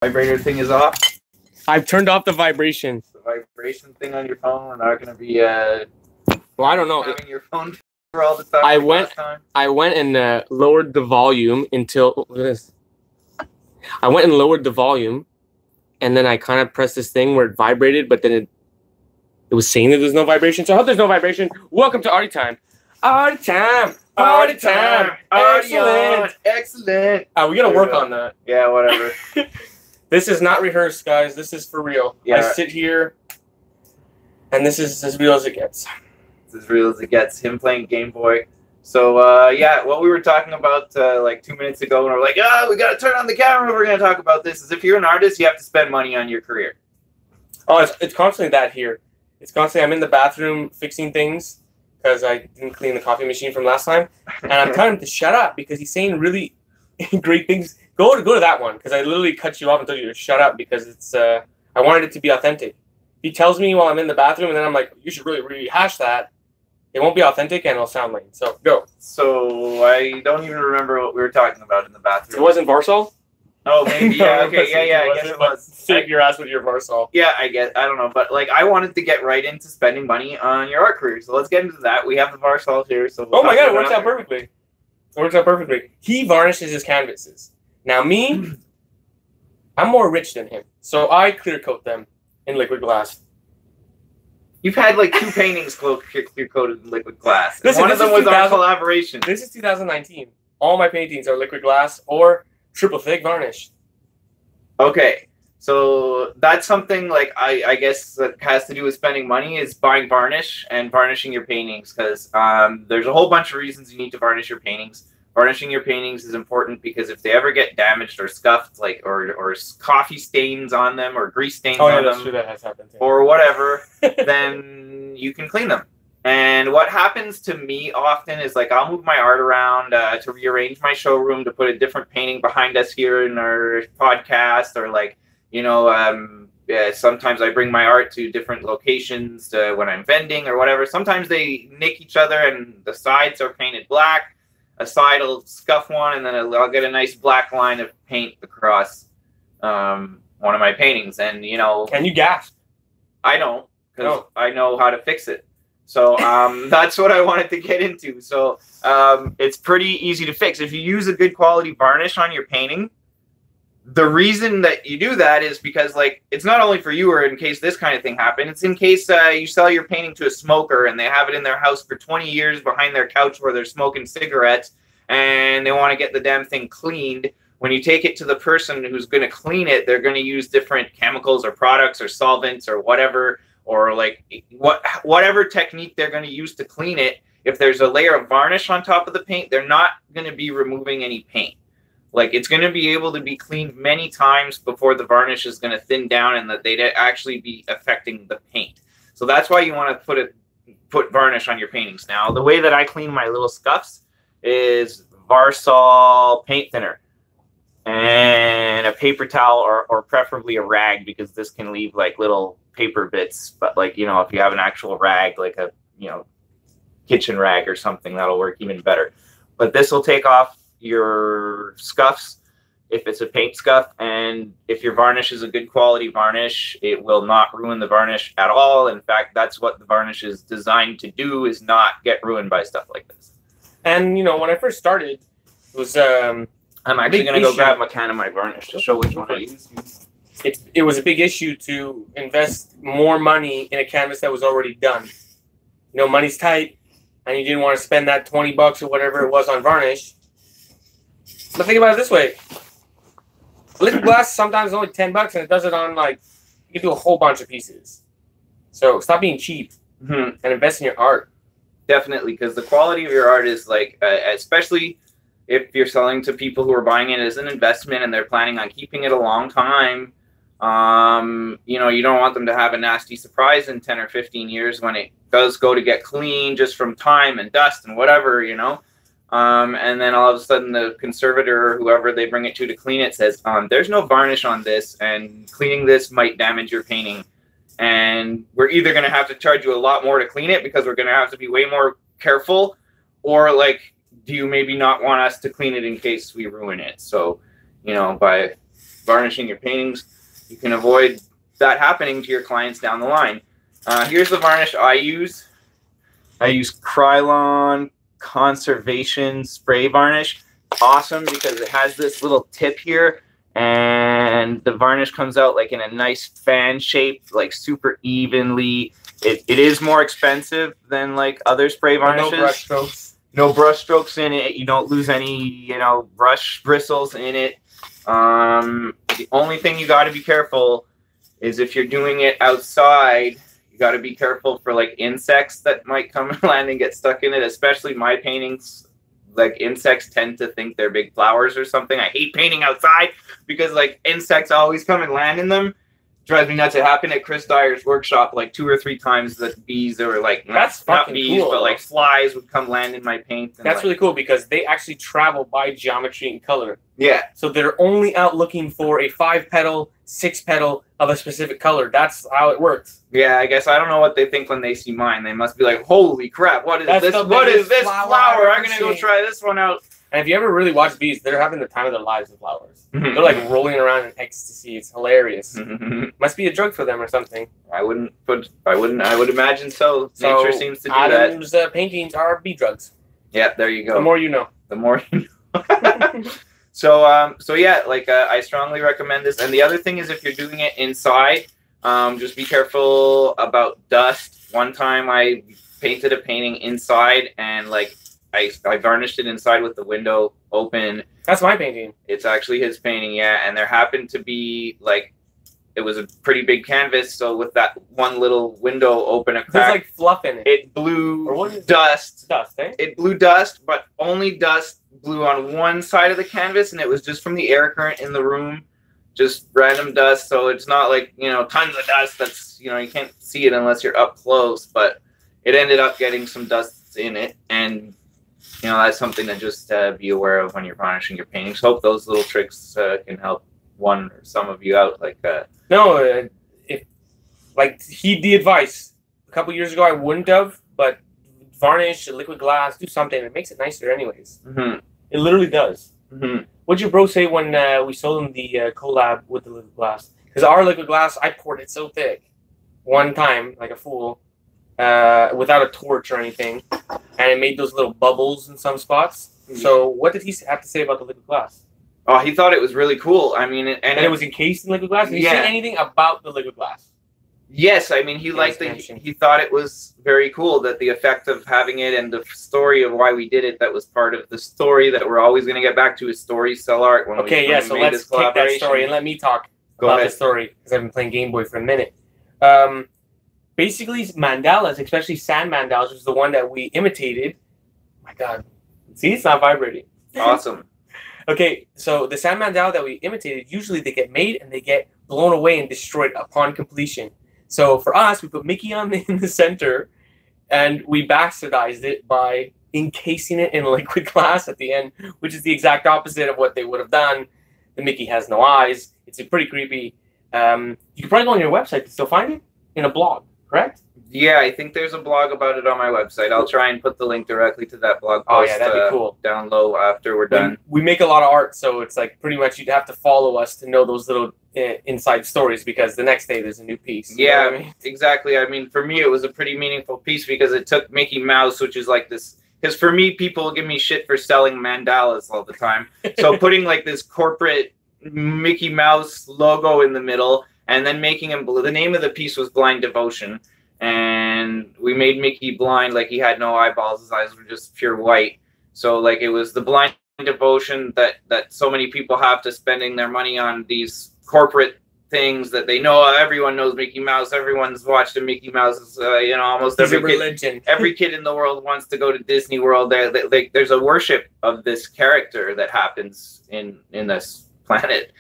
Vibrator thing is off. I've turned off the vibration. The vibration thing on your phone. We're not going to be well, I don't know. having your phone for all the time. I went and lowered the volume until look at this. I went and lowered the volume, and then I kind of pressed this thing where it vibrated, but then it was saying that there's no vibration. So I hope there's no vibration. Welcome to Arty Time. Arty Time. Arty Time. Excellent. Excellent. We gotta work on that. Yeah, whatever. This is not rehearsed, guys. This is for real. Yeah. I sit here, and this is as real as it gets. It's as real as it gets. Him playing Game Boy. So, yeah, what we were talking about like 2 minutes ago, when we're like, we got to turn on the camera, we're going to talk about this, is if you're an artist, you have to spend money on your career. Oh, it's constantly that here. It's constantly, I'm in the bathroom fixing things because I didn't clean the coffee machine from last time. And I'm telling him to shut up because he's saying really great things. Go to that one because I literally cut you off and told you to shut up because it's I wanted it to be authentic. He tells me while I'm in the bathroom, and then I'm like, you should really rehash that. It won't be authentic, and it'll sound lame. So, go. So, I don't even remember what we were talking about in the bathroom. It wasn't Varsol? Oh, maybe, yeah, okay, yeah, I guess it was. Save your ass with your Varsol. Yeah, I don't know, but, like, I wanted to get right into spending money on your art career, so let's get into that. We have the Varsol here, so... Oh my god, it works out perfectly. It works out perfectly. He varnishes his canvases. Now, me, I'm more rich than him, so I clear coat them in liquid glass. You've had like 2 paintings clear-coated in liquid glass. Listen, one of them was our collaboration. This is 2019. All my paintings are liquid glass or triple thick varnish. Okay, so that's something like I guess that has to do with spending money is buying varnish and varnishing your paintings because there's a whole bunch of reasons you need to varnish your paintings. Varnishing your paintings is important because if they ever get damaged or scuffed, like or coffee stains on them or grease stains on them, true, that has happened too. Or whatever, then you can clean them. And what happens to me often is like I'll move my art around to rearrange my showroom to put a different painting behind us here in our podcast, or like sometimes I bring my art to different locations when I'm vending or whatever. Sometimes they nick each other and the sides are painted black. A side will scuff one, and then I'll get a nice black line of paint across one of my paintings. And, And you gasp. I don't, because I know how to fix it. So that's what I wanted to get into. So it's pretty easy to fix. If you use a good quality varnish on your painting, the reason that you do that is because, like, it's not only for you or in case this kind of thing happens. It's in case you sell your painting to a smoker and they have it in their house for 20 years behind their couch where they're smoking cigarettes and they want to get the damn thing cleaned. When you take it to the person who's going to clean it, they're going to use different chemicals or products or solvents or whatever, or like whatever technique they're going to use to clean it. If there's a layer of varnish on top of the paint, they're not going to be removing any paint. Like, it's going to be able to be cleaned many times before the varnish is going to thin down and that they'd actually be affecting the paint. So that's why you want to put varnish on your paintings. Now, the way that I clean my little scuffs is Varsol paint thinner and a paper towel or preferably a rag, because this can leave like little paper bits. But like, if you have an actual rag, like a, kitchen rag or something, that'll work even better. But this will take off your scuffs if it's a paint scuff, and if your varnish is a good quality varnish, it will not ruin the varnish at all. In fact, that's what the varnish is designed to do, is not get ruined by stuff like this. And when I first started, it was I'm actually going to go grab a can of my varnish to show which one I use. It was a big issue to invest more money in a canvas that was already done. Money's tight, and you didn't want to spend that $20 or whatever it was on varnish. But think about it this way. Liquid glass sometimes is only $10 and it does it on you can do a whole bunch of pieces. So stop being cheap and invest in your art. Definitely, because the quality of your art is especially if you're selling to people who are buying it as an investment and they're planning on keeping it a long time. You don't want them to have a nasty surprise in 10 or 15 years when it does go to get clean just from time and dust and whatever, and then all of a sudden the conservator or whoever they bring it to clean it says, there's no varnish on this and cleaning this might damage your painting. And we're either going to have to charge you a lot more to clean it because we're going to have to be way more careful, or do you maybe not want us to clean it in case we ruin it? So, by varnishing your paintings, you can avoid that happening to your clients down the line. Here's the varnish I use. I use Krylon Conservation Spray Varnish. Awesome because it has this little tip here, and the varnish comes out like in a nice fan shape, like super evenly. It is more expensive than like other spray varnishes. No brush strokes. No brush strokes in it. You don't lose any, brush bristles in it. The only thing you got to be careful is if you're doing it outside, you got to be careful for like insects that might come and land and get stuck in it. Especially my paintings, like insects tend to think they're big flowers or something. I hate painting outside because like insects always come and land in them. Drives me nuts. It happened at Chris Dyer's workshop like 2 or 3 times that bees or like not bees, cool, but like flies would come land in my paint. And that's really cool because they actually travel by geometry and color. Yeah. So they're only out looking for a 5-petal, 6-petal of a specific color. That's how it works. Yeah, I guess I don't know what they think when they see mine. They must be like, "Holy crap! What is this? What is this flower? I'm gonna go try this one out." And if you ever really watch bees, they're having the time of their lives with flowers. Mm-hmm. They're like rolling around in ecstasy. It's hilarious. Mm-hmm. Must be a drug for them or something. I would imagine so. Nature seems to do Adam's, that. Paintings are bee drugs. Yeah, there you go. The more you know. The more you know. So yeah, like I strongly recommend this. And the other thing is, if you're doing it inside, just be careful about dust. One time I painted a painting inside, and like I varnished it inside with the window open. That's my painting. It's actually his painting, yeah. And there happened to be like, it was a pretty big canvas, so with that one little window open, a crack, there's like fluff in it. It blew dust. Dust, eh? It blew dust, but only dust blew on one side of the canvas, and it was just from the air current in the room, just random dust. So it's not like, tons of dust that's, you can't see it unless you're up close, but it ended up getting some dust in it. And that's something to just be aware of when you're varnishing your paintings. Hope those little tricks can help one or some of you out. Heed the advice. A couple years ago, I wouldn't have, but varnish, liquid glass, do something. It makes it nicer anyways. Mm-hmm. It literally does. Mm-hmm. What'd your bro say when we sold him the collab with the liquid glass? Because our liquid glass, I poured it so thick one time, like a fool, without a torch or anything, and it made those little bubbles in some spots. Mm-hmm. So what did he have to say about the liquid glass? Oh, he thought it was really cool. I mean, and it was encased in liquid glass? Did he say anything about the liquid glass? Yes, I mean, he thought it was very cool, that the effect of having it and the story of why we did it, that was part of the story that we're always going to get back to, is stories sell art. So let's take that story and let me talk about the story, because I've been playing Game Boy for a minute. Basically, mandalas, especially sand mandalas, was the one that we imitated. Oh my God. See, it's not vibrating. Awesome. Okay, so the sand mandala that we imitated, usually they get made and they get blown away and destroyed upon completion. So for us, we put Mickey in the center, and we bastardized it by encasing it in liquid glass at the end, which is the exact opposite of what they would have done. The Mickey has no eyes. It's pretty creepy. You can probably go on your website to still find it in a blog, correct? Yeah, I think there's a blog about it on my website. I'll try and put the link directly to that blog post. Oh yeah, that'd be cool. Down low after we're done. We make a lot of art, so it's like pretty much you'd have to follow us to know those little inside stories, because the next day there's a new piece. Yeah, I mean? Exactly. I mean, for me, it was a pretty meaningful piece because it took Mickey Mouse, which is like this. Because for me, people give me shit for selling mandalas all the time. So putting like this corporate Mickey Mouse logo in the middle, and then making him blue. The name of the piece was Blind Devotion. And we made Mickey blind, like he had no eyeballs, his eyes were just pure white. So like it was the blind devotion that so many people have to spending their money on these corporate things that they know. Everyone knows Mickey Mouse. Everyone's watched a Mickey Mouse. Almost every kid in the world wants to go to Disney World. There's a worship of this character that happens in this planet.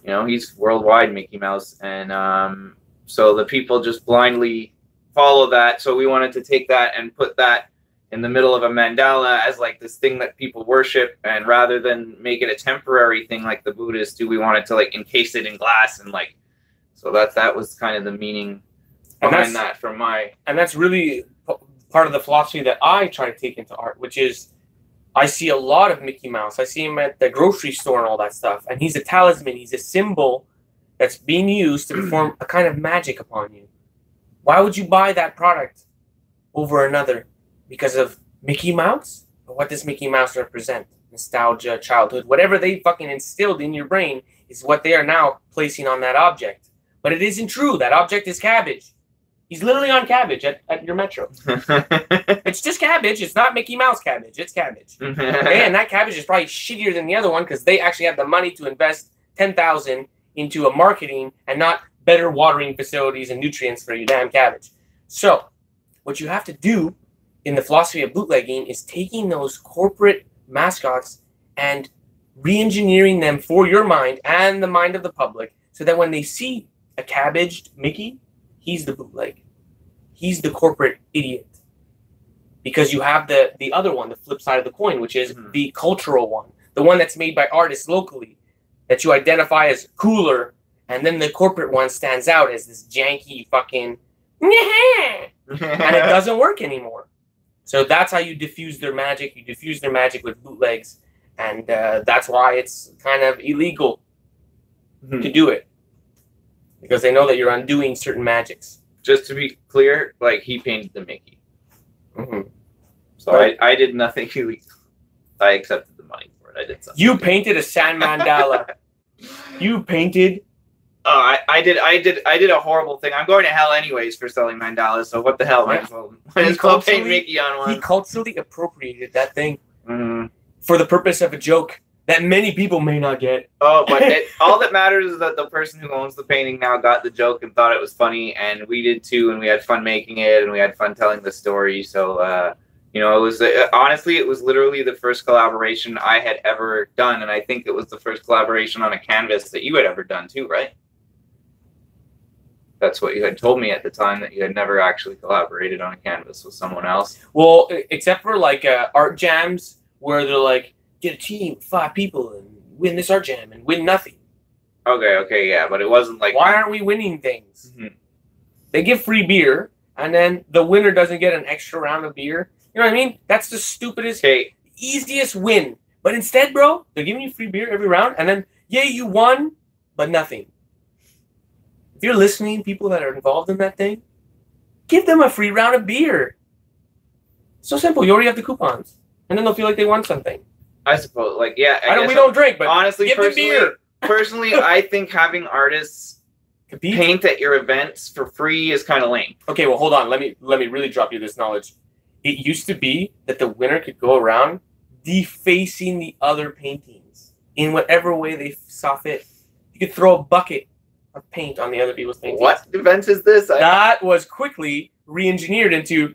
He's worldwide Mickey Mouse, and so the people just blindly follow that. So we wanted to take that and put that in the middle of a mandala as like this thing that people worship, and rather than make it a temporary thing like the Buddhists do, we wanted to like encase it in glass, and like, so that was kind of the meaning behind that from my. And that's really part of the philosophy that I try to take into art, which is I see a lot of Mickey Mouse. I see him at the grocery store and all that stuff. And he's a talisman. He's a symbol that's being used to perform a kind of magic upon you. Why would you buy that product over another? Because of Mickey Mouse? But what does Mickey Mouse represent? Nostalgia, childhood, whatever they fucking instilled in your brain is what they are now placing on that object. But it isn't true. That object is cabbage. He's literally on cabbage at your Metro. It's just cabbage. It's not Mickey Mouse cabbage. It's cabbage. Okay? And that cabbage is probably shittier than the other one because they actually have the money to invest $10,000 into a marketing and not better watering facilities and nutrients for your damn cabbage. So, what you have to do in the philosophy of bootlegging is taking those corporate mascots and re-engineering them for your mind and the mind of the public so that when they see a cabbaged Mickey, he's the bootleg. He's the corporate idiot. Because you have the other one, the flip side of the coin, which is the cultural one. The one that's made by artists locally that you identify as cooler, and then the corporate one stands out as this janky fucking and it doesn't work anymore. So that's how you diffuse their magic. You diffuse their magic with bootlegs, and that's why it's kind of illegal to do it. Because they know that you're undoing certain magics. Just to be clear, like, he painted the Mickey. So Right. I did nothing illegal. I accepted the money for it. I did something. You painted a sand mandala. You painted. Oh, I did a horrible thing. I'm going to hell anyways for selling mandalas. So what the hell? Might as well paint Mickey on one. He culturally appropriated that thing for the purpose of a joke that many people may not get. Oh, but all that matters is that the person who owns the painting now got the joke and thought it was funny, and we did too, and we had fun making it, and we had fun telling the story. So, you know, it was honestly, it was literally the first collaboration I had ever done, and I think it was the first collaboration on a canvas that you had ever done too, right? That's what you had told me at the time, that you had never actually collaborated on a canvas with someone else. Well, except for like art jams where they're like, get a team of 5 people and win this art jam and win nothing. Okay, yeah, but it wasn't like... Why aren't we winning things? They give free beer, and then the winner doesn't get an extra round of beer. You know what I mean? That's the stupidest, easiest win. But instead, bro, they're giving you free beer every round, and then, yay, you won, but nothing. If you're listening, people that are involved in that thing, give them a free round of beer. So simple. You already have the coupons. And then they'll feel like they won something. I suppose, like, yeah. We don't drink, but honestly, give them beer. Personally, I think having artists paint at your events for free is kind of lame. Okay, well, hold on. Let me really drop you this knowledge. It used to be that the winner could go around defacing the other paintings in whatever way they saw fit. You could throw a bucket of paint on the other people's paintings. What event is this? That was quickly re-engineered into...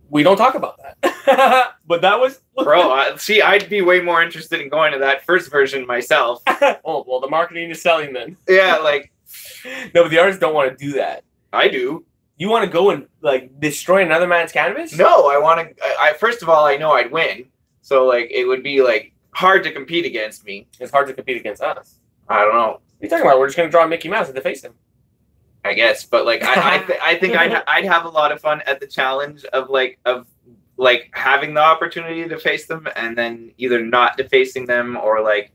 We don't talk about that. But that was... Bro, see, I'd be way more interested in going to that first version myself. Oh, well, the marketing is selling then. Yeah, like... No, but the artists don't want to do that. I do. You want to go and, like, destroy another man's canvas? No, I want to... First of all, I know I'd win. So, like, it would be, like, hard to compete against me. It's hard to compete against us. I don't know. What are you talking about? We're just going to draw Mickey Mouse and deface him. I guess, but like I think I'd have a lot of fun at the challenge of having the opportunity to face them and then either not defacing them or like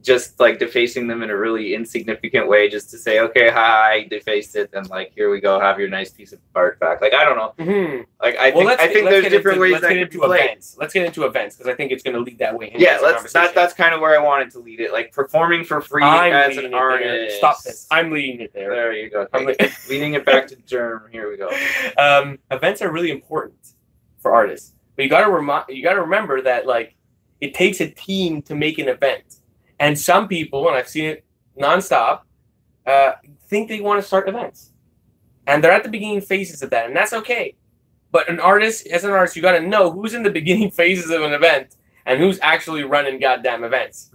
just like defacing them in a really insignificant way, just to say, okay, hi, I defaced it, and like here we go, have your nice piece of art back. Like I don't know. Like I think there's different ways that could be played. Let's get into events because I think it's going to lead that way. Yeah, that's kind of where I wanted to lead it, like performing for free as an artist. Stop this! I'm leading it there. There you go. Leading it back to Germ. Here we go. Events are really important for artists, but you got to remember that like it takes a team to make an event. And some people, and I've seen it nonstop, think they want to start events. And they're at the beginning phases of that, and that's okay. But as an artist, you got to know who's in the beginning phases of an event and who's actually running goddamn events.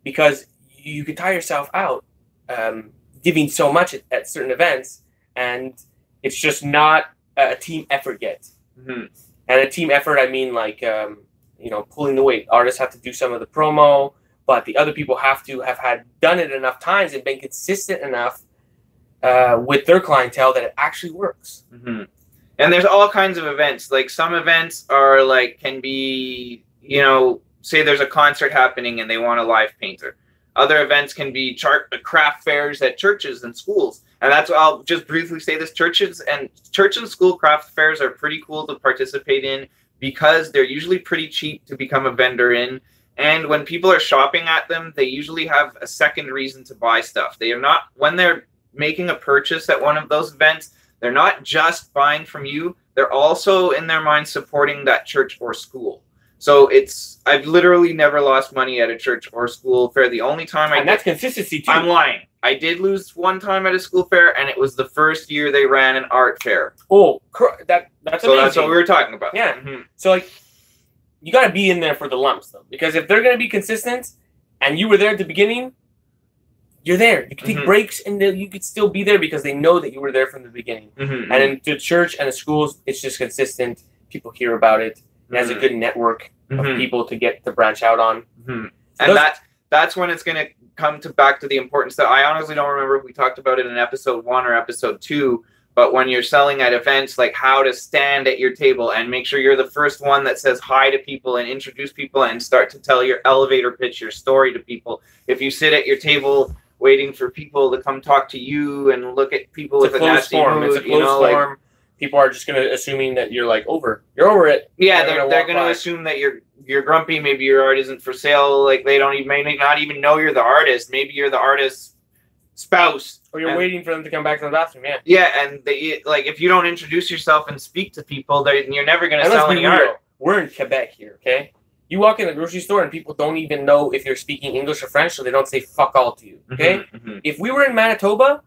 Because you can tire yourself out giving so much at certain events, and it's just not a team effort yet. And a team effort, I mean like, pulling the weight. Artists have to do some of the promo, but the other people have to have done it enough times and been consistent enough with their clientele that it actually works. And there's all kinds of events. Like some events are like can be, you know, say there's a concert happening and they want a live painter. Other events can be craft fairs at churches and schools. And that's what I'll just briefly say this. Church and school craft fairs are pretty cool to participate in because they're usually pretty cheap to become a vendor in. And when people are shopping at them, they usually have a second reason to buy stuff. They are not, when they're making a purchase at one of those events, they're not just buying from you. They're also in their mind supporting that church or school. So I've literally never lost money at a church or school fair. The only time and that's consistency too. I'm lying. I did lose one time at a school fair, and it was the first year they ran an art fair. Oh, that's amazing. So that's what we were talking about. Yeah. Mm-hmm. So like, you got to be in there for the lumps though, because if they're going to be consistent, and you were there at the beginning, you're there. You can take breaks, and you could still be there because they know that you were there from the beginning. And in the church and the schools, it's just consistent. People hear about it. It has a good network of people to branch out on. And that's when it's going to come back to the importance that I honestly don't remember if we talked about it in episode 1 or episode 2, but when you're selling at events, like how to stand at your table and make sure you're the first one that says hi to people and introduce people and start to tell your elevator pitch, your story to people. If you sit at your table waiting for people to come talk to you and look at people with a nasty mood, it's a closed form. People are just going to assuming that you're like over. You're over it. Yeah, they're going to assume that you're grumpy. Maybe your art isn't for sale. Like they may not even know you're the artist. Maybe you're the artist's spouse. Or you're waiting for them to come back to the bathroom. Yeah. Yeah, and like if you don't introduce yourself and speak to people, you're never going to sell any art. We're in Quebec here, okay? You walk in the grocery store and people don't even know if you're speaking English or French, so they don't say fuck all to you. Okay? If we were in Manitoba,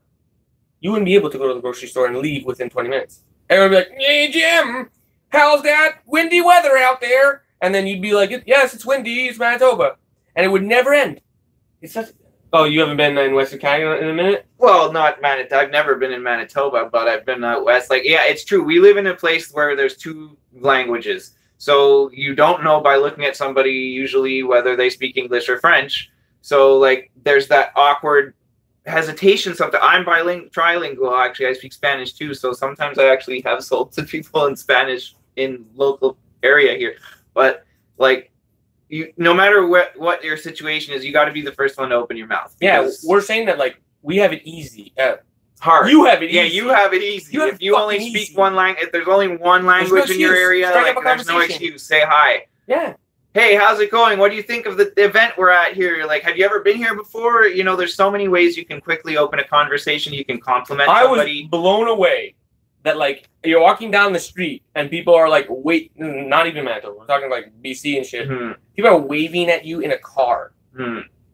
you wouldn't be able to go to the grocery store and leave within 20 minutes. Everyone would be like, "Hey, Jim, how's that windy weather out there?" And then you'd be like, "Yes, it's windy. It's Manitoba." And it would never end. It's such... Oh, you haven't been in Western Canada in a minute? Well, not Manitoba. I've never been in Manitoba, but I've been out west. Like, yeah, it's true. We live in a place where there's 2 languages. So you don't know by looking at somebody usually whether they speak English or French. So, like, there's that awkward hesitation sometimes. I'm trilingual, actually. I speak Spanish too, so sometimes I actually have sold to people in Spanish in local area here. But like, no matter what your situation is, you got to be the first one to open your mouth. Yeah, we're saying that like we have it easy. Hard. You have it easy. Yeah, you have it easy. If you only speak one language, if there's only one language in your area, like, there's no excuse. Say hi. Yeah. Hey, how's it going? What do you think of the event we're at here? Like, have you ever been here before? You know, there's so many ways you can quickly open a conversation. You can compliment somebody. I was blown away that, like, you're walking down the street and people are like, wait, not even Manitoba. We're talking like BC and shit. People are waving at you in a car.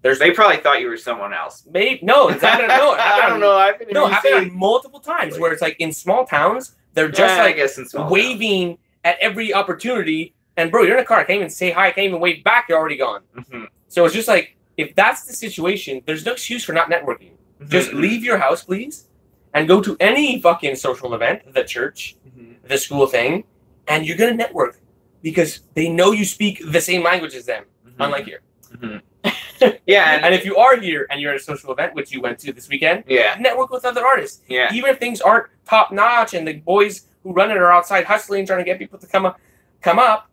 They probably thought you were someone else. Maybe no, it's happened. No, I don't know. Happened multiple times where it's like in small towns, they're just waving at every opportunity. And bro, you're in a car. I can't even say hi. I can't even wave back. You're already gone. So it's just like, if that's the situation, there's no excuse for not networking. Just leave your house, please, and go to any fucking social event, the church, the school thing, and you're gonna network because they know you speak the same language as them, unlike here. Yeah, and if you are here and you're at a social event, which you went to this weekend, network with other artists. Yeah, even if things aren't top notch and the boys who run it are outside hustling, trying to get people to come up.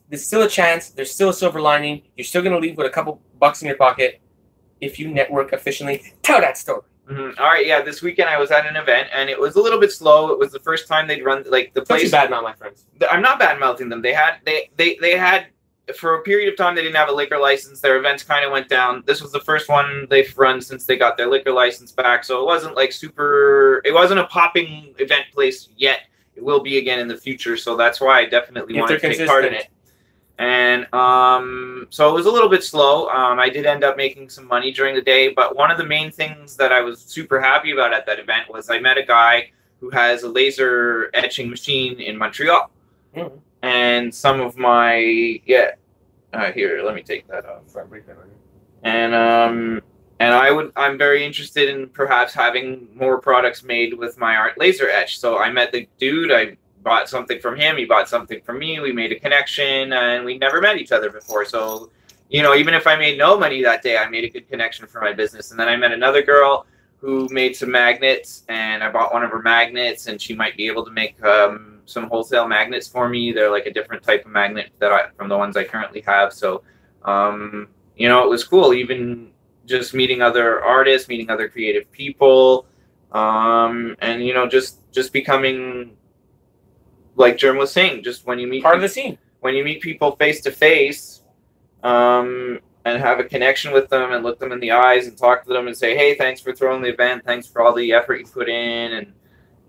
There's still a chance. There's still a silver lining. You're still going to leave with a couple bucks in your pocket if you network efficiently. Tell that story. All right, yeah. This weekend I was at an event, and it was a little bit slow. It was the first time they'd run like the place. Don't you badmouth my friends. I'm not badmouthing them. They had for a period of time they didn't have a liquor license. Their events kind of went down. This was the first one they've run since they got their liquor license back. So it wasn't like super. It wasn't a popping event place yet. It will be again in the future. So that's why I definitely wanted to take part in it. And so it was a little bit slow. I did end up making some money during the day, but one of the main things that I was super happy about at that event was I met a guy who has a laser etching machine in Montreal. And some of my, here, let me take that off. And I'm very interested in perhaps having more products made with my art laser etch. So I met the dude, I bought something from him, he bought something from me, we made a connection, and we never met each other before. So, you know, even if I made no money that day, I made a good connection for my business. And then I met another girl who made some magnets, and I bought one of her magnets, and she might be able to make some wholesale magnets for me. They're like a different type of magnet from the ones I currently have. So, you know, it was cool. Even just meeting other artists, meeting other creative people, and you know, just becoming, like Germ was saying, just when you meet part of the scene, when you meet people face to face, and have a connection with them and look them in the eyes and talk to them and say, hey, thanks for throwing the event. Thanks for all the effort you put in. And,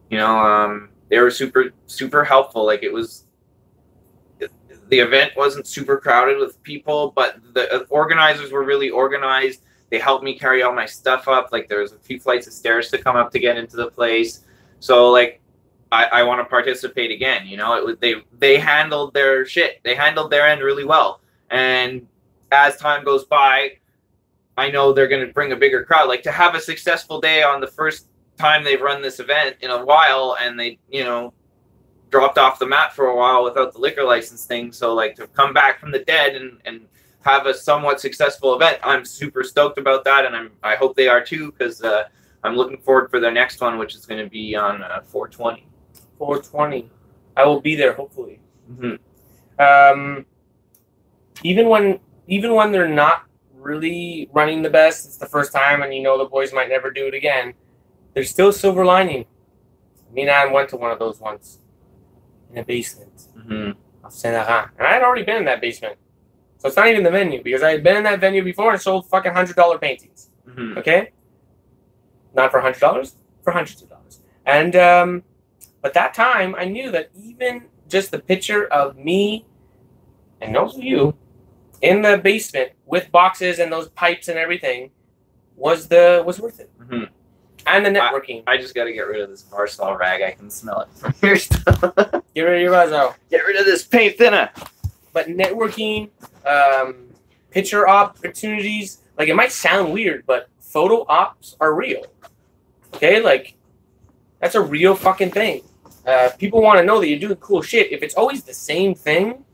you know, they were super, super helpful. Like, the event wasn't super crowded with people, but the organizers were really organized. They helped me carry all my stuff up. Like, there was a few flights of stairs to come up to get into the place. So, like, I want to participate again. You know, they handled their shit. They handled their end really well. And as time goes by, I know they're going to bring a bigger crowd. Like, to have a successful day on the first time they've run this event in a while, and they, you know, dropped off the map for a while without the liquor license thing. So, like, to come back from the dead and have a somewhat successful event, I'm super stoked about that, and I hope they are too, because I'm looking forward for their next one, which is going to be on 4/20. 4/20. I will be there, hopefully. Mm-hmm. Even when they're not really running the best, it's the first time, and you know the boys might never do it again, there's still a silver lining. Me and Adam went to one of those once in a basement of Saint Laurent, and I had already been in that basement, so it's not even the venue, because I had been in that venue before and sold fucking $100 paintings. Okay, not for $100, for hundreds of dollars. And but that time I knew that even just the picture of me and those of you in the basement with boxes and those pipes and everything was worth it. And the networking. I just got to get rid of this Varsol rag. I can smell it from here still. Get rid of your Vazo. Get rid of this paint thinner. But networking, picture opportunities, like, it might sound weird, but photo ops are real. Okay? Like, that's a real fucking thing. People want to know that you're doing cool shit. If it's always the same thing,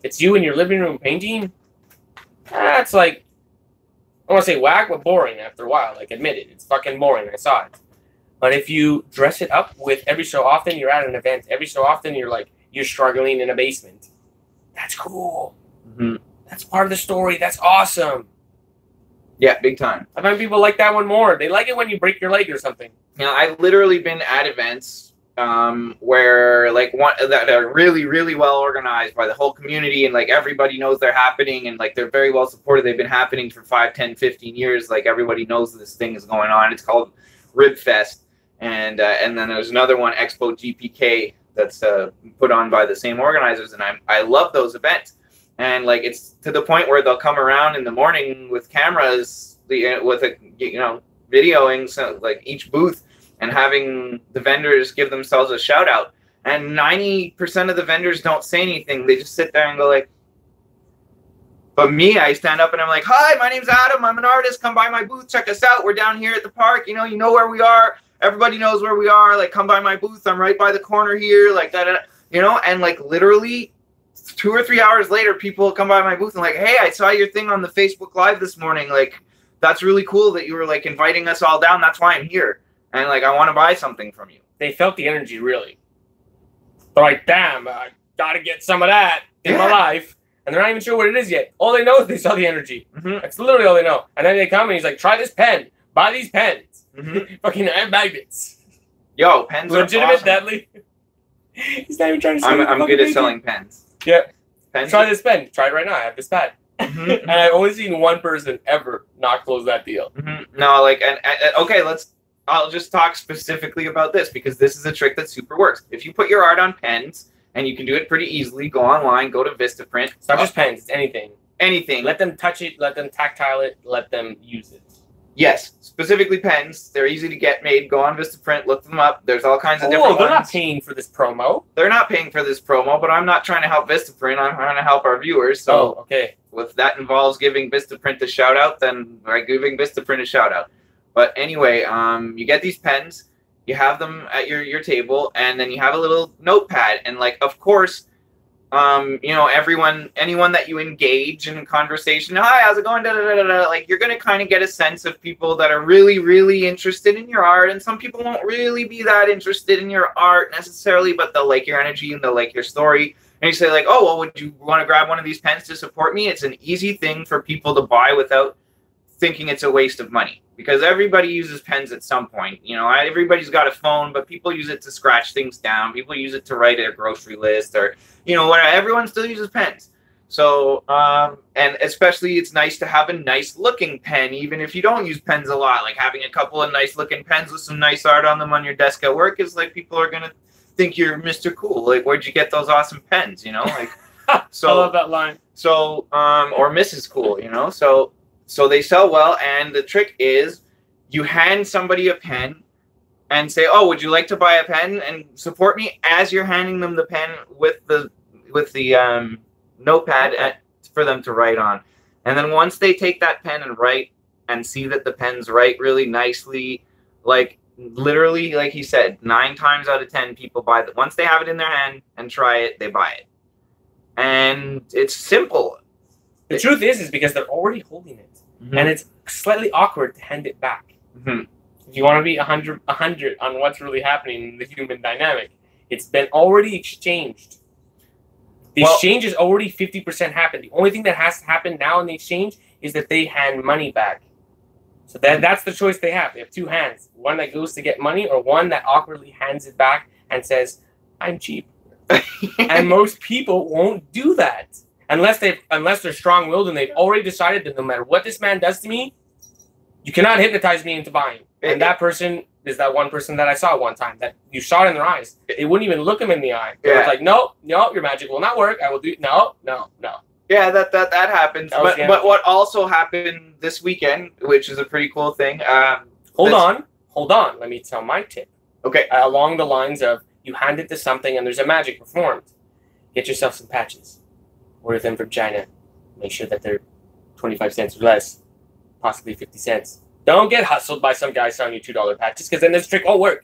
it's you in your living room painting, that's like, I want to say whack, but boring after a while. Like, admit it. It's fucking boring. I saw it. But if you dress it up with every so often you're at an event, every so often you're struggling in a basement, that's cool. That's part of the story. That's awesome. Yeah, big time. I find people like that one more. They like it when you break your leg or something. You know, I've literally been at events where, like, that are really, really well organized by the whole community, and like everybody knows they're happening, and like they're very well supported. They've been happening for 5, 10, 15 years. Like, everybody knows this thing is going on. It's called Rib Fest, and then there's another one, Expo GPK, that's put on by the same organizers, and I love those events. And like, it's to the point where they'll come around in the morning with cameras, with a, you know, videoing, so like each booth, and having the vendors give themselves a shout out. And 90% of the vendors don't say anything. They just sit there and go like, but me, I stand up and I'm like, hi, my name's Adam. I'm an artist. Come by my booth. Check us out. We're down here at the park. You know where we are. Everybody knows where we are. Like, come by my booth. I'm right by the corner here. Like that, you know, and like literally 2 or 3 hours later, people come by my booth and like, hey, I saw your thing on the Facebook Live this morning. Like, that's really cool that you were like inviting us all down. That's why I'm here. And like, I want to buy something from you. They felt the energy, really. They're like, damn, I got to get some of that in my life. And they're not even sure what it is yet. All they know is they saw the energy. That's literally all they know. And then they come and he's like, try this pen. Buy these pens. Fucking magnets. Yo, pens legitimate, are awesome. Deadly. He's not even trying to sell I'm good at selling pens. Yeah. Pens try this pen. Try it right now. I have this pad. And I've only seen one person ever not close that deal. No, like, and okay, I'll just talk specifically about this, because this is a trick that super works. If you put your art on pens, and you can do it pretty easily, go online, go to Vistaprint. It's not just pens, it's anything. Anything. Let them touch it, let them tactile it, let them use it. Yes, specifically pens. They're easy to get made. Go on Vistaprint, look them up. There's all kinds of different ones. They're not paying for this promo. They're not paying for this promo, but I'm not trying to help Vistaprint. I'm trying to help our viewers. So okay. If that involves giving Vistaprint a shout out, then I'm giving Vistaprint a shout out. But anyway, you get these pens, you have them at your table, and then you have a little notepad. And like, of course, you know, anyone that you engage in conversation, hi, how's it going? Da, da, da, da, da. Like, you're going to kind of get a sense of people that are really, really interested in your art. And some people won't really be that interested in your art necessarily, but they'll like your energy and they'll like your story. And you say like, oh, well, would you want to grab one of these pens to support me? It's an easy thing for people to buy without thinking it's a waste of money, because everybody uses pens at some point. You know, everybody's got a phone, but people use it to scratch things down. People use it to write their grocery list, or, you know, whatever. Everyone still uses pens. So, and especially it's nice to have a nice looking pen, even if you don't use pens a lot. Like having a couple of nice looking pens with some nice art on them on your desk at work is like, people are going to think you're Mr. Cool. Like, where'd you get those awesome pens, you know? Like, so I love that line. So, or Mrs. Cool, you know? So they sell well, and the trick is you hand somebody a pen and say, oh, would you like to buy a pen and support me, as you're handing them the pen with the notepad for them to write on. And then once they take that pen and write and see that the pen's write really nicely, like literally, like he said, 9 times out of 10 people buy it. Once they have it in their hand and try it, they buy it. And it's simple. The truth is because they're already holding it. Mm-hmm. And it's slightly awkward to hand it back. Mm-hmm. If you want to be 100 on what's really happening in the human dynamic, it's been already exchanged. The exchange is already 50% happened. The only thing that has to happen now in the exchange is that they hand money back. So that's the choice they have. They have 2 hands. One that goes to get money, or one that awkwardly hands it back and says, I'm cheap. And most people won't do that. Unless they're strong-willed and they've already decided that no matter what this man does to me, you cannot hypnotize me into buying. And that person is that one person that I saw one time that you saw it in their eyes. It wouldn't even look him in the eye. It was like, no, your magic will not work. I will do no. Yeah, that happens. But what also happened this weekend, which is a pretty cool thing. Hold on. Let me tell my tip. Okay. Along the lines of, you hand it to something and there's a magic performed. Get yourself some patches. Order them from China. Make sure that they're 25 cents or less, possibly 50 cents. Don't get hustled by some guy selling you $2 patches, because then this trick won't work.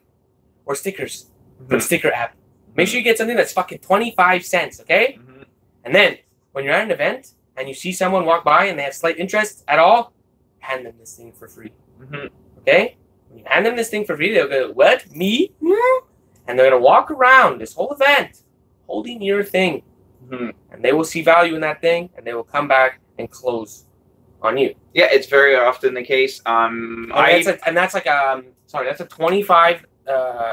Or stickers from Sticker app. Make sure you get something that's fucking 25 cents, okay? Mm-hmm. And then, when you're at an event and you see someone walk by and they have slight interest at all, hand them this thing for free. Mm-hmm. Okay? When you hand them this thing for free, they'll go, what? Me? And they're going to walk around this whole event holding your thing. Mm-hmm. And they will see value in that thing, and they will come back and close on you. Yeah, it's very often the case. That's a 25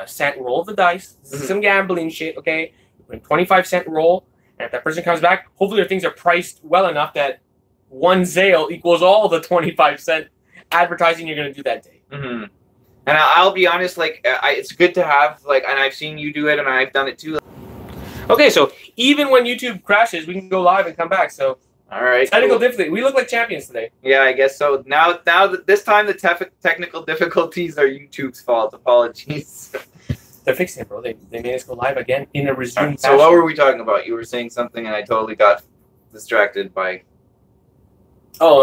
cent roll of the dice. This is some gambling shit, okay? You put a 25-cent roll, and if that person comes back, hopefully their things are priced well enough that one sale equals all the 25-cent advertising you're going to do that day. Mm-hmm. And I'll be honest, like, it's good to have, like, and I've seen you do it, and I've done it too. Okay, so even when YouTube crashes, we can go live and come back. So, all right, technical difficulty. We look like champions today. Yeah, I guess so. Now this time the technical difficulties are YouTube's fault. Apologies. They're fixing it, bro. They made us go live again in a resumed fashion. So what were we talking about? You were saying something, and I totally got distracted by. Oh,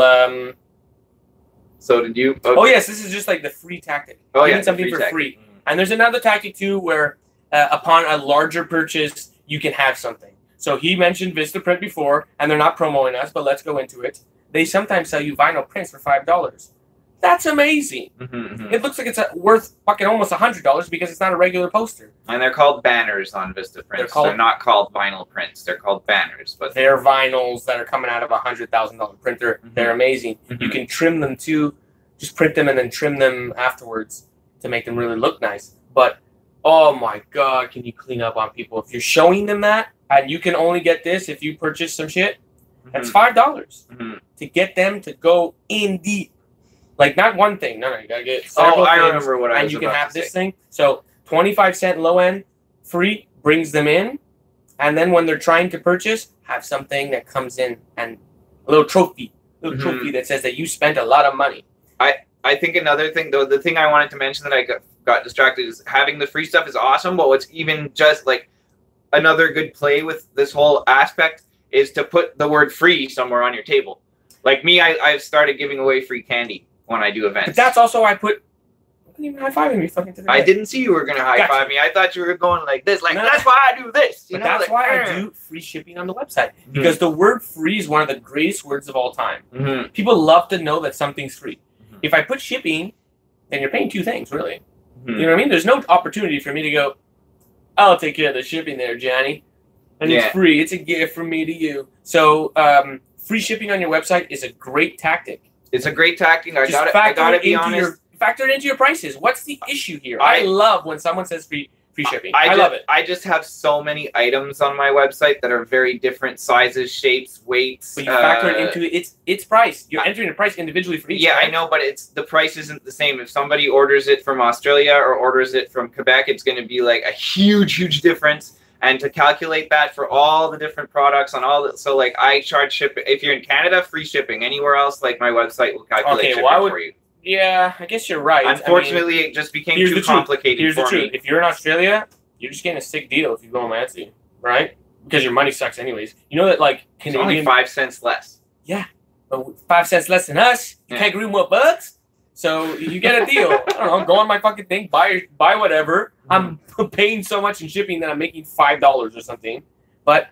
So did you? Okay. Oh yes, this is just like the free tactic. Oh yeah, something for free. Mm-hmm. And there's another tactic too, where upon a larger purchase, you can have something. So he mentioned Vistaprint before, and they're not promoting us, but let's go into it. They sometimes sell you vinyl prints for $5. That's amazing. Mm-hmm, mm-hmm. It looks like it's worth fucking almost $100 because it's not a regular poster. And they're called banners on Vistaprint. They're not called vinyl prints. They're called banners. But they're vinyls that are coming out of a $100,000 printer. Mm-hmm. They're amazing. Mm-hmm. You can trim them too. Just print them and then trim them afterwards to make them really look nice. But oh my God, can you clean up on people? If you're showing them that, and you can only get this if you purchase some shit, that's $5 to get them to go in deep. Like, not one thing. No, you gotta get several things. Remember what I was about to say. And you can have this thing. So, 25-cent low end, free, brings them in. And then when they're trying to purchase, have something that comes in and a little trophy. Trophy that says that you spent a lot of money. I think another thing, though, the thing I wanted to mention that I got distracted is having the free stuff is awesome, but what's even just like another good play with this whole aspect is to put the word free somewhere on your table. Like me, I've started giving away free candy when I do events. But that's also I put didn't even high-fiving me fucking today. I didn't see you were gonna high-five me. I thought you were going like this. Like, that's why I do this. But that's like, why I do free shipping on the website. Because the word free is one of the greatest words of all time. People love to know that something's free. If I put shipping, then you're paying two things, really. You know what I mean? There's no opportunity for me to go, I'll take care of the shipping there, Johnny. And it's free. It's a gift from me to you. So free shipping on your website is a great tactic. It's a great tactic. I gotta be honest. Factor it into your prices. What's the issue here? I love when someone says free shipping. I love it. I just have so many items on my website that are very different sizes, shapes, weights. But you factor it into its price. You're entering the price individually for each. Yeah, I know, but the price isn't the same. If somebody orders it from Australia or orders it from Quebec, it's going to be like a huge difference. And to calculate that for all the different products on all the, so like I charge shipping. If you're in Canada, free shipping. Anywhere else, like my website will calculate shipping for you. Yeah, I guess you're right. Unfortunately, it just became too complicated. Here's the truth. If you're in Australia, you're just getting a sick deal if you go on Etsy, right? Because your money sucks anyways. You know that, like, Canadian... It's only 5 cents less. Yeah. But 5 cents less than us. You can't agree more bucks. So you get a deal. I don't know. Go on my fucking thing. Buy whatever. I'm paying so much in shipping that I'm making $5 or something. But...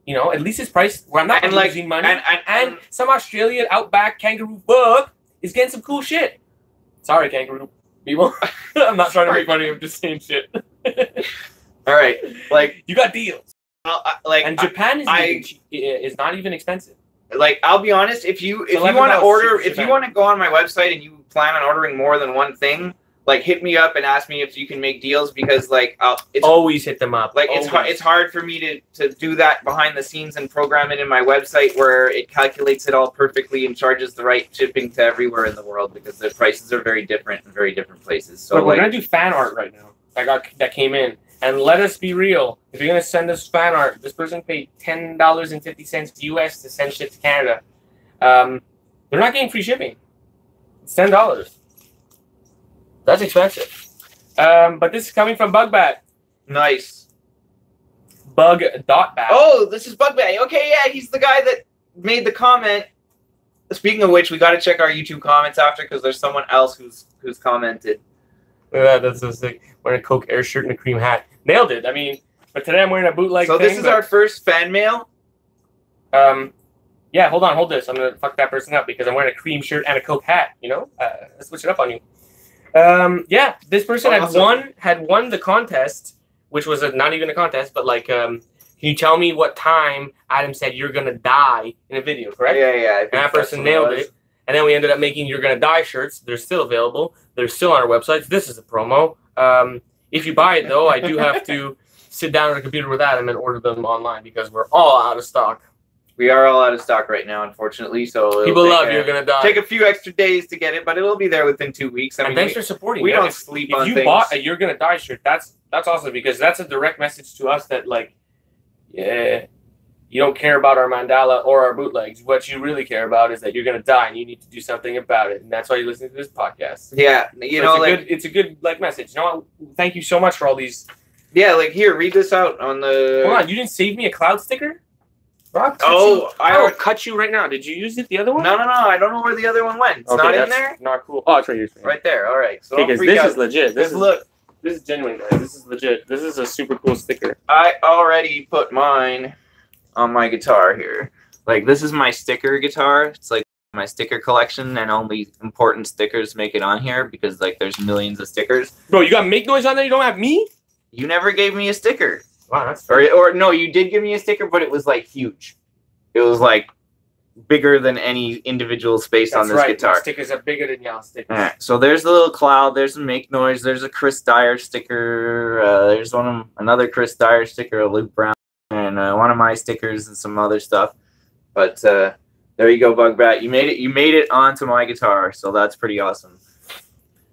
You know, at least it's priced where I'm not losing money. And some Australian outback kangaroo bug is getting some cool shit. Sorry, kangaroo people. I'm not trying to make money. I'm just saying shit. All right, like you got deals. And Japan is not even expensive. Like, I'll be honest, if you want to order, if you want to go on my website and you plan on ordering more than one thing, like, hit me up and ask me if you can make deals, because like it's always hit them up. Like it's hard for me to do that behind the scenes and program it in my website where it calculates it all perfectly and charges the right shipping to everywhere in the world, because the prices are very different in very different places. So we're gonna do fan art right now. That came in, and let us be real. If you're gonna send us fan art, this person paid $10.50 US to send shit to Canada. They're not getting free shipping. It's $10. That's expensive. But this is coming from Bugbat. Nice. Bug.bat. Oh, this is Bugbat. Okay, yeah, he's the guy that made the comment. Speaking of which, we got to check our YouTube comments after, because there's someone else who's commented. Look at that. That's so sick. Wearing a Coke Air shirt and a cream hat. Nailed it. I mean, but today I'm wearing a bootleg thing. So this is our first fan mail? Yeah, hold this. I'm going to fuck that person up because I'm wearing a cream shirt and a Coke hat, you know? Let's switch it up on you. Yeah, this person had won the contest, which was not even a contest, but like, can you tell me what time Adam said you're gonna die in a video, correct? Yeah. And that person nailed it. And then we ended up making You're Gonna Die shirts. They're still available. They're still on our website. This is a promo. If you buy it though, I do have to sit down at a computer with Adam and order them online because we're all out of stock. We are all out of stock right now, unfortunately. So people love You're Gonna Die. Take a few extra days to get it, but it'll be there within 2 weeks. And thanks for supporting. We don't sleep on things. If you bought a You're Gonna Die shirt, that's awesome, because that's a direct message to us that, like, yeah, you don't care about our mandala or our bootlegs. What you really care about is that you're gonna die and you need to do something about it. And that's why you're listening to this podcast. Yeah, you know, it's a good like message. You know, thank you so much for all these. Yeah, like here, read this out on the. Hold on, you didn't save me a cloud sticker? I will cut you right now. Did you use it, the other one? No. I don't know where the other one went. It's not in there? Not cool. Oh, it's right here. Right there. All right. So because this is legit. This is genuine, guys. This is legit. This is a super cool sticker. I already put mine on my guitar here. Like, this is my sticker guitar. It's like my sticker collection, and only important stickers make it on here because, like, there's millions of stickers. Bro, you got Make Noise on there? You don't have me? You never gave me a sticker. Wow, that's or no, you did give me a sticker, but it was like huge. It was like bigger than any individual space on this guitar. My stickers are bigger than y'all stickers. All right, so there's the little cloud. There's a Make Noise. There's a Chris Dyer sticker. There's another Chris Dyer sticker, a Luke Brown, and one of my stickers and some other stuff. But there you go, Bugbat. You made it. You made it onto my guitar, so that's pretty awesome.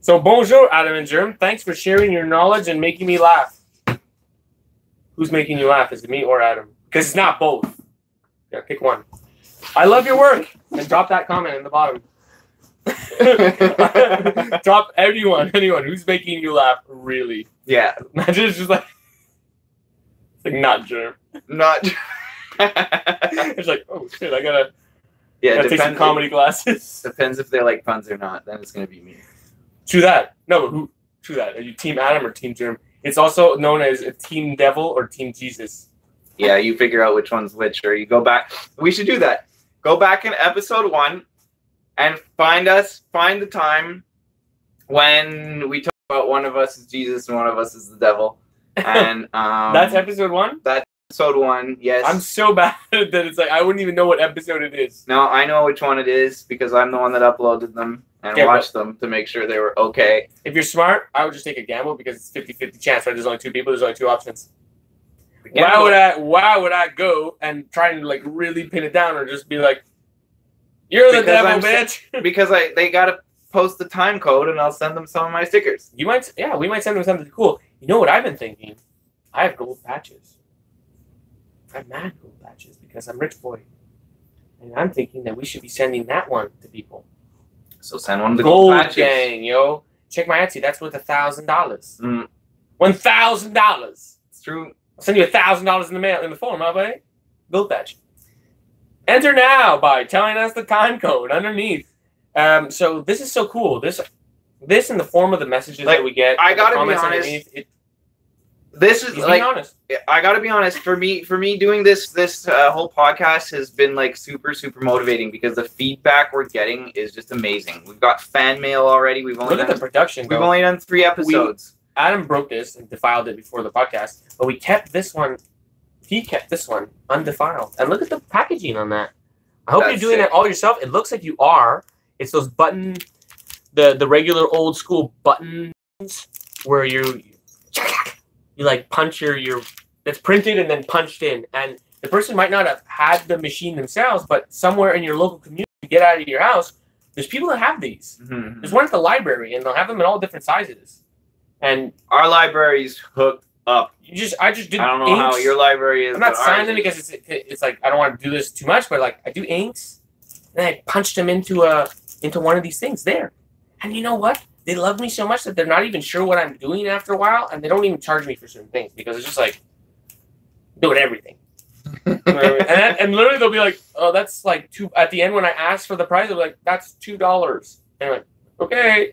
So bonjour, Adam and Germ. Thanks for sharing your knowledge and making me laugh. Who's making you laugh? Is it me or Adam? Because it's not both. Yeah, pick one. I love your work. And drop that comment in the bottom. Drop anyone who's making you laugh, really. Yeah. Imagine it's just like not Germ. Not It's like, oh shit, I gotta take some comedy classes. Depends if they like puns or not. Then it's gonna be me. True that. No, who? True that. Are you Team Adam or Team Germ? It's also known as a Team Devil or Team Jesus. Yeah, you figure out which one's which, or you go back. We should do that. Go back in episode 1 and find the time when we talk about one of us is Jesus and one of us is the devil. And that's episode 1? That's episode 1, yes. I'm so bad that it's like I wouldn't even know what episode it is. No, I know which one it is because I'm the one that uploaded them and watched them to make sure they were okay. If you're smart, I would just take a gamble because it's 50-50 chance, right? There's only 2 people, there's only 2 options. Why would I go and try and like really pin it down or just be like, you're the devil, bitch? Because they gotta post the time code and I'll send them some of my stickers. We might send them something cool. You know what I've been thinking? I have gold patches. I have mad gold patches because I'm rich boy. And I'm thinking that we should be sending that one to people. So send one of the gold patches. Gang, yo. Check my Etsy. That's worth $1,000. $1,000. It's true. I'll send you $1,000 in the mail in the form, huh, buddy? Gold patch. Enter now by telling us the time code underneath. So this is so cool. This in the form of the messages that we get. I gotta be honest. This is like, I gotta be honest. For me, doing this whole podcast has been like super motivating because the feedback we're getting is just amazing. We've got fan mail already. We've only look at the production. We've only done 3 episodes. Adam broke this and defiled it before the podcast, but we kept this one. He kept this one undefiled, and look at the packaging on that. I hope you're doing that all yourself. It looks like you are. It's those button, the regular old school buttons where you like punch your that's printed and then punched in, and the person might not have had the machine themselves, but somewhere in your local community, get out of your house, there's people that have these. Mm-hmm. There's one at the library, and they'll have them in all different sizes. And our library's hooked up. I just did. I don't know how your library is. I'm not signing because it's like I don't want to do this too much, but like I do inks, and I punched them into one of these things there, and you know what? They love me so much that they're not even sure what I'm doing after a while, and they don't even charge me for certain things because it's just like doing everything. and literally they'll be like, "Oh, that's like $2." At the end, when I ask for the price, they'll be like, "That's $2." And I'm like, "Okay,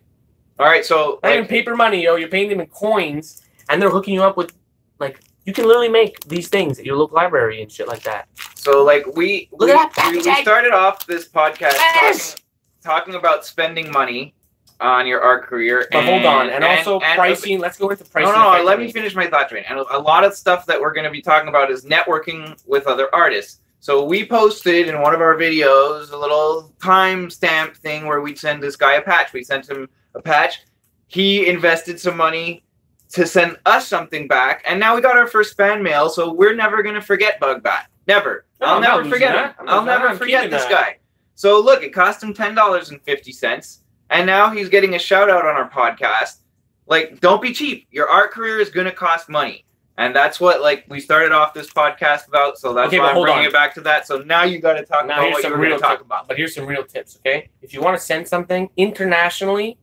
all right." So not even paper money, yo. You're paying them in coins, and they're hooking you up with like you can literally make these things at your local library and shit like that. So like we started off this podcast talking about spending money on your art career. But hold on. And also pricing. Let's go into pricing. No, let me finish my thought train. And a lot of stuff that we're going to be talking about is networking with other artists. So we posted in one of our videos a little timestamp thing where we'd send this guy a patch. We sent him a patch. He invested some money to send us something back. And now we got our first fan mail. So we're never going to forget Bugbat. Never. I'll never forget him. I'll never forget this guy. So look, it cost him $10.50. And now he's getting a shout out on our podcast. Like, don't be cheap. Your art career is going to cost money. And that's what, like, we started off this podcast about. So that's why I'm bringing it back to that. So now you got to talk about what you were going to talk about. But here's some real tips, okay? If you want to send something internationally,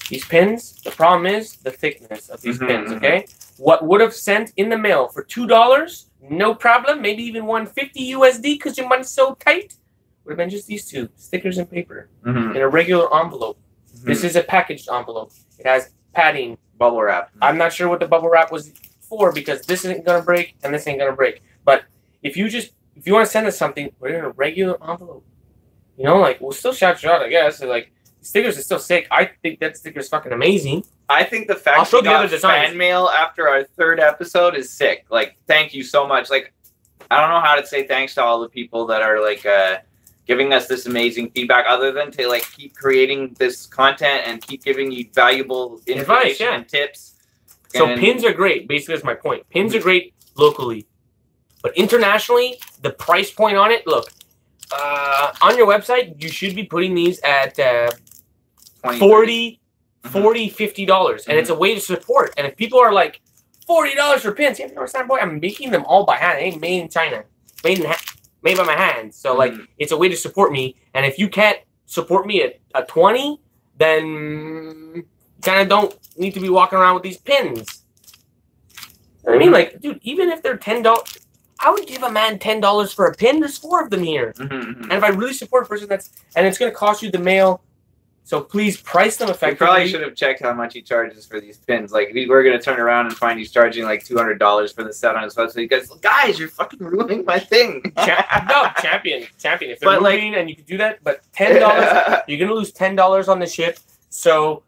these pins, the problem is the thickness of these pins, okay? What would have sent in the mail for $2, no problem, maybe even $150 USD because your money's so tight, would have been just these 2 stickers and paper in a regular envelope. This is a packaged envelope. It has padding, bubble wrap. I'm not sure what the bubble wrap was for because this isn't gonna break and this ain't gonna break. But if you want to send us something, put it in a regular envelope. You know, like we'll still shout you out, I guess. So, like stickers are still sick. I think that sticker is fucking amazing. I think the fact we got fan mail after our 3rd episode is sick. Like, thank you so much. Like, I don't know how to say thanks to all the people that are like giving us this amazing feedback other than to like keep creating this content and keep giving you valuable information and tips. So pins are great. Basically, that's my point. Pins are great locally. But internationally, the price point on it, look, on your website, you should be putting these at $40, $50. And it's a way to support. And if people are like, $40 for pins, you understand, boy, I'm making them all by hand. It ain't made in China. Made by my hands. So, like, it's a way to support me. And if you can't support me at a 20, then you kind of don't need to be walking around with these pins. You know what I mean? Like, dude, even if they're $10, I would give a man $10 for a pin. There's 4 of them here. And if I really support a person and it's going to cost you the mail So please price them We effectively. probably should have checked how much he charges for these pins. Like, we're going to turn around and find he's charging like $200 for the set on his website. Because, guys, you're fucking ruining my thing. Champion. If they're moving and you can do that, but $10, you're going to lose $10 on the ship. So...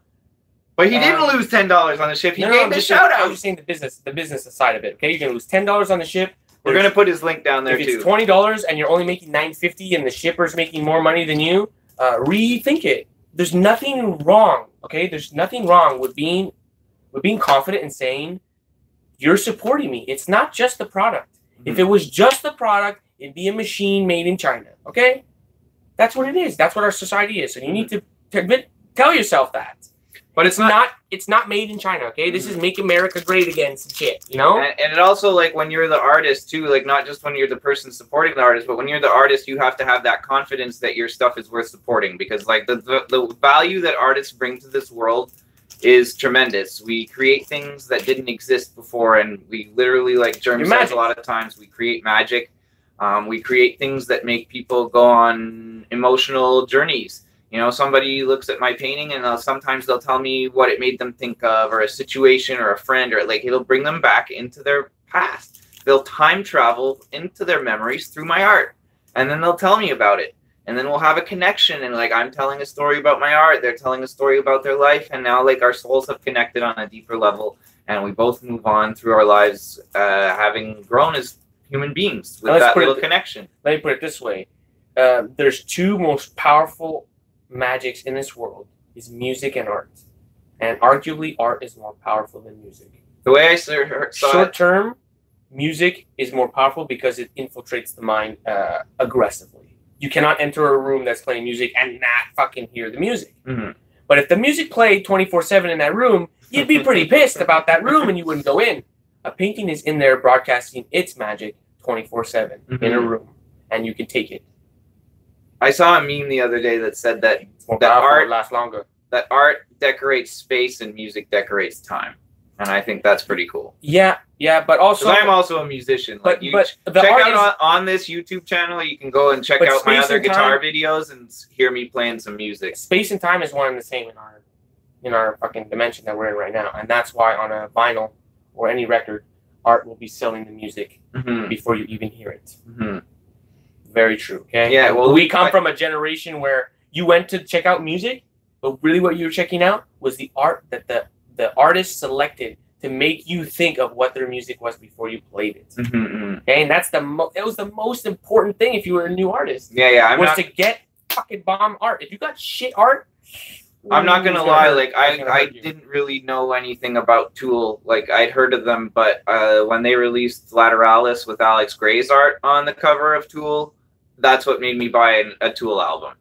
But he didn't lose $10 on the ship. He gave the shout out. I'm just saying the business side of it. Okay, you're going to lose $10 on the ship. We're going to put his link down there, if too. If it's $20 and you're only making $9.50 and the shipper's making more money than you, rethink it. There's nothing wrong, okay? There's nothing wrong with being confident and saying, you're supporting me. It's not just the product. If it was just the product, it'd be a machine made in China, okay? That's what it is. That's what our society is. And you need to tell yourself that. But it's not made in China, okay? This is Make America Great Again some shit, you know? And it also, like, when you're the artist, too, like, not just when you're the person supporting the artist, but when you're the artist, you have to have that confidence that your stuff is worth supporting. Because, like, the value that artists bring to this world is tremendous. We create things that didn't exist before, and we literally, like Germ says a lot of times, we create magic. We create things that make people go on emotional journeys. You know, somebody looks at my painting and sometimes they'll tell me what it made them think of, or a situation, or a friend, or like it'll bring them back into their past. They'll time travel into their memories through my art, and then they'll tell me about it. And then we'll have a connection, and like I'm telling a story about my art, they're telling a story about their life, and now like our souls have connected on a deeper level, and we both move on through our lives having grown as human beings with that little connection. Let me put it this way. There's two most powerful magics in this world is music and art, and arguably art is more powerful than music. The way I saw short term, music is more powerful because it infiltrates the mind aggressively. You cannot enter a room that's playing music and not fucking hear the music. But if the music played 24/7 in that room, you'd be pretty pissed about that room and you wouldn't go in. A painting is in there broadcasting its magic 24/7 in a room, and you can take it. I saw a meme the other day that said that art lasts longer. That art decorates space and music decorates time, and I think that's pretty cool. Yeah, but also I'm also a musician. Like, but check out on this YouTube channel. You can go and check out my other guitar videos and hear me playing some music. Space and time is one and the same in our fucking dimension that we're in right now, and that's why on a vinyl or any record, art will be selling the music before you even hear it. Very true. Okay. Yeah. Well, we come from a generation where you went to check out music, but really what you were checking out was the art that the artist selected to make you think of what their music was before you played it. Okay, and that's it was the most important thing if you were a new artist. Yeah. Was to get fucking bomb art. If you got shit art, I'm not gonna lie. Like I didn't really know anything about Tool. Like I'd heard of them, but when they released Lateralis with Alex Gray's art on the cover of Tool, that's what made me buy a Tool album,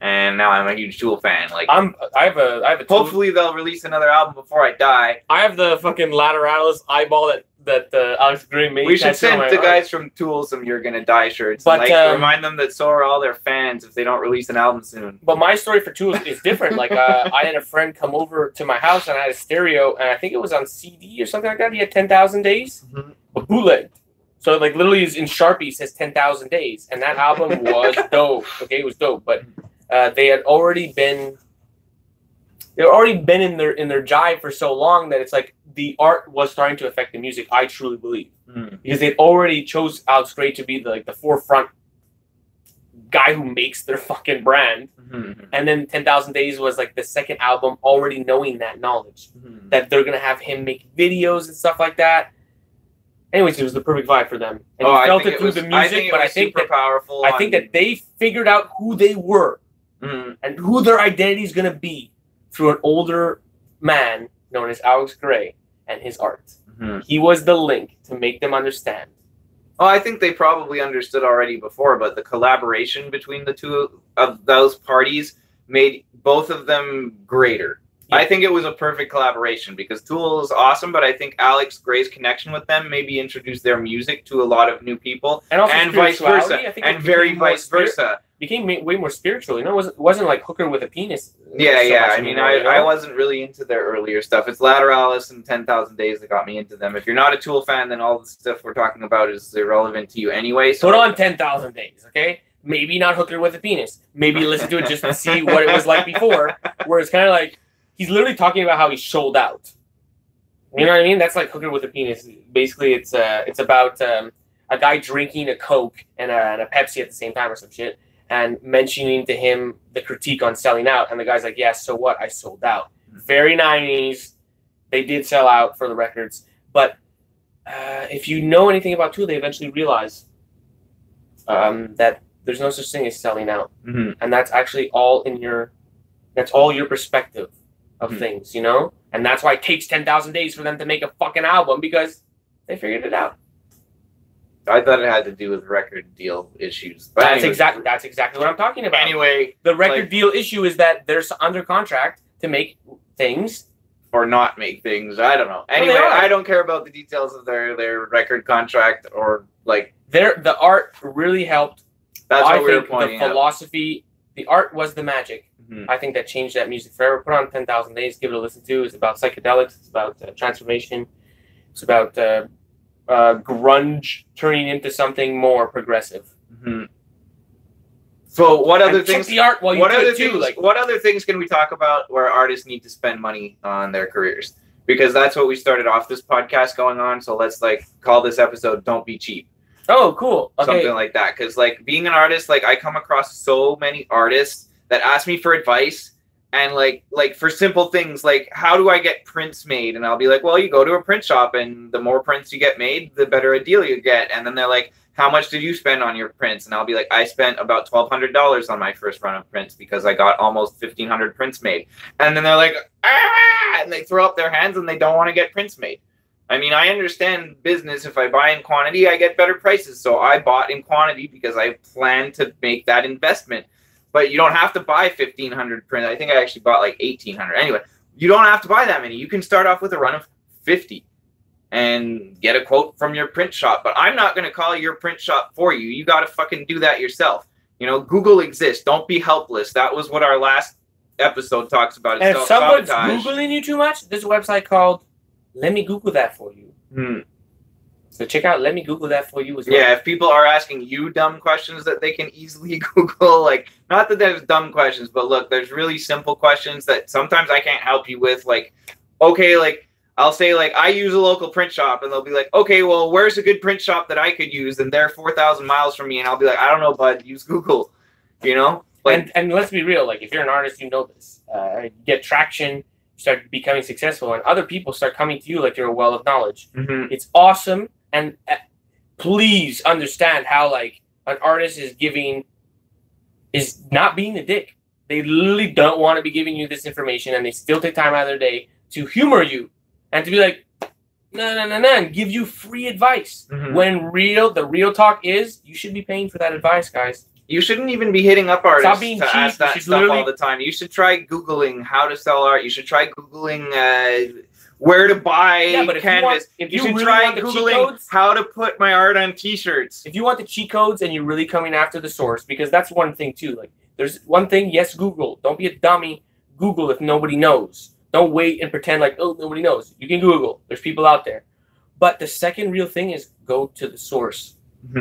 and now I'm a huge Tool fan. Like I have a hopefully they'll release another album before I die. I have the fucking Lateralis eyeball that Alex Gray made. We should send the guys from Tool some "You're Gonna Die" shirts, but like, remind them that so are all their fans if they don't release an album soon. But my story for Tool is different. Like I had a friend come over to my house and I had a stereo, and I think it was on CD or something like that. He had 10,000 Days, but bootlegged. So like literally in Sharpie says 10,000 Days, and that album was dope. Okay, it was dope, but they had already been in their jive for so long that it's like the art was starting to affect the music. I truly believe because they'd already chose Alex Gray to be the forefront guy who makes their fucking brand, and then 10,000 Days was like the second album, already knowing that knowledge that they're gonna have him make videos and stuff like that. Anyways, it was the perfect vibe for them, and you felt it through the music. But I think that they figured out who they were and who their identity is gonna be through an older man known as Alex Gray and his art. He was the link to make them understand. Oh, I think they probably understood already before, but the collaboration between the two of those parties made both of them greater. Yeah. I think it was a perfect collaboration because Tool is awesome, but I think Alex Gray's connection with them maybe introduced their music to a lot of new people, and vice versa, and very vice versa. Became way more spiritual, you know. It wasn't like Hooker with a penis. Yeah. I mean, I wasn't really into their earlier stuff. It's Lateralis and 10,000 Days that got me into them. If you're not a Tool fan, then all the stuff we're talking about is irrelevant to you anyway. So put on 10,000 Days, okay? maybe not hook her with a penis. Maybe listen to it just to see what it was like before. Where it's kind of like he's literally talking about how he sold out. You know what I mean? That's like hooker with a penis. Basically, it's about a guy drinking a Coke and a Pepsi at the same time or some shit, and mentioning to him the critique on selling out. And the guy's like, "Yeah, so what? I sold out." Very 90s. They did sell out for the records, but if you know anything about Tool, they eventually realize that there's no such thing as selling out, and that's actually all your perspective of things, you know. And that's why it takes 10,000 days for them to make a fucking album, because they figured it out. I thought it had to do with record deal issues. But That's exactly what I'm talking about. Anyway, the record deal issue is that they're under contract to make things. Or not make things. I don't know. Anyway, I don't care about the details of their record contract or like the art really helped. That's what we were pointing out. The philosophy, the art was the magic. I think that changed that music forever. Put on 10,000 Days, give it a listen to. It's about psychedelics. It's about transformation. It's about grunge turning into something more progressive. So what other things? Check the art while you do it too. What other things can we talk about where artists need to spend money on their careers? Because that's what we started off this podcast going on. So let's call this episode "Don't Be Cheap." Oh, cool. Okay. Something like that. Because being an artist, I come across so many artists that ask me for advice, and like for simple things like how do I get prints made, and I'll be like, well, you go to a print shop, and the more prints you get made, the better a deal you get. And then they're like, how much did you spend on your prints? And I'll be like, I spent about $1,200 on my first run of prints because I got almost 1,500 prints made. And then they're like, ah, and they throw up their hands and they don't want to get prints made. I mean, I understand business. If I buy in quantity, I get better prices. So I bought in quantity because I plan to make that investment. But you don't have to buy 1,500 prints. I think I actually bought 1,800. Anyway, you don't have to buy that many. You can start off with a run of 50 and get a quote from your print shop. But I'm not going to call your print shop for you. You got to fucking do that yourself. You know, Google exists. Don't be helpless. That was what our last episode talks about. And if someone's Googling you too much, there's a website called Let Me Google That For You. So check out Let Me Google That For You as well. Yeah, if people are asking you dumb questions that they can easily Google, not that there's dumb questions, but look, there's really simple questions that sometimes I can't help you with. I'll say, I use a local print shop, and they'll be like, okay, well, where's a good print shop that I could use? And they're 4,000 miles from me, and I'll be like, I don't know, bud, use Google, you know? And let's be real, if you're an artist, you know this. You get traction, start becoming successful, and other people start coming to you like you're a well of knowledge. It's awesome. And please understand how an artist is not being a dick. They literally don't want to be giving you this information, and they still take time out of their day to humor you and to be like, no, and give you free advice. When the real talk is, you should be paying for that advice, guys. You shouldn't even be hitting up artists Stop being cheap. Ask that stuff all the time. You should try Googling how to sell art. You should try Googling where to buy canvas. If you should try Googling how to put my art on T-shirts. If you want the cheat codes and you're really coming after the source, because that's one thing too. There's one thing, yes, Google. Don't be a dummy. Google if nobody knows. Don't wait and pretend oh, nobody knows. You can Google. There's people out there. But the second real thing is go to the source.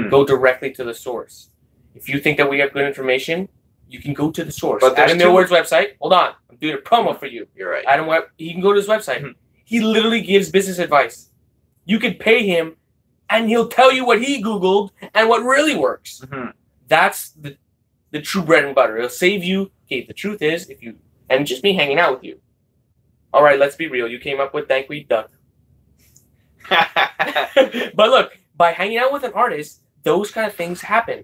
Go directly to the source. If you think that we have good information, you can go to the source. But Adam Millward's website. Hold on. I'm doing a promo for you. You're right. Adam Webb, you can go to his website. He literally gives business advice. You could pay him, and he'll tell you what he Googled and what really works. That's the true bread and butter. It'll save you. Okay, the truth is, and just me hanging out with you. All right, let's be real. You came up with Dankweed Duck. But look, by hanging out with an artist, those kind of things happen.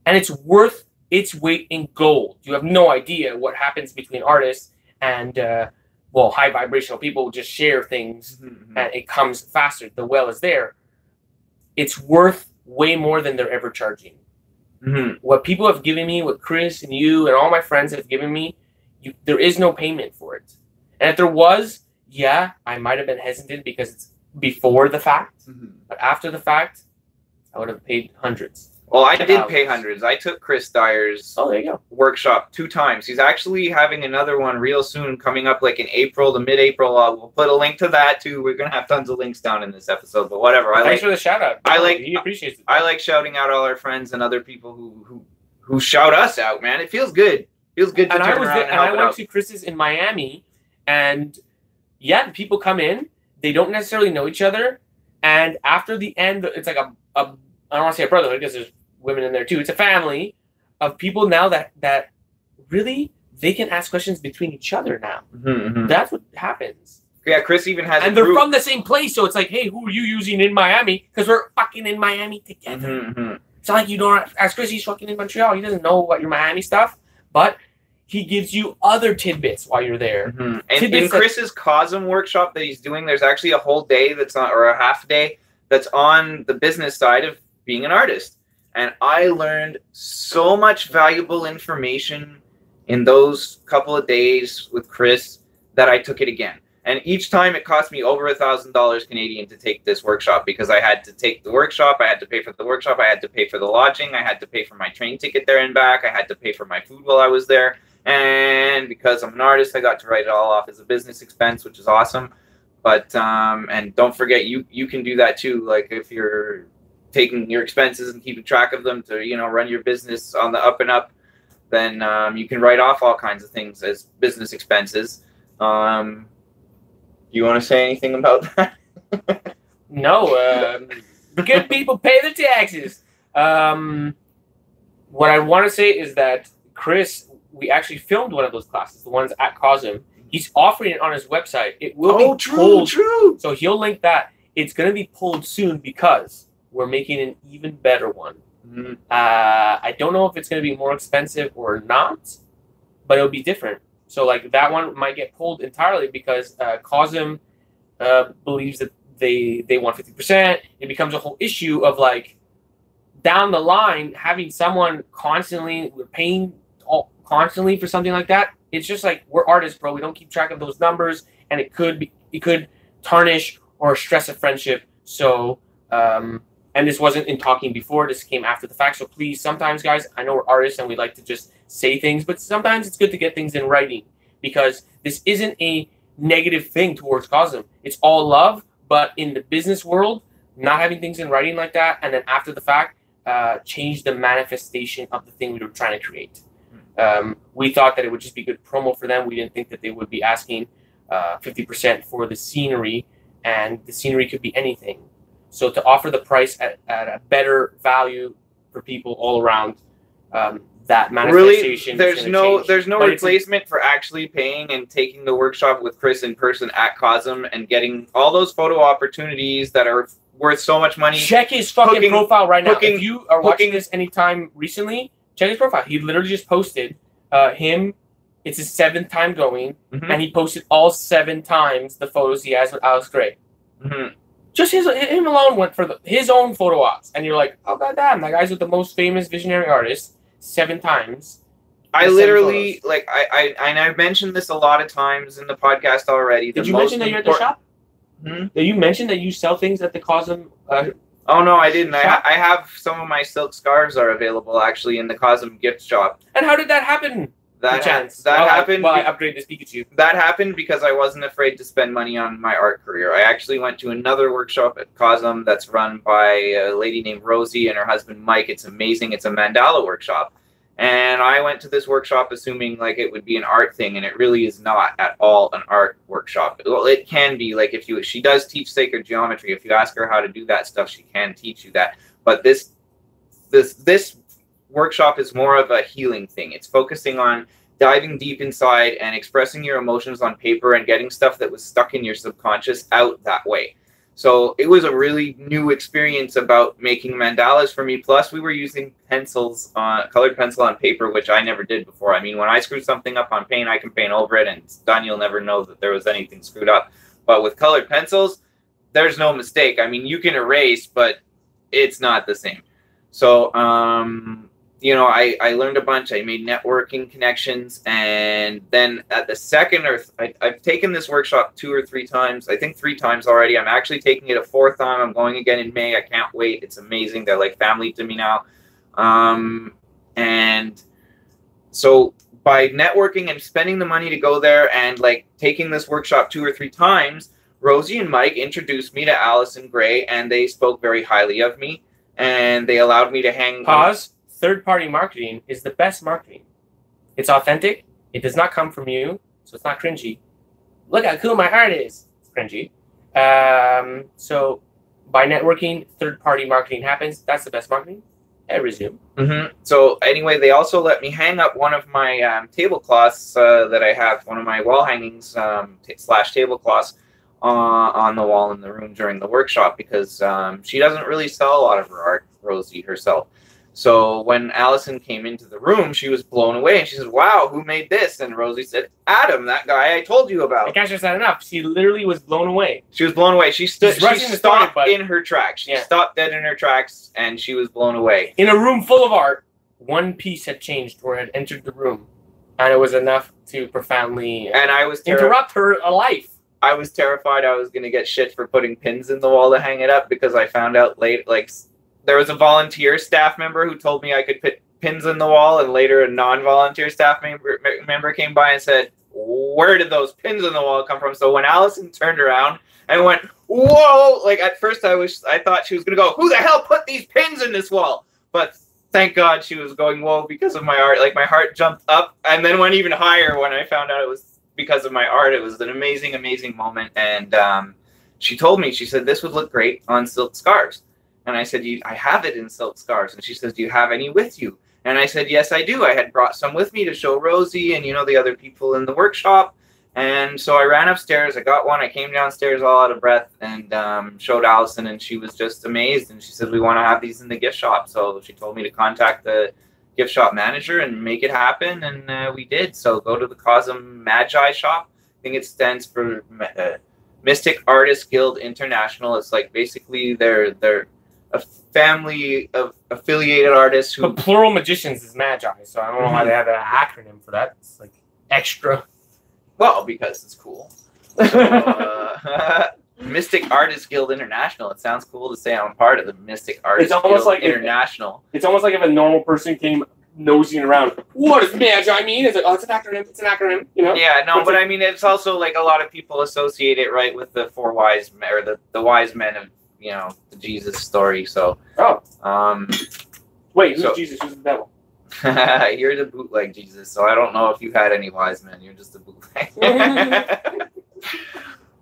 And it's worth its weight in gold. You have no idea what happens between artists and high vibrational people just share things and it comes faster. The well is there. It's worth way more than they're ever charging. What people have given me, what Chris and you and all my friends have given me, there is no payment for it. And if there was, I might have been hesitant because it's before the fact. But after the fact, I would have paid hundreds. Well, I did pay hundreds. I took Chris Dyer's workshop 2 times. He's actually having another one real soon coming up in April to mid-April. We'll put a link to that too. We're going to have tons of links down in this episode, but whatever. Thanks for the shout out. He appreciates it. I like shouting out all our friends and other people who who shout us out, man. It feels good. Feels good to turn around and help I went to Chris's in Miami, and yeah, the people come in. They don't necessarily know each other, and after the end, it's like a I don't want to say a brotherhood because there's women in there too. It's a family of people now that really they can ask questions between each other now. That's what happens. Yeah, Chris even has and they're from the same place, so it's like, hey, who are you using in Miami? Because we're fucking in Miami together. It's not like you don't ask Chris, he's fucking in Montreal. He doesn't know about your Miami stuff, but he gives you other tidbits while you're there. And in Chris's COSM workshop that he's doing, there's actually a whole day that's on, or a half day that's on the business side of being an artist. And I learned so much valuable information in those couple of days with Chris that I took it again. And each time it cost me over $1,000 Canadian to take this workshop, because I had to take the workshop, I had to pay for the workshop, I had to pay for the lodging, I had to pay for my train ticket there and back, I had to pay for my food while I was there. And because I'm an artist, I got to write it all off as a business expense, which is awesome. But and don't forget, you can do that too. Like if you're taking your expenses and keeping track of them to, you know, run your business on the up and up, then you can write off all kinds of things as business expenses. You want to say anything about that? No. Good people pay the taxes. What I want to say is that Chris, we actually filmed one of those classes, the ones at COSM. He's offering it on his website. It will be pulled. True. So he'll link that. It's going to be pulled soon because we're making an even better one. I don't know if it's going to be more expensive or not, but it'll be different. So like that one might get pulled entirely because COSM believes that they want 50%. It becomes a whole issue of like down the line having someone constantly, we're paying constantly for something like that. It's just like, we're artists, bro. We don't keep track of those numbers, and it could tarnish or stress a friendship. So and this wasn't in talking before. This came after the fact. So please, sometimes, guys, I know we're artists and we like to just say things, but sometimes it's good to get things in writing because this isn't a negative thing towards COSM. It's all love, but in the business world, not having things in writing like that, and then after the fact, change the manifestation of the thing we were trying to create. We thought that it would just be good promo for them. We didn't think that they would be asking 50% for the scenery, and the scenery could be anything. So to offer the price at a better value for people all around, that manifestation. Really, there's no replacement for actually paying and taking the workshop with Chris in person at COSM and getting all those photo opportunities that are worth so much money. Check his fucking profile right now. If you are watching this anytime recently, check his profile. He literally just posted him. It's his 7th time going, and he posted all 7 times the photos he has with Alex Gray. Just him alone went for his own photo ops, and you're like, oh goddamn, that guy's with the most famous visionary artist 7 times. I literally like I've mentioned this a lot of times in the podcast already. Did you mention that you're at the shop? Did you mention that you sell things at the COSM? Oh no, I didn't. I have some of my silk scarves are available actually in the COSM gift shop. And how did that happen? That happened. I upgraded this Pikachu. That happened because I wasn't afraid to spend money on my art career. I actually went to another workshop at COSM that's run by a lady named Rosie and her husband Mike. It's amazing. It's a mandala workshop. And I went to this workshop assuming like it would be an art thing, and it really is not at all an art workshop. Well, it can be. Like she does teach sacred geometry. If you ask her how to do that stuff, she can teach you that. But this workshop is more of a healing thing. It's focusing on diving deep inside and expressing your emotions on paper and getting stuff that was stuck in your subconscious out that way. So it was a really new experience about making mandalas for me. Plus, we were using pencils, colored pencil on paper, which I never did before. I mean, when I screw something up on paint, I can paint over it, and it's done. You'll never know that there was anything screwed up. But with colored pencils, there's no mistake. I mean, you can erase, but it's not the same. So, you know, I learned a bunch. I made networking connections, and then at the second I've taken this workshop 2 or 3 times. I think 3 times already. I'm actually taking it a 4th time. I'm going again in May. I can't wait. It's amazing. They're like family to me now. And so by networking and spending the money to go there and like taking this workshop 2 or 3 times, Rosie and Mike introduced me to Allison Gray, and they spoke very highly of me, and they allowed me to hang. Pause. third-party marketing is the best marketing. It's authentic. It does not come from you, so it's not cringy. Look how cool my art is. It's cringy. So by networking, third-party marketing happens. That's the best marketing. I resume. So anyway, they also let me hang up one of my tablecloths that I have, one of my wall hangings slash tablecloths on the wall in the room during the workshop, because she doesn't really sell a lot of her art, Rosie, herself. So when Allison came into the room, she was blown away, and she said, "Wow, who made this?" And Rosie said, "Adam, that guy I told you about." I can't stress that enough. She literally was blown away. She was blown away. She stopped in her tracks. She stopped dead in her tracks, and she was blown away. In a room full of art, one piece had changed or had entered the room, and it was enough to profoundly interrupt her life. I was terrified I was going to get shit for putting pins in the wall to hang it up, because I found out late, like, there was a volunteer staff member who told me I could put pins in the wall, and later a non-volunteer staff member came by and said, "Where did those pins in the wall come from?" So when Allison turned around and went, "Whoa!" Like, at first I thought she was going to go, "Who the hell put these pins in this wall?" But thank God she was going, "Whoa," because of my art. Like, my heart jumped up and then went even higher when I found out it was because of my art. It was an amazing, amazing moment. And she told me, she said, "This would look great on silk scarves." And I said, "I have it in silk scarves." And she says, "Do you have any with you?" And I said, "Yes, I do. I had brought some with me to show Rosie and, the other people in the workshop." And so I ran upstairs. I got one. I came downstairs all out of breath and showed Allison, and she was just amazed. And she said, "We want to have these in the gift shop." So she told me to contact the gift shop manager and make it happen. And we did. So go to the Cosm Magi shop. I think it stands for Mystic Artist Guild International. It's like basically they're a family of affiliated artists who... But plural magicians is magi, so I don't know why they have an acronym for that. It's like extra. Well, because it's cool. So, Mystic Artist Guild International. It sounds cool to say I'm part of the Mystic Artist Guild International. It's almost like if a normal person came nosing around. What does magi mean? It's like, oh, it's an acronym. It's an acronym. Yeah, no, but I mean, it's also like a lot of people associate it right with the four wise men, or the wise men of the Jesus story. So wait, who's Jesus? Who's the devil? You're the bootleg Jesus, so I don't know if you had any wise men. You're just a bootleg.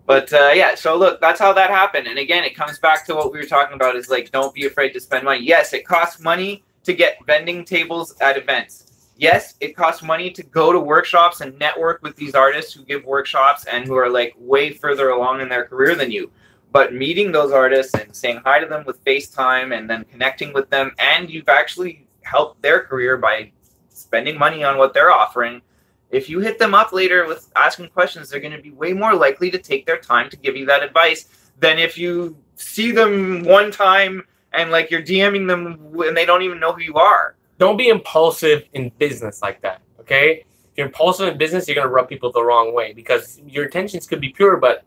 But yeah, so look, that's how that happened. And again, it comes back to what we were talking about, is like, don't be afraid to spend money. Yes, it costs money to get vending tables at events. Yes, it costs money to go to workshops and network with these artists who give workshops and who are like way further along in their career than you. But meeting those artists and saying hi to them with FaceTime and then connecting with them, and you've actually helped their career by spending money on what they're offering. If you hit them up later with asking questions, they're going to be way more likely to take their time to give you that advice than if you see them one time and like you're DMing them and they don't even know who you are. Don't be impulsive in business like that, okay? If you're impulsive in business, you're going to rub people the wrong way, because your intentions could be pure, but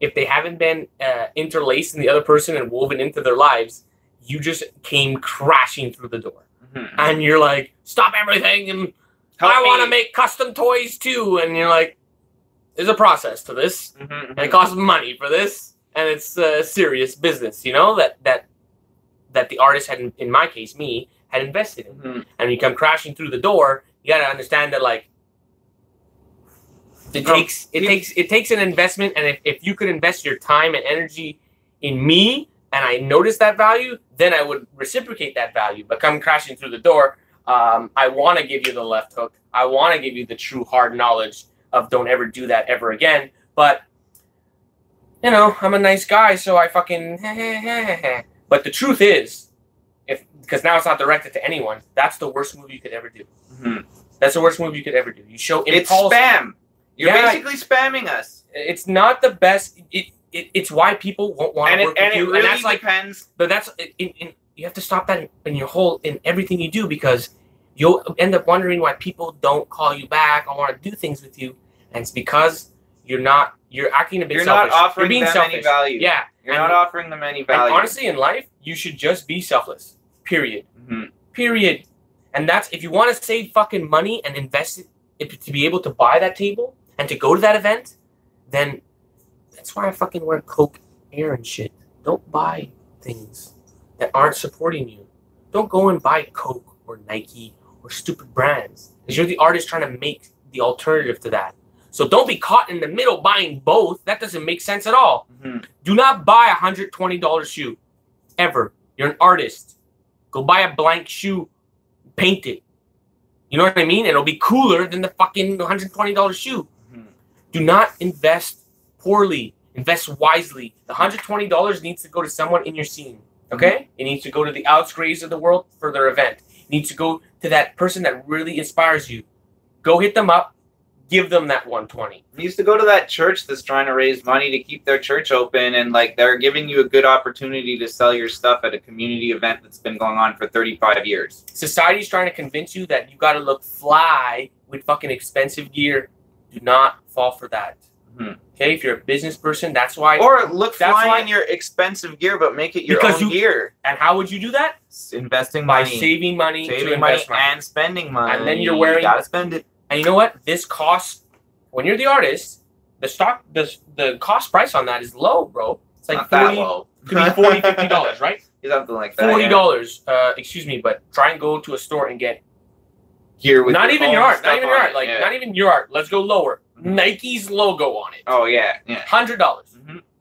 if they haven't been interlaced in the other person and woven into their lives, you just came crashing through the door. And you're like, "Stop everything, and I want to make custom toys too." And you're like, there's a process to this, and it costs money for this, and it's serious business, that the artist had, in my case, me, had invested in. And you come crashing through the door, you got to understand that, like, it takes an investment, and if you could invest your time and energy in me, and I notice that value, then I would reciprocate that value. But come crashing through the door, I want to give you the left hook. I want to give you the true hard knowledge of don't ever do that ever again. But, I'm a nice guy, so I fucking... But the truth is, because now it's not directed to anyone, that's the worst move you could ever do. That's the worst move you could ever do. You show impulse. It's spam. You're basically spamming us. It's not the best. It's why people won't want to work with you. Really, and that's depends. But that's you have to stop that in everything you do, because you'll end up wondering why people don't call you back or want to do things with you, and it's because you're acting a bit selfish. You're not offering them any value. Yeah, you're not offering them any value. And honestly, in life, you should just be selfless. Period. Period. And that's, if you want to save fucking money and invest it to be able to buy that table and to go to that event, then that's why I fucking wear Coke Air and shit. Don't buy things that aren't supporting you. Don't go and buy Coke or Nike or stupid brands. Because you're the artist trying to make the alternative to that. So don't be caught in the middle buying both. That doesn't make sense at all. Do not buy a $120 shoe. Ever. You're an artist. Go buy a blank shoe. Paint it. You know what I mean? It'll be cooler than the fucking $120 shoe. Do not invest poorly. Invest wisely. The $120 needs to go to someone in your scene. Okay? It needs to go to the Alex Grays of the world for their event. It needs to go to that person that really inspires you. Go hit them up. Give them that 120. You used to go to that church that's trying to raise money to keep their church open, and like they're giving you a good opportunity to sell your stuff at a community event that's been going on for 35 years. Society's trying to convince you that you got to look fly with fucking expensive gear. Do not fall for that. Okay, if you're a business person, that's why. Or look fly in your expensive gear, but make it your own gear. And how would you do that? Investing by money, saving money, and spending money. And then you're wearing. You gotta spend it. And you know what? This costs, when you're the artist, the cost price on that is low, bro. It's like $40, could be $40, $50, right? Something like that. $40. Excuse me, but try and go to a store and get gear with not even your art, not even your art, like yeah. not even your art. Let's go lower. Nike's logo on it. Oh yeah, $100.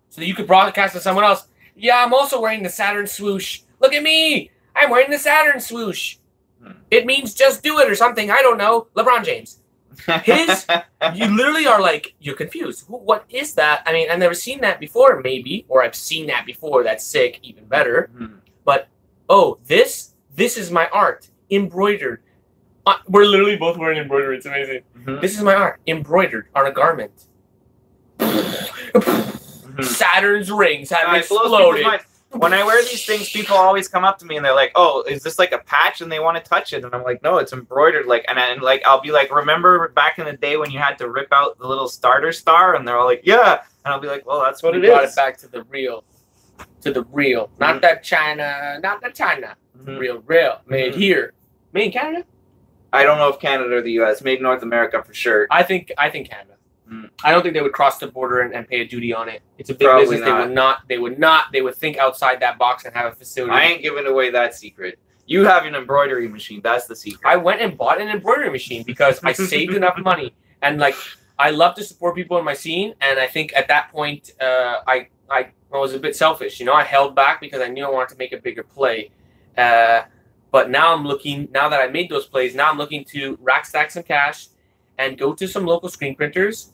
So that you could broadcast to someone else. Yeah, I'm also wearing the Saturn swoosh. Look at me. I'm wearing the Saturn swoosh. It means just do it or something. I don't know. LeBron James. You literally are like, you're confused. What is that? I mean, I've never seen that before, maybe, or I've seen that before. That's sick, even better. But oh, this is my art, embroidered. We're literally both wearing embroidery. It's amazing. This is my art, embroidered on a garment. Saturn's rings have exploded. When I wear these things, people always come up to me and they're like, "Oh, is this like a patch?" And they want to touch it, and I'm like, "No, it's embroidered." Like, and I'll be like, "Remember back in the day when you had to rip out the little starter star?" And they're all like, "Yeah," and I'll be like, "Well, that's what it is." Brought it back to the real, not that China, not the China, real, made here, made in Canada. I don't know if Canada or the U.S. Made in North America for sure. I think Canada. I don't think they would cross the border and pay a duty on it. It's a big Probably business. They would not. They would think outside that box and have a facility. I ain't giving away that secret. You have an embroidery machine. That's the secret. I went and bought an embroidery machine because I saved enough money. And like, I love to support people in my scene. And I think at that point, I was a bit selfish. You know, I held back because I knew I wanted to make a bigger play. But now I'm looking, now that I made those plays, now I'm looking to rack stack some cash and go to some local screen printers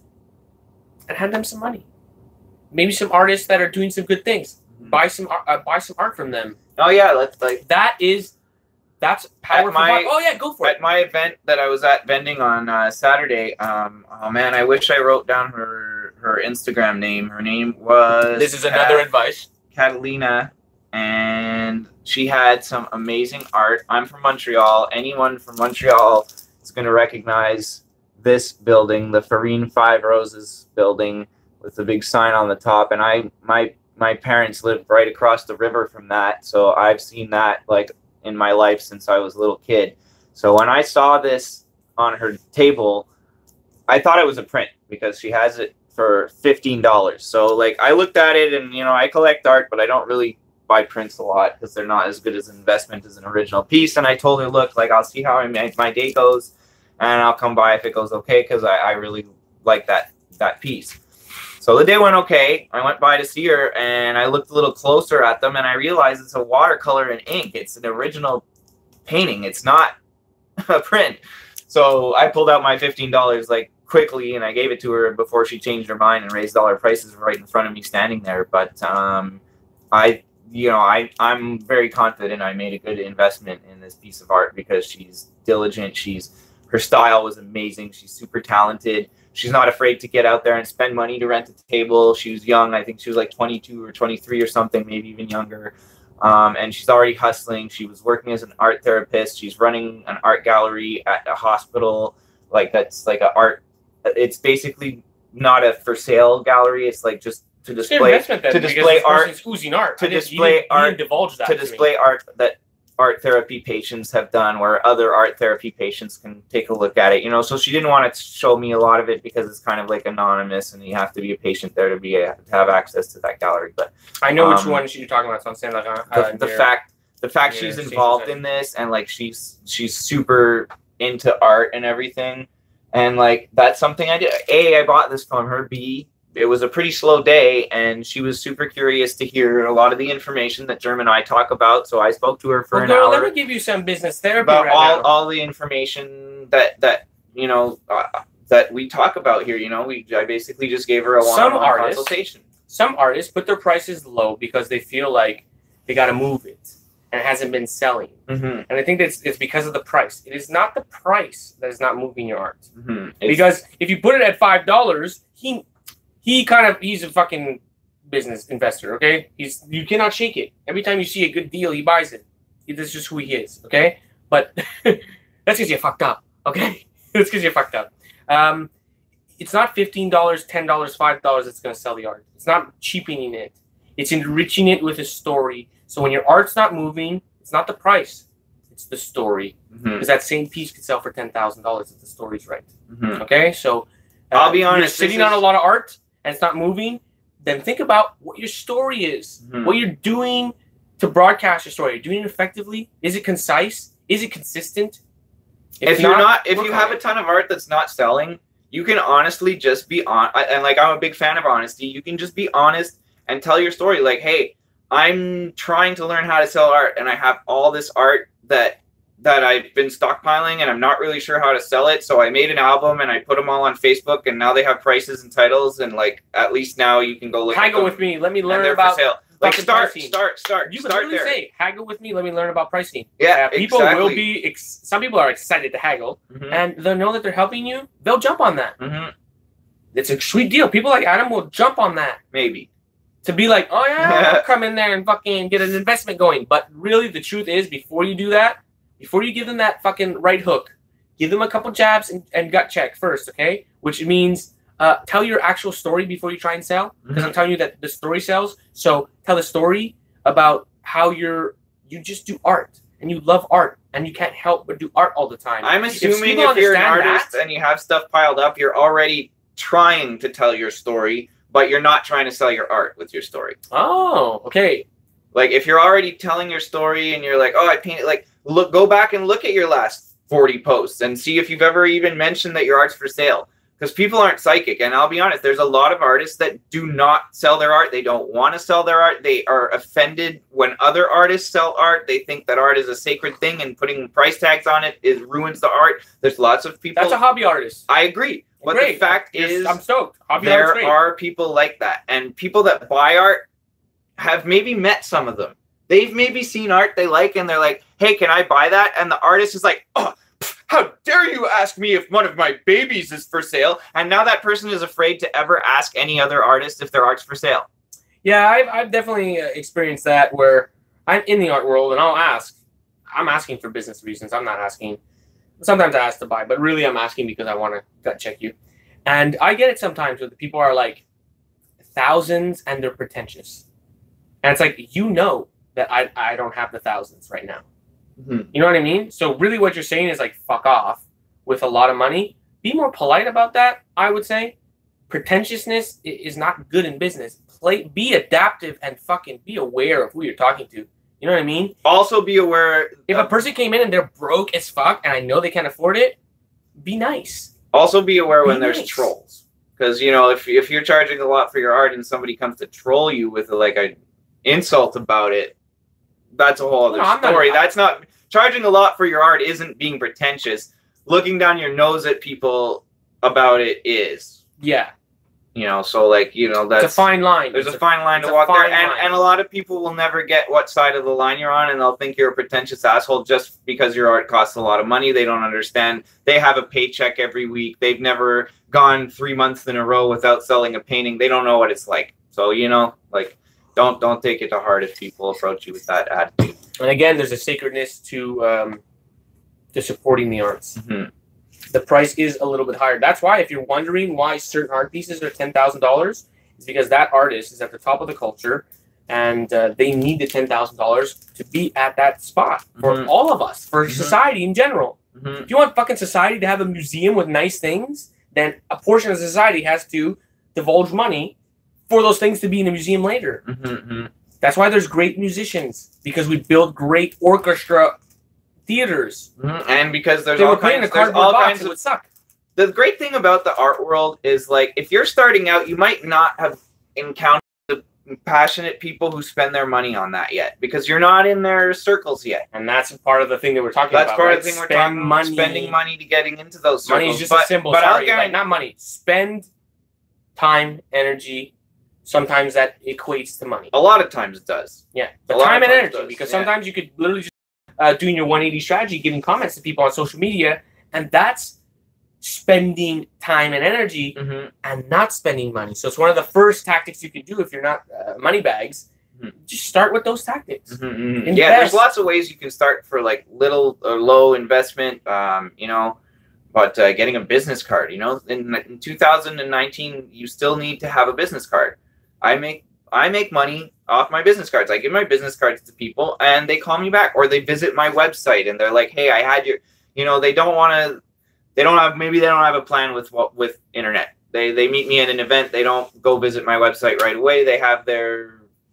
and hand them some money. Maybe some artists that are doing some good things. Buy some art from them. Oh yeah, let's like that's powerful. Oh yeah, go for it. At my event that I was at vending on Saturday, oh man, I wish I wrote down her Instagram name. Her name was This is another advice. Catalina, and she had some amazing art. I'm from Montreal. Anyone from Montreal is going to recognize this building, the Farine Five Roses building with the big sign on the top. And my parents lived right across the river from that, so I've seen that like in my life since I was a little kid. So when I saw this on her table, I thought it was a print because she has it for $15. So like I looked at it, and you know, I collect art, but I don't really buy prints a lot because they're not as good as an investment as an original piece. And I told her, look, like I'll see how my day goes, and I'll come by if it goes okay, because I really like that piece. So the day went okay. I went by to see her, and I looked a little closer at them, and I realized it's a watercolor and ink. It's an original painting. It's not a print. So I pulled out my $15 like quickly, and I gave it to her before she changed her mind and raised all her prices right in front of me standing there. But I'm very confident I made a good investment in this piece of art because she's diligent. Her style was amazing. She's super talented. She's not afraid to get out there and spend money to rent a table. She was young. I think she was like 22 or 23 or something, maybe even younger. And she's already hustling. She was working as an art therapist. She's running an art gallery at a hospital. Like that's like a art. It's basically not a for sale gallery. It's like just to display art. To display art that art therapy patients have done, where other art therapy patients can take a look at it, you know. So she didn't want to show me a lot of it because it's kind of like anonymous, and you have to be a patient there to have access to that gallery. But I know which one you're talking about. So I'm saying like the fact she's involved in this and like she's super into art and everything, and like that's something I did. A, I bought this from her. B, it was a pretty slow day, and she was super curious to hear a lot of the information that Germ and I talk about. So I spoke to her for an hour. Let me give you some business therapy about all the information that you know that we talk about here. You know, I basically just gave her a one-on-one consultation. Some artists put their prices low because they feel like they got to move it, and it hasn't been selling. And I think it's because of the price. It is not the price that is not moving your art. Because if you put it at $5, he's a fucking business investor, okay? You cannot shake it. Every time you see a good deal, he buys it. That's just who he is, okay? But that's because you fucked up, okay? That's because you fucked up. It's not $15, $10, $5 that's going to sell the art. It's not cheapening it. It's enriching it with a story. So when your art's not moving, it's not the price. It's the story. Because that same piece could sell for $10,000 if the story's right. Okay? So I'll be honest. You're sitting on a lot of art and it's not moving, then think about what your story is. What you're doing to broadcast your story. Are you doing it effectively? Is it concise? Is it consistent? If you have a ton of art that's not selling, you can honestly just be on. And like, I'm a big fan of honesty. You can just be honest and tell your story. Like, hey, I'm trying to learn how to sell art, and I have all this art that I've been stockpiling, and I'm not really sure how to sell it. So I made an album, and I put them all on Facebook, and now they have prices and titles, and like at least now you can go look. Haggle with me. Let me learn about sale. Like start. You can literally say, haggle with me. Let me learn about pricing. Yeah, people will be. Some people are excited to haggle, and they'll know that they're helping you. They'll jump on that. It's a sweet deal. People like Adam will jump on that. Maybe. To be like, oh yeah, I'll come in there and fucking get an investment going. But really, the truth is, before you do that, before you give them that fucking right hook, give them a couple jabs and gut check first, okay? Which means tell your actual story before you try and sell. Because I'm telling you that the story sells. So tell a story about how you just do art and you love art and you can't help but do art all the time. I'm assuming if you're an artist and you have stuff piled up, you're already trying to tell your story, but you're not trying to sell your art with your story. Oh, okay. Like if you're already telling your story and you're like, oh, I painted, like, go back and look at your last 40 posts and see if you've ever even mentioned that your art's for sale. Because people aren't psychic. And I'll be honest, there's a lot of artists that do not sell their art. They don't want to sell their art. They are offended when other artists sell art. They think that art is a sacred thing and putting price tags on it ruins the art. There's lots of people. That's a hobby artist. I agree. But the fact is, I'm stoked. There are people like that. And people that buy art have maybe met some of them. They've maybe seen art they like and they're like, hey, can I buy that? And the artist is like, oh, how dare you ask me if one of my babies is for sale? And now that person is afraid to ever ask any other artist if their art's for sale. Yeah, I've definitely experienced that where I'm in the art world and I'll ask. I'm asking for business reasons. I'm not asking. Sometimes I ask to buy, but really I'm asking because I want to gut check you. And I get it sometimes where the people are like thousands and they're pretentious. And it's like, you know that I don't have the thousands right now. You know what I mean? So really what you're saying is like, fuck off with a lot of money. Be more polite about that, I would say. Pretentiousness is not good in business. Be adaptive and fucking be aware of who you're talking to. You know what I mean? Also be aware. If a person came in and they're broke as fuck and I know they can't afford it, be nice. Also be aware when there's trolls. Because, you know, if you're charging a lot for your art and somebody comes to troll you with like an insult about it, that's a whole other story. That's not charging a lot for your art isn't being pretentious. Looking down your nose at people about it is. Yeah. You know, so like, you know, that's a fine line. There's a fine line to walk there. And a lot of people will never get what side of the line you're on, and they'll think you're a pretentious asshole just because your art costs a lot of money. They don't understand. They have a paycheck every week. They've never gone 3 months in a row without selling a painting. They don't know what it's like. So, you know, like, don't take it to heart if people approach you with that attitude. And again, there's a sacredness to supporting the arts. The price is a little bit higher. That's why, if you're wondering why certain art pieces are $10,000, it's because that artist is at the top of the culture, and they need the $10,000 to be at that spot for all of us, for society in general. If you want fucking society to have a museum with nice things, then a portion of society has to divulge money for those things to be in a museum later. That's why there's great musicians, because we build great orchestra theaters. And because there's they all were playing kinds, a cardboard box, it would suck. The great thing about the art world is, like, if you're starting out, you might not have encountered the passionate people who spend their money on that yet, because you're not in their circles yet. And that's part of the thing that we're talking about. That's part of the thing we're talking about. Spending money to getting into those circles. Money is just a symbol. But sorry, like, not money. Spend time, energy. Sometimes that equates to money. A lot of times it does. Yeah, but time and energy, because sometimes you could literally just doing your 180 strategy, giving comments to people on social media, and that's spending time and energy and not spending money. So it's one of the first tactics you can do if you're not money bags. Just start with those tactics. Yeah, there's lots of ways you can start for like little or low investment, you know. But getting a business card, you know, in 2019, you still need to have a business card. I make money off my business cards. I give my business cards to people, and they call me back, or they visit my website, and they're like, "Hey, I had your," you know, maybe they don't have a plan with internet. They meet me at an event. They don't go visit my website right away. They have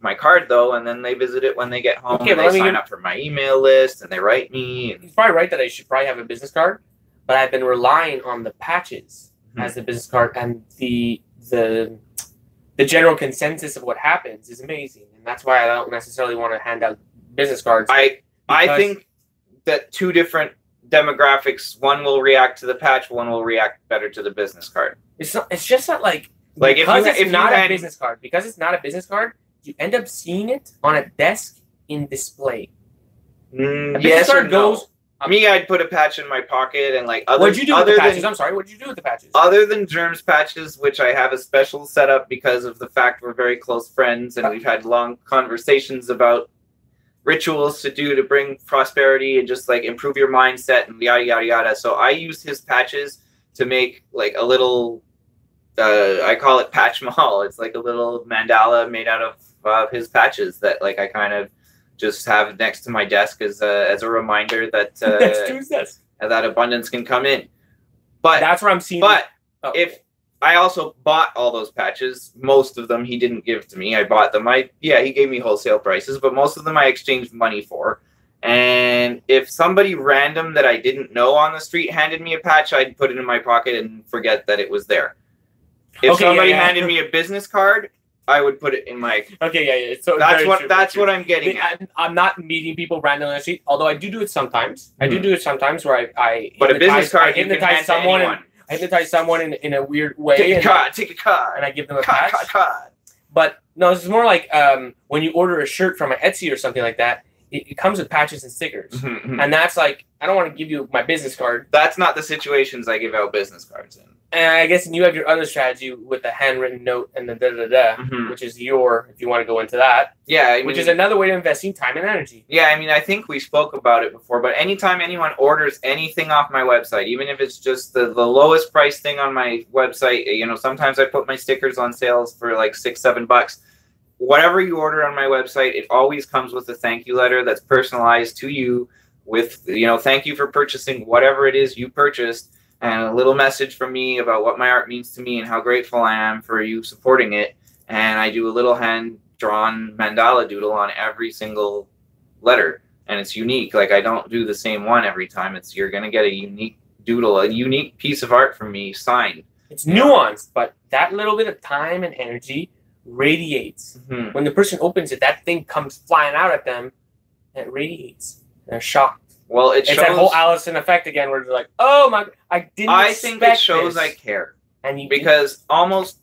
my card though, and then they visit it when they get home. Okay, and they sign up for my email list, and they write me. He's probably right that I should probably have a business card, but I've been relying on the patches as the business card, and the general consensus of what happens is amazing, and that's why I don't necessarily want to hand out business cards. I think that two different demographics, one will react to the patch, one will react better to the business card. It's just not like because it's not a business card. Because it's not a business card, you end up seeing it on a desk in display. A business card goes. Me, I'd put a patch in my pocket, and like what'd you do with the patches? I'm sorry, what'd you do with the patches? Other than Germs patches, which I have a special setup because of the fact we're very close friends, and we've had long conversations about rituals to do to bring prosperity and just like improve your mindset and yada yada yada. So I used his patches to make like a little, I call it Patch Mahal. It's like a little mandala made out of his patches that like I kind of just have next to my desk as a reminder that that abundance can come in. But that's where I'm seeing. But if I also bought all those patches, most of them he didn't give to me. I bought them. He gave me wholesale prices, but most of them I exchanged money for. And if somebody random that I didn't know on the street handed me a patch, I'd put it in my pocket and forget that it was there. If somebody handed me a business card, I would put it in my. Okay, So that's what I'm getting at. I'm not meeting people randomly on the street, although I do it sometimes. I do it sometimes where I but a business card, I hypnotize someone. I hypnotize someone in a weird way. Take a card, and I give them a patch. Card. But no, this is more like when you order a shirt from an Etsy or something like that. It comes with patches and stickers, and that's like I don't want to give you my business card. That's not the situations I give out business cards in. And I guess you have your other strategy with the handwritten note and the which is if you want to go into that. Yeah. Which is another way of investing time and energy. Yeah, I mean, I think we spoke about it before, but anytime anyone orders anything off my website, even if it's just the lowest price thing on my website, you know, sometimes I put my stickers on sales for like $6, $7. Whatever you order on my website, it always comes with a thank you letter that's personalized to you with, you know, thank you for purchasing whatever it is you purchased. And a little message from me about what my art means to me and how grateful I am for you supporting it. And I do a little hand-drawn mandala doodle on every single letter. And it's unique. Like, I don't do the same one every time. You're going to get a unique doodle, a unique piece of art from me signed. It's nuanced, but that little bit of time and energy radiates. When the person opens it, that thing comes flying out at them, and it radiates. They're shocked. Well, it's that whole Allison effect again, where they're like, "Oh my, I didn't." I think it shows I care, because almost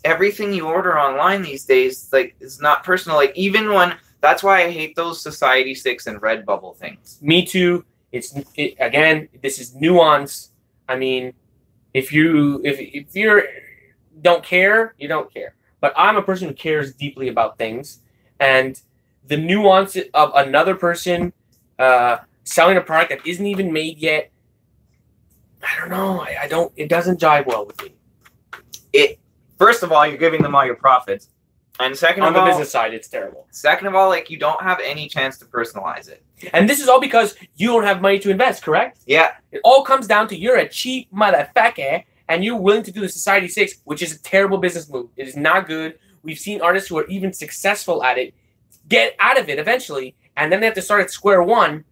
everything you order online these days, like, is not personal. Like, even when that's why I hate those Society 6 and Redbubble things. Me too. Again, this is nuance. I mean, if you don't care, you don't care. But I'm a person who cares deeply about things, and the nuance of another person selling a product that isn't even made yet, I don't know. It doesn't jive well with me. First of all, you're giving them all your profits. And second of all, on the business side, it's terrible. Second of all, like, you don't have any chance to personalize it. And this is all because you don't have money to invest, correct? Yeah. It all comes down to you're a cheap motherfucker and you're willing to do the Society 6, which is a terrible business move. It is not good. We've seen artists who are even successful at it get out of it eventually, and then they have to start at square one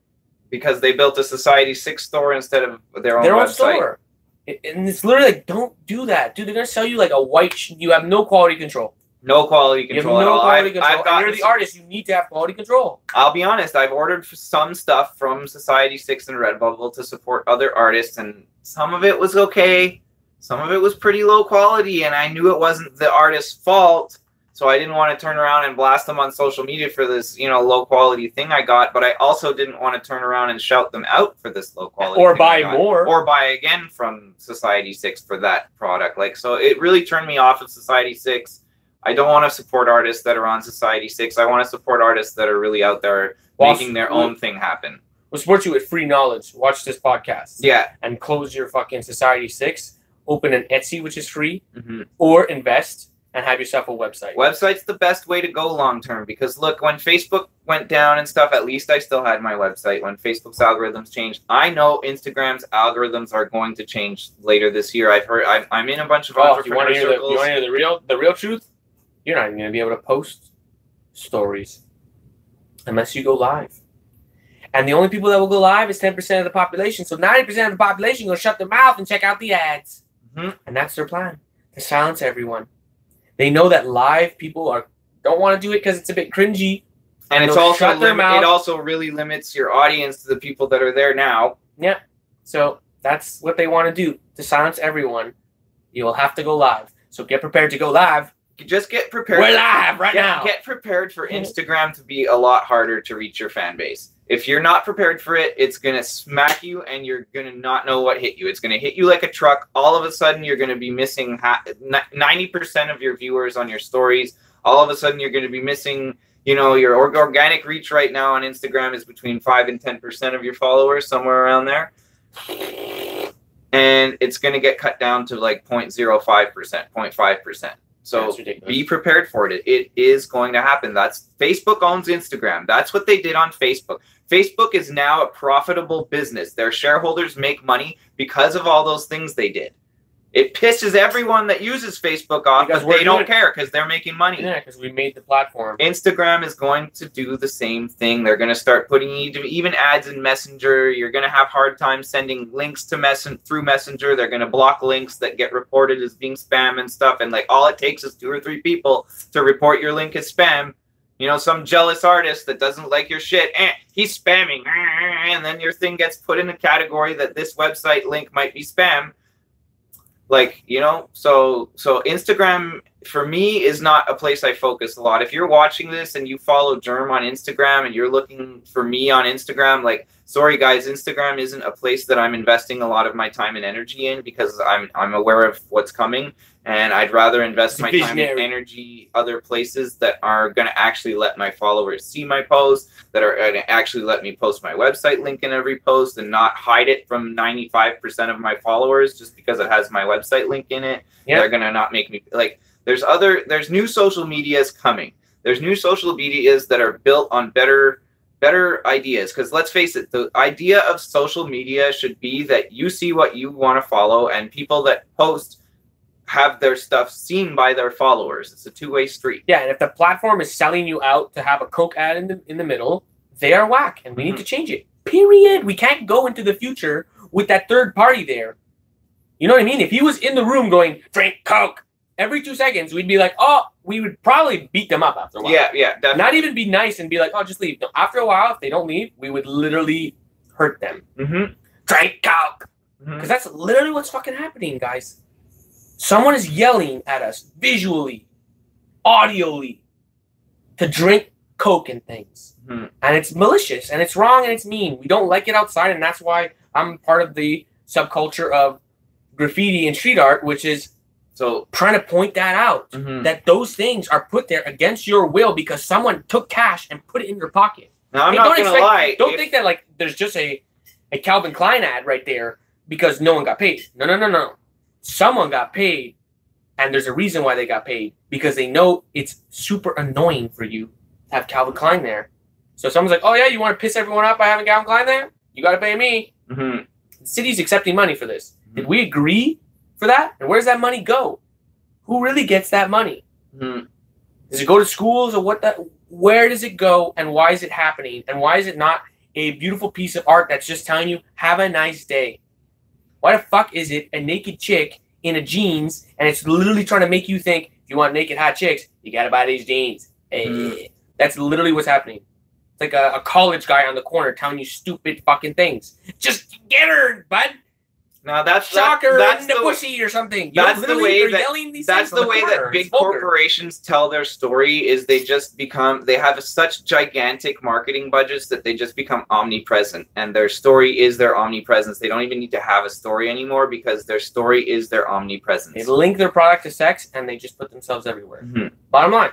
because they built a Society 6 store instead of their own website. Store. And it's literally like, don't do that, dude. They're gonna sell you like a white. You have no quality control. No quality control. You have no quality control. And you're the artist. You need to have quality control. I'll be honest. I've ordered some stuff from Society 6 and Redbubble to support other artists, and some of it was okay. Some of it was pretty low quality, and I knew it wasn't the artist's fault. So I didn't want to turn around and blast them on social media for this, low quality thing I got. But I also didn't want to turn around and shout them out for this low quality or thing buy more, or buy again from Society 6 for that product. Like, so it really turned me off of Society 6. I don't want to support artists that are on Society 6. I want to support artists that are really out there making their own thing happen. We'll support you with free knowledge. Watch this podcast. Yeah. And close your fucking Society 6. Open an Etsy, which is free, or invest. And have yourself a website. Website's the best way to go long term because look, when Facebook went down and stuff, at least I still had my website. When Facebook's algorithms changed, I know Instagram's algorithms are going to change later this year. I've heard. I'm in a bunch of entrepreneur circles. You want to hear the real truth? You're not even going to be able to post stories unless you go live. And the only people that will go live is 10% of the population. So 90% of the population will shut their mouth and check out the ads. And that's their plan, to silence everyone. They know that live people don't want to do it because it's a bit cringy. And it's also it also really limits your audience to the people that are there now. Yeah. So that's what they want to do, to silence everyone. You will have to go live. So get prepared to go live. Just get prepared. We're live right now. Get prepared for Instagram to be a lot harder to reach your fan base. If you're not prepared for it, it's going to smack you and you're going to not know what hit you. It's going to hit you like a truck. All of a sudden, you're going to be missing 90% of your viewers on your stories. All of a sudden, you're going to be missing, your organic reach right now on Instagram is between 5 and 10% of your followers, somewhere around there. And it's going to get cut down to like 0.05%, 0.5%. So be prepared for it. It is going to happen. Facebook owns Instagram. That's what they did on Facebook. Facebook is now a profitable business. Their shareholders make money because of all those things they did. It pisses everyone that uses Facebook off because they don't care because they're making money. Yeah, because we made the platform. Instagram is going to do the same thing. They're going to start putting even ads in Messenger. You're going to have hard time sending links to through Messenger. They're going to block links that get reported as being spam and stuff. And like all it takes is 2 or 3 people to report your link as spam. Some jealous artist that doesn't like your shit, he's spamming, and then your thing gets put in a category that this website link might be spam. Like, so Instagram for me is not a place I focus a lot. If you're watching this and you follow Germ on Instagram and you're looking for me on Instagram, like, sorry guys, Instagram isn't a place that I'm investing a lot of my time and energy in because I'm aware of what's coming. And I'd rather invest my time and energy other places that are going to actually let my followers see my posts, that are going to actually let me post my website link in every post and not hide it from 95% of my followers just because it has my website link in it. Yep. They're going to not make me like there's new social medias coming. There's new social medias that are built on better ideas. Because let's face it, the idea of social media should be that you see what you want to follow and people that post have their stuff seen by their followers. It's a two-way street. Yeah, and if the platform is selling you out to have a Coke ad in the middle, they are whack, and we need to change it. Period. We can't go into the future with that third party there. You know what I mean? If he was in the room going, drink Coke, every 2 seconds, we'd be like, oh, we would probably beat them up after a while. Yeah, definitely. Not even be nice and be like, oh, just leave. No, after a while, if they don't leave, we would literally hurt them. Drink Coke. Because that's literally what's fucking happening, guys. Someone is yelling at us visually, audially, to drink Coke and things. And it's malicious, and it's wrong, and it's mean. We don't like it outside, and that's why I'm part of the subculture of graffiti and street art, which is trying to point that out, that those things are put there against your will because someone took cash and put it in your pocket. Now, I'm not going to lie. Don't think that like there's just a Calvin Klein ad right there because no one got paid. No. Someone got paid, and there's a reason why they got paid, because they know it's super annoying for you to have Calvin Klein there. So someone's like, oh yeah, you want to piss everyone off by having Calvin Klein there? You got to pay me. The city's accepting money for this. Did we agree for that? And where does that money go? Who really gets that money? Does it go to schools or what? where does it go and why is it happening? And why is it not a beautiful piece of art that's just telling you, have a nice day? Why the fuck is it a naked chick in a jeans and it's literally trying to make you think, if you want naked hot chicks, you got to buy these jeans. That's literally what's happening. It's like a college guy on the corner telling you stupid fucking things. Just get her, bud. No, that's in the pussy or something. That's the way that big corporations tell their story. Is they have such gigantic marketing budgets that they just become omnipresent, and their story is their omnipresence. They don't even need to have a story anymore because their story is their omnipresence. They link their product to sex, and they just put themselves everywhere. Bottom line,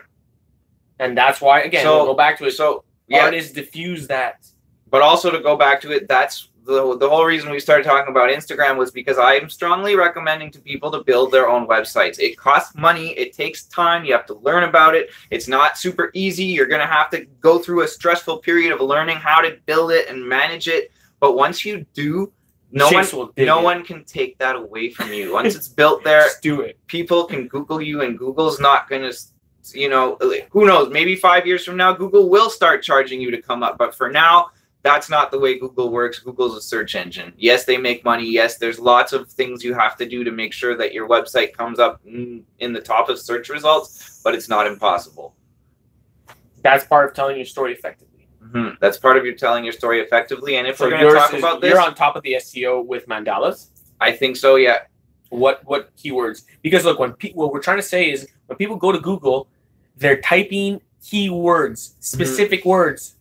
and that's why again we'll go back to it. So artists diffuse that, but also to go back to it, that's. The whole reason we started talking about Instagram was because I'm strongly recommending to people to build their own websites. It costs money. It takes time. You have to learn about it. It's not super easy. You're going to have to go through a stressful period of learning how to build it and manage it. But once you do, no one can take that away from you. Once it's built there, just do it. People can Google you, and Google's not going to, who knows, maybe 5 years from now, Google will start charging you to come up. But for now, that's not the way Google works. Google's a search engine. Yes, they make money. Yes, there's lots of things you have to do to make sure that your website comes up in the top of search results, but it's not impossible. That's part of telling your story effectively. That's part of your telling your story effectively. And if we're going to talk about this, you're on top of the SEO with mandalas. I think so. Yeah. What keywords? Because look, what we're trying to say is when people go to Google, they're typing keywords, specific words.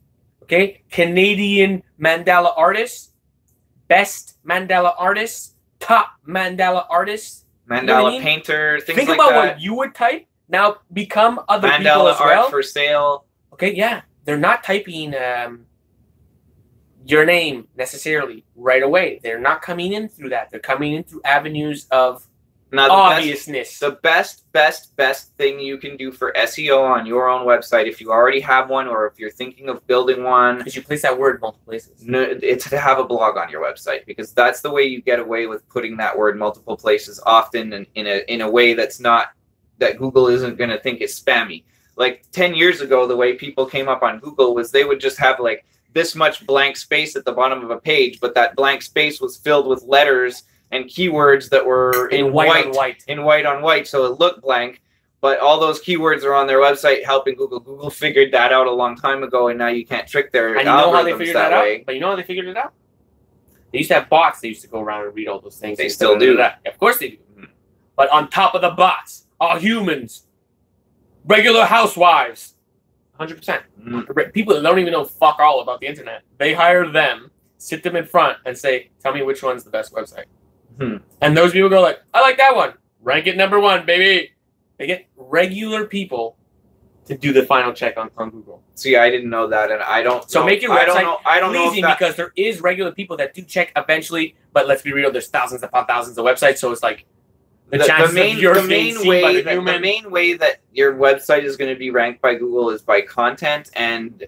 Okay, Canadian mandala artists, best mandala artists, top mandala artists, mandala painter, things like that. Think about what you would type. Now become other people as well. Mandala art for sale. Okay, yeah, they're not typing your name necessarily right away. They're not coming in through that. They're coming in through avenues of obviousness. The best thing you can do for SEO on your own website, if you already have one or if you're thinking of building one, is you place that word multiple places. No, it's to have a blog on your website, because that's the way you get away with putting that word multiple places often, and in a way that's not, that Google isn't going to think is spammy. Like 10 years ago, the way people came up on Google was they would just have like this much blank space at the bottom of a page, but that blank space was filled with letters and keywords that were in white on white, so it looked blank. But all those keywords are on their website helping Google. Google figured that out a long time ago, and now you can't trick their algorithms that way. And you know how they figured that out? But you know how they figured it out? They used to have bots. They used to go around and read all those things. They still do. Of course they do. But on top of the bots are humans, regular housewives, 100%. People that don't even know fuck all about the internet. They hire them, sit them in front, and say, "Tell me which one's the best website." And those people go like, "I like that one. Rank it #1, baby." They get regular people to do the final check on Google. See, I didn't know that, and I don't. So make your website I don't know pleasing, because there is regular people that do check eventually. But let's be real, there's thousands upon thousands of websites, so it's like the main way that your website is going to be ranked by Google is by content and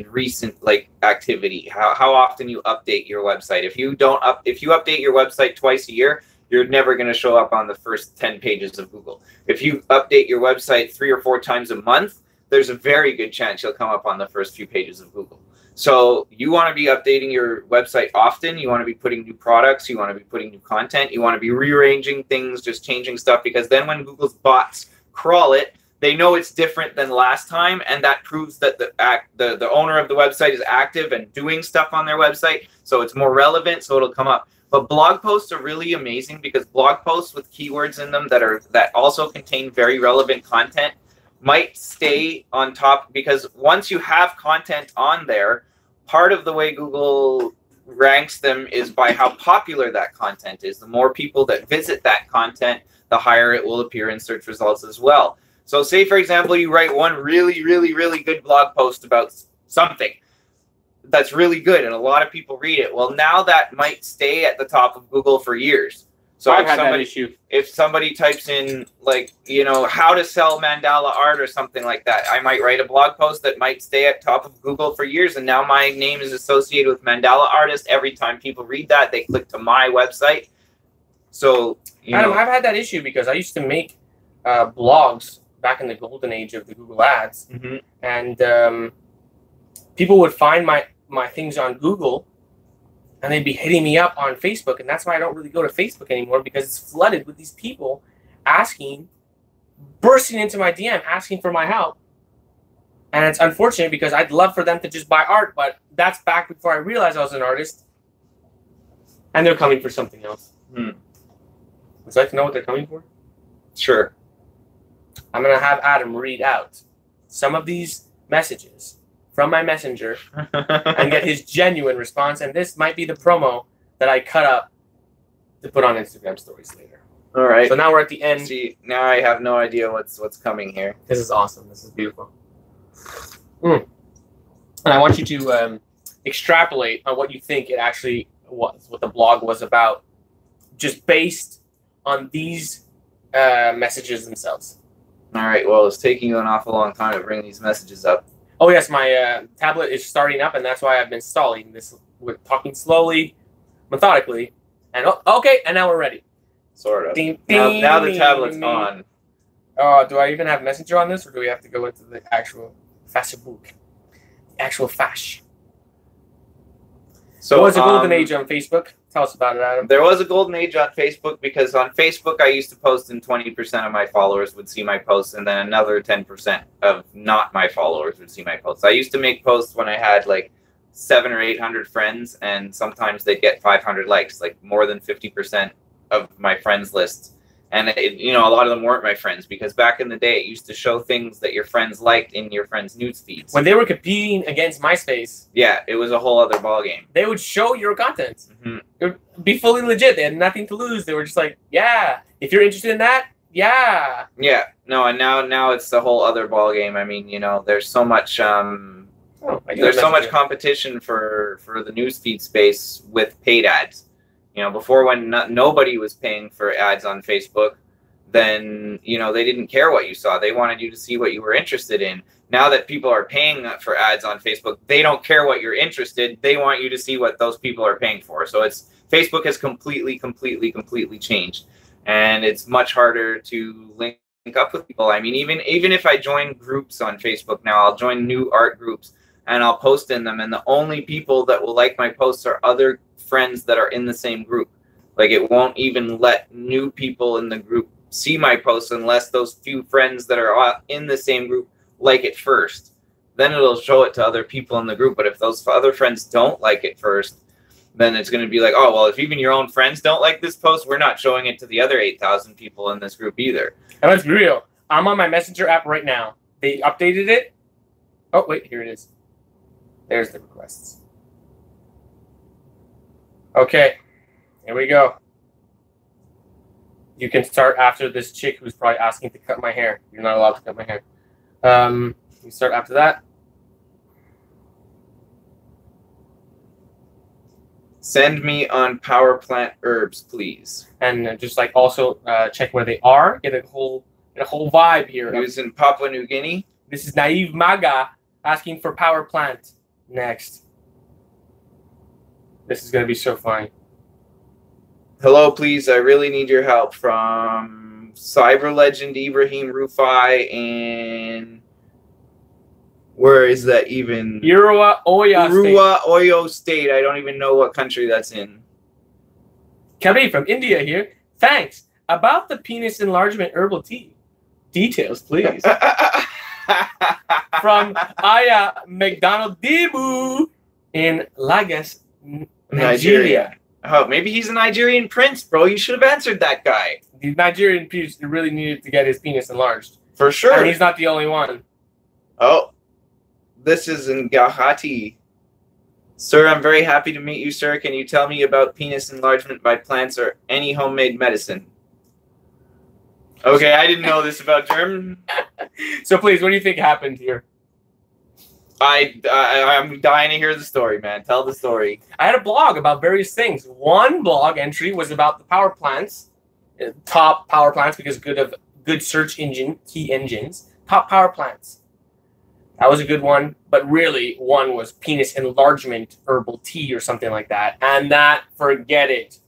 recent activity. How often you update your website. If you update your website twice a year, you're never going to show up on the first 10 pages of Google. If you update your website 3 or 4 times a month, there's a very good chance you'll come up on the first few pages of Google. So you want to be updating your website often. You want to be putting new products. You want to be putting new content. You want to be rearranging things, just changing stuff, because then when Google's bots crawl it, they know it's different than last time, and that proves that the owner of the website is active and doing stuff on their website, so it's more relevant, so it'll come up. But blog posts are really amazing, because blog posts with keywords in them that also contain very relevant content might stay on top, because once you have content on there, part of the way Google ranks them is by how popular that content is. The more people that visit that content, the higher it will appear in search results as well. So say, for example, you write one really, really, really good blog post about something that's really good and a lot of people read it. Well, now that might stay at the top of Google for years. So if somebody types in, how to sell mandala art or something like that, I might write a blog post that might stay at top of Google for years, and now my name is associated with mandala artist. Every time people read that, they click to my website. So, Adam, I've had that issue because I used to make blogs back in the golden age of the Google Ads, Mm-hmm. and people would find my things on Google, and they'd be hitting me up on Facebook, and that's why I don't really go to Facebook anymore, because it's flooded with these people bursting into my DM, asking for my help. And it's unfortunate because I'd love for them to just buy art, but that's back before I realized I was an artist, and they're coming for something else. Hmm. Would you like to know what they're coming for? Sure. I'm going to have Adam read out some of these messages from my messenger and get his genuine response. And this might be the promo that I cut up to put on Instagram stories later. All right. So now we're at the end. See, now I have no idea what's coming here. This is awesome. This is beautiful. And I want you to extrapolate on what you think it actually was, what the blog was about, just based on these messages themselves. All right. Well, it's taking you an awful long time to bring these messages up. Oh yes, my tablet is starting up, and that's why I've been stalling this. We're talking slowly, methodically, and okay, and now we're ready. Sort of. Ding, Now the ding, tablet's ding. on. Do I even have Messenger on this, or do we have to go into the actual Facebook? The actual fash. So There was a golden age on Facebook. Tell us about it, Adam. There was a golden age on Facebook because on Facebook I used to post and 20% of my followers would see my posts, and then another 10% of not my followers would see my posts. I used to make posts when I had like 700 or 800 friends, and sometimes they'd get 500 likes, like more than 50% of my friends list. And a lot of them weren't my friends, because back in the day it used to show things that your friends liked in your friends' news feeds. When they were competing against MySpace, Yeah, it was a whole other ballgame. they would show your content. Mm-hmm. It would be fully legit. They had nothing to lose. They were just like, yeah, if you're interested in that, yeah. Yeah, no, and now it's the whole other ballgame. I mean, there's so much there's so much competition for the newsfeed space with paid ads. Before, when nobody was paying for ads on Facebook, then they didn't care what you saw. They wanted you to see what you were interested in. Now that people are paying for ads on Facebook, they don't care what you're interested. They want you to see what those people are paying for. So Facebook has completely changed, and it's much harder to link up with people. I mean, even if I join groups on Facebook now, I'll join new art groups and I'll post in them, and the only people that will like my posts are other friends that are in the same group. Like, it won't even let new people in the group see my posts unless those few friends that are in the same group like it first. Then it'll show it to other people in the group. But if those other friends don't like it first, then it's going to be like, oh, well, if even your own friends don't like this post, we're not showing it to the other 8,000 people in this group either. And let's be real. I'm on my Messenger app right now. They updated it. Oh, wait, here it is. There's the requests. Okay, here we go. You can start after this chick who's probably asking to cut my hair. You're not allowed to cut my hair. You start after that. Send me on power plant herbs, please. And just like also check where they are. Get a whole vibe here. He was in Papua New Guinea. This is Naive Maga asking for power plant. Next. This is going to be so funny. Hello, please. I really need your help. From cyber legend Ibrahim Rufai, and where is that even? Urua Oyo State. I don't even know what country that's in. Kabi from India here. Thanks. About the penis enlargement herbal tea. Details, please. From Aya McDonald Debu in Lagos, Nigeria. Oh, maybe he's a Nigerian prince, bro. You should have answered that guy. The Nigerian prince really needed to get his penis enlarged. For sure. And he's not the only one. Oh, this is in Gauhati. Sir, I'm very happy to meet you, sir. Can you tell me about penis enlargement by plants or any homemade medicine? Okay, I didn't know this about Germ. So please, what do you think happened here? I'm dying to hear the story, man. Tell the story. I had a blog about various things. One blog entry was about the power plants, top power plants, because good search engine, key engines, top power plants. That was a good one, but really one was penis enlargement herbal tea or something like that. And that, forget it.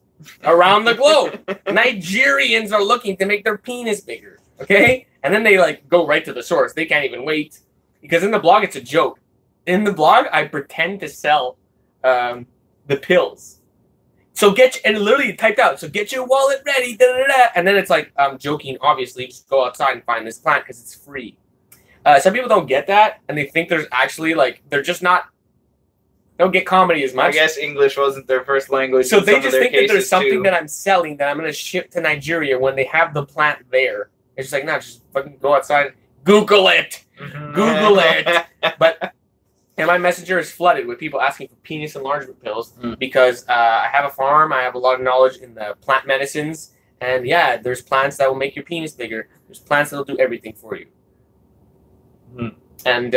Around the globe, Nigerians are looking to make their penis bigger, okay? And then they like go right to the source. They can't even wait. Because in the blog, it's a joke. In the blog, I pretend to sell the pills. So and literally typed out, so get your wallet ready, da, da, da. And then it's like, I'm joking, obviously, just go outside and find this plant because it's free. Some people don't get that, and they think there's actually, like, they're just not, don't get comedy as much. I guess English wasn't their first language. So they just think that there's something that I'm selling that I'm going to ship to Nigeria when they have the plant there. It's just like, no, just fucking go outside, Google it. Google it. But... And my messenger is flooded with people asking for penis enlargement pills because I have a farm. I have a lot of knowledge in the plant medicines. And yeah, there's plants that will make your penis bigger. There's plants that will do everything for you. And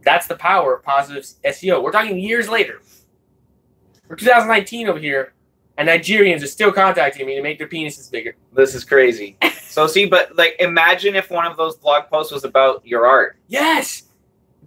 that's the power of positive SEO. We're talking years later. We're 2019 over here. And Nigerians are still contacting me to make their penises bigger. This is crazy. So see, but like imagine if one of those blog posts was about your art. Yes.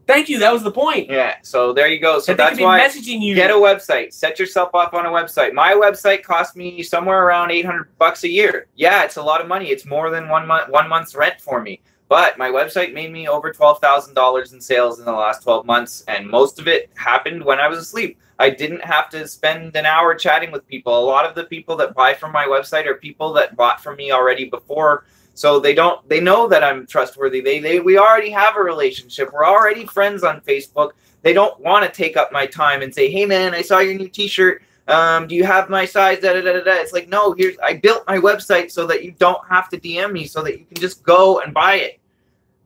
Thank you. That was the point. Yeah. So there you go. So that's why messaging you. Get a website. Set yourself up on a website. My website cost me somewhere around $800 a year. Yeah, it's a lot of money. It's more than one month's rent for me. But my website made me over $12,000 in sales in the last 12 months, and most of it happened when I was asleep. I didn't have to spend an hour chatting with people. A lot of the people that buy from my website are people that bought from me already before. So they know that I'm trustworthy. We already have a relationship. We're already friends on Facebook. They don't want to take up my time and say, hey man, I saw your new t-shirt. Do you have my size? Da, da, da, da. It's like, no, I built my website so that you don't have to DM me, so that you can just go and buy it.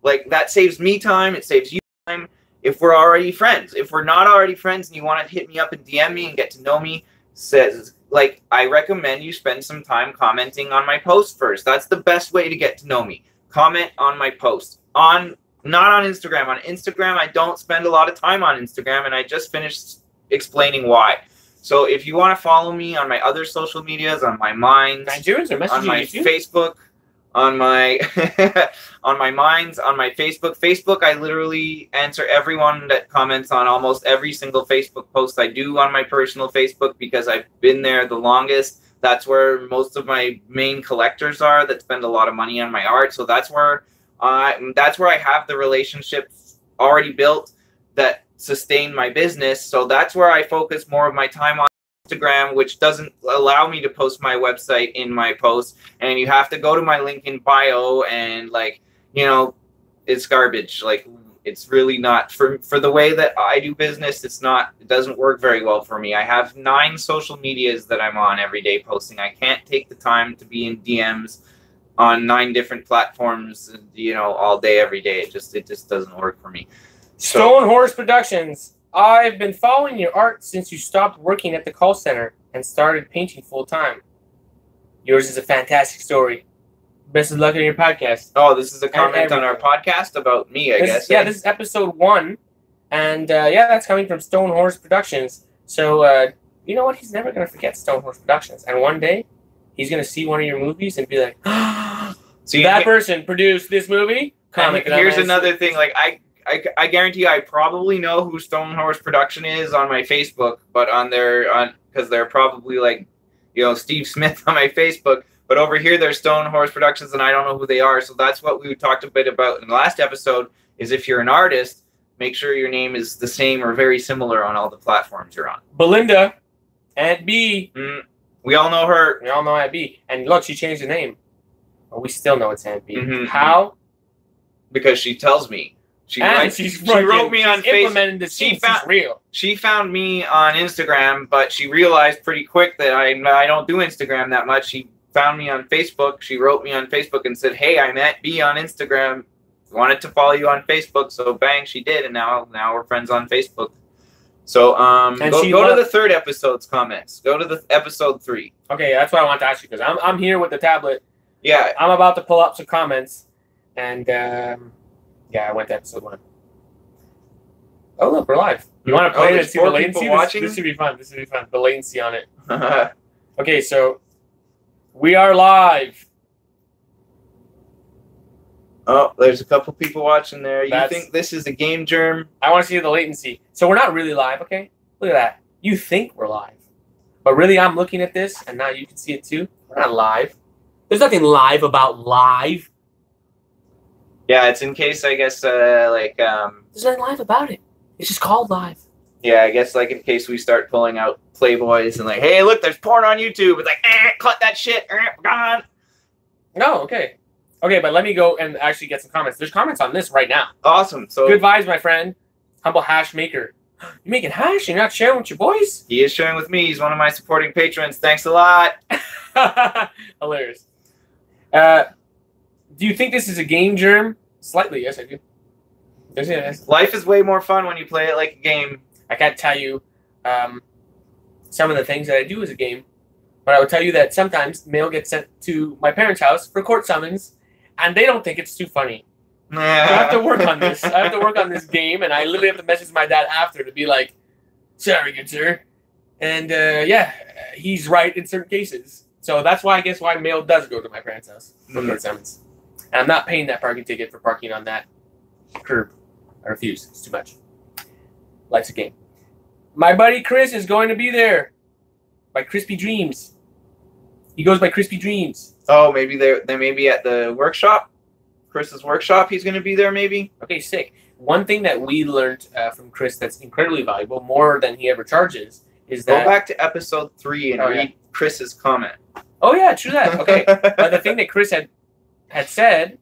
Like, that saves me time. It saves you time if we're already friends. If we're not already friends and you want to hit me up and DM me and get to know me, like, I recommend you spend some time commenting on my post first. That's the best way to get to know me. Comment on my post. Not on Instagram. On Instagram, I don't spend a lot of time on Instagram, and I just finished explaining why. So if you want to follow me on my other social medias, on my Minds, on my Facebook, on my on my Minds, on my Facebook, I literally answer everyone that comments on almost every single Facebook post I do on my personal Facebook, because I've been there the longest. That's where most of my main collectors are that spend a lot of money on my art. So that's where I have the relationships already built that sustain my business. So that's where I focus more of my time on. Instagram, which doesn't allow me to post my website in my post, and you have to go to my link in bio, and like, you know, it's garbage. Like, it's really not for the way that I do business. It doesn't work very well for me. I have 9 social medias that I'm on every day posting. I can't take the time to be in DMs on 9 different platforms, you know, all day, every day. It just doesn't work for me. Stone Horse Productions. I've been following your art since you stopped working at the call center and started painting full-time. Yours is a fantastic story. Best of luck on your podcast. Oh, this is a comment on our podcast about me, I guess. Yeah, this is episode 1. And, yeah, that's coming from Stone Horse Productions. So, you know what? He's never going to forget Stone Horse Productions. And one day, he's going to see one of your movies and be like, so that person produced this movie? Here's another thing. Like, I guarantee you, I probably know who Stone Horse Production is on my Facebook, but because they're probably like, you know, Steve Smith on my Facebook. But over here, they're Stone Horse Productions, and I don't know who they are. So that's what we talked a bit about in the last episode, is if you're an artist, make sure your name is the same or very similar on all the platforms you're on. Belinda, Aunt B. We all know her. We all know Aunt B. And look, she changed the name. But we still know it's Aunt B. How? Because she tells me. She wrote me on Facebook. She found me on Instagram, but she realized pretty quick that I don't do Instagram that much. She found me on Facebook. She wrote me on Facebook and said, "Hey, I'm at B on Instagram. Wanted to follow you on Facebook." So bang, she did, and now we're friends on Facebook. So go to the 3rd episode's comments. Go to the episode 3. Okay, that's what I want to ask you, because I'm here with the tablet. Yeah, I'm about to pull up some comments, and. Yeah, I went to episode 1. Oh, look, we're live. You want to play it and see the latency? This should be fun. This should be fun. The latency on it. Okay, so we are live. Oh, there's a couple people watching there. You think this is a game, Germ? I want to see the latency. So we're not really live, okay? Look at that. You think we're live. But really, I'm looking at this, and now you can see it too. We're not live. There's nothing live about live. Yeah, it's in case, I guess, There's nothing live about it. It's just called live. Yeah, I guess, like, in case we start pulling out Playboys and, like, hey, look, there's porn on YouTube. It's like, cut that shit. Gone. No, okay. Okay, but let me go and actually get some comments. There's comments on this right now. Awesome. So good vibes, my friend. Humble hash maker. You making hash? You're not sharing with your boys? He is sharing with me. He's one of my supporting patrons. Thanks a lot. Hilarious. Do you think this is a game, Germ? Slightly, yes, I do. Yes. Life is way more fun when you play it like a game. I can't tell you some of the things that I do as a game, but I will tell you that sometimes mail gets sent to my parents' house for court summons, and they don't think it's too funny. So I have to work on this. I have to work on this game, and I literally have to message my dad after to be like, sorry, good sir. And, yeah, he's right in certain cases. So that's why I guess why mail does go to my parents' house for court summons. And I'm not paying that parking ticket for parking on that curb. I refuse. It's too much. Life's a game. My buddy Chris is going to be there by Crispy Dreams. He goes by Crispy Dreams. Oh, maybe they may be at the workshop. Chris's workshop. He's going to be there, maybe. Okay, sick. One thing that we learned from Chris that's incredibly valuable, more than he ever charges, is that go back to episode 3 and read Chris's comment. Oh yeah, true that. Okay, but the thing that Chris had said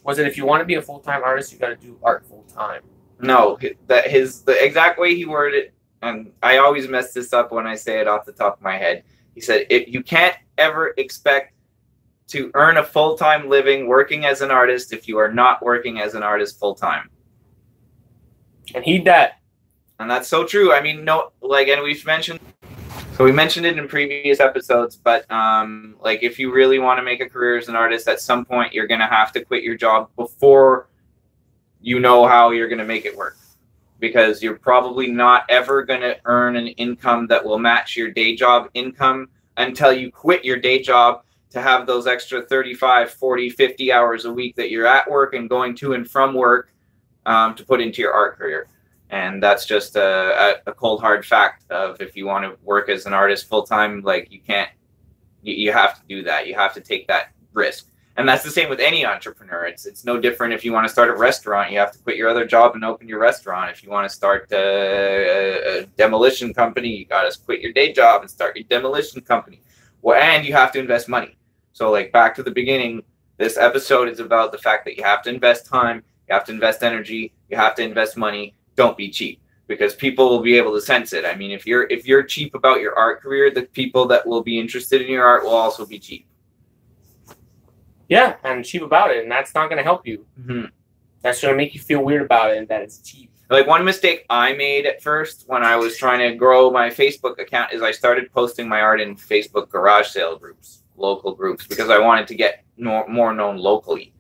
was that if you want to be a full-time artist, you got to do art full-time. No, the exact way he worded it, and I always mess this up when I say it off the top of my head. He said, you can't ever expect to earn a full-time living working as an artist if you are not working as an artist full-time. And heed that. And that's so true. I mean, no, like, and we've mentioned, so we mentioned it in previous episodes, but like, if you really want to make a career as an artist, at some point you're going to have to quit your job before you know how you're going to make it work, because you're probably not ever going to earn an income that will match your day job income until you quit your day job to have those extra 35, 40, 50 hours a week that you're at work and going to and from work to put into your art career. And that's just a cold, hard fact of, if you want to work as an artist full-time, like, you can't, you have to do that. You have to take that risk. And that's the same with any entrepreneur. It's no different if you want to start a restaurant. You have to quit your other job and open your restaurant. If you want to start a demolition company, you got to quit your day job and start your demolition company. Well, and you have to invest money. So, like, back to the beginning, this episode is about the fact that you have to invest time, you have to invest energy, you have to invest money. Don't be cheap, because people will be able to sense it. I mean, if you're cheap about your art career, the people that will be interested in your art will also be cheap. Yeah, and cheap about it, and that's not going to help you. Mm-hmm. That's going to make you feel weird about it, and that it's cheap. Like, one mistake I made at first when I was trying to grow my Facebook account is I started posting my art in Facebook garage sale groups, local groups, because I wanted to get more known locally.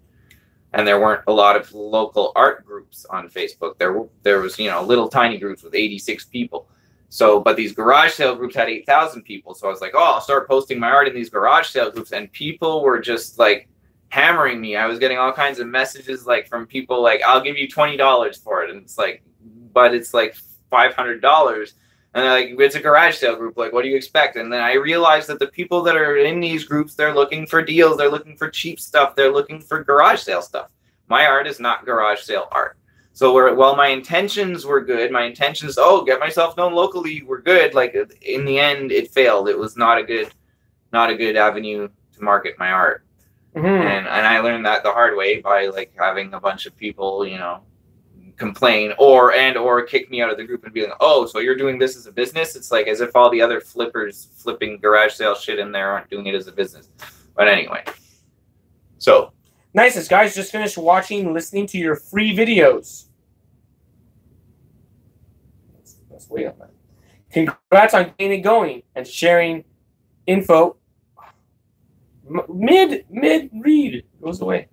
And there weren't a lot of local art groups on Facebook. There was, you know, little tiny groups with 86 people. So, but these garage sale groups had 8,000 people. So I was like, oh, I'll start posting my art in these garage sale groups. And people were just, like, hammering me. I was getting all kinds of messages, like, from people like, I'll give you $20 for it. And it's like, but it's like $500. And they're like, it's a garage sale group. Like, what do you expect? And then I realized that the people that are in these groups, they're looking for deals. They're looking for cheap stuff. They're looking for garage sale stuff. My art is not garage sale art. So while my intentions were good, my intentions, oh, get myself known locally, were good. Like, in the end, it failed. It was not a good avenue to market my art. Mm-hmm. And I learned that the hard way by, like, having a bunch of people, you know, complain or kick me out of the group and be like, oh, so you're doing this as a business? It's like as if all the other flippers flipping garage sale shit in there aren't doing it as a business. But anyway, so nice. Guys, just finished listening to your free videos. Let's wait on that. Congrats on getting it going and sharing info. Mid read goes away.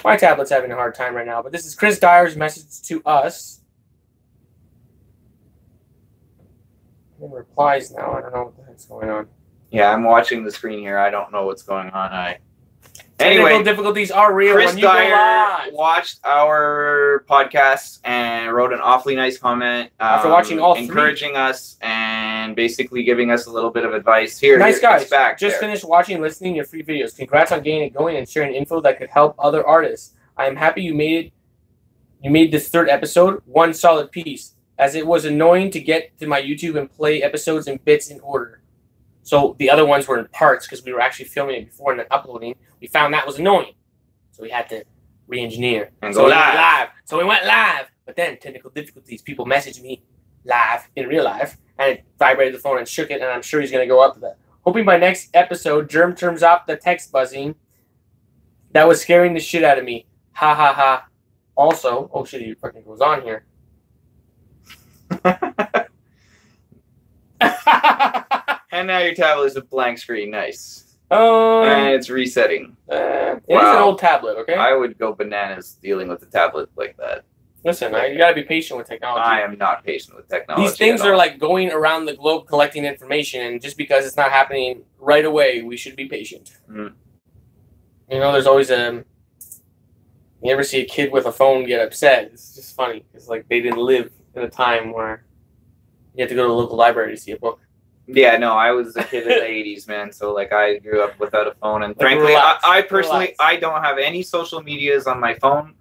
My tablet's having a hard time right now, but this is Chris Dyer's message to us. And replies now. I don't know what the heck's going on. Yeah, I'm watching the screen here. I don't know what's going on. Technical Anyway, difficulties are real Chris when you go live. watched our podcast and wrote an awfully nice comment after watching all encouraging us and and basically giving us a little bit of advice. Here, nice guys. Back just finished watching and listening to your free videos. Congrats on getting it going and sharing info that could help other artists. I am happy you made it. You made this third episode one solid piece, as it was annoying to get to my YouTube and play episodes in bits in order. So the other ones were in parts because we were actually filming it before and then uploading. We found that was annoying, so we had to re-engineer and go live. So we went live, but then technical difficulties. People messaged me live in real life, and it vibrated the phone and shook it, and I'm sure he's going to go up to that. Hoping by next episode, Germ turns off the text buzzing. That was scaring the shit out of me. Ha ha ha. Also, oh shit, he fucking goes on here. And now your tablet is a blank screen. Nice. And it's resetting. It is an old tablet, okay? I would go bananas dealing with a tablet like that. Listen, you gotta be patient with technology. I am not patient with technology. These things are like going around the globe collecting information, and just because it's not happening right away, we should be patient. Mm. You know, there's always you ever see a kid with a phone get upset? It's just funny. It's like they didn't live in a time where you had to go to the local library to see a book. Yeah, no, I was a kid in the 80s, man. So, like, I grew up without a phone. And like, frankly, relax, I personally, I don't have any social medias on my phone.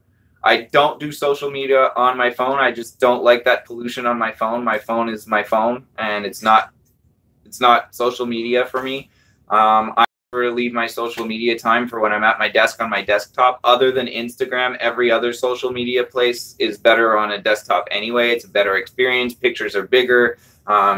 I don't do social media on my phone. I just don't like that pollution on my phone. My phone is my phone, and it's not social media for me. I prefer to leave my social media time for when I'm at my desk on my desktop. Other than Instagram, every other social media place is better on a desktop anyway. It's a better experience. Pictures are bigger.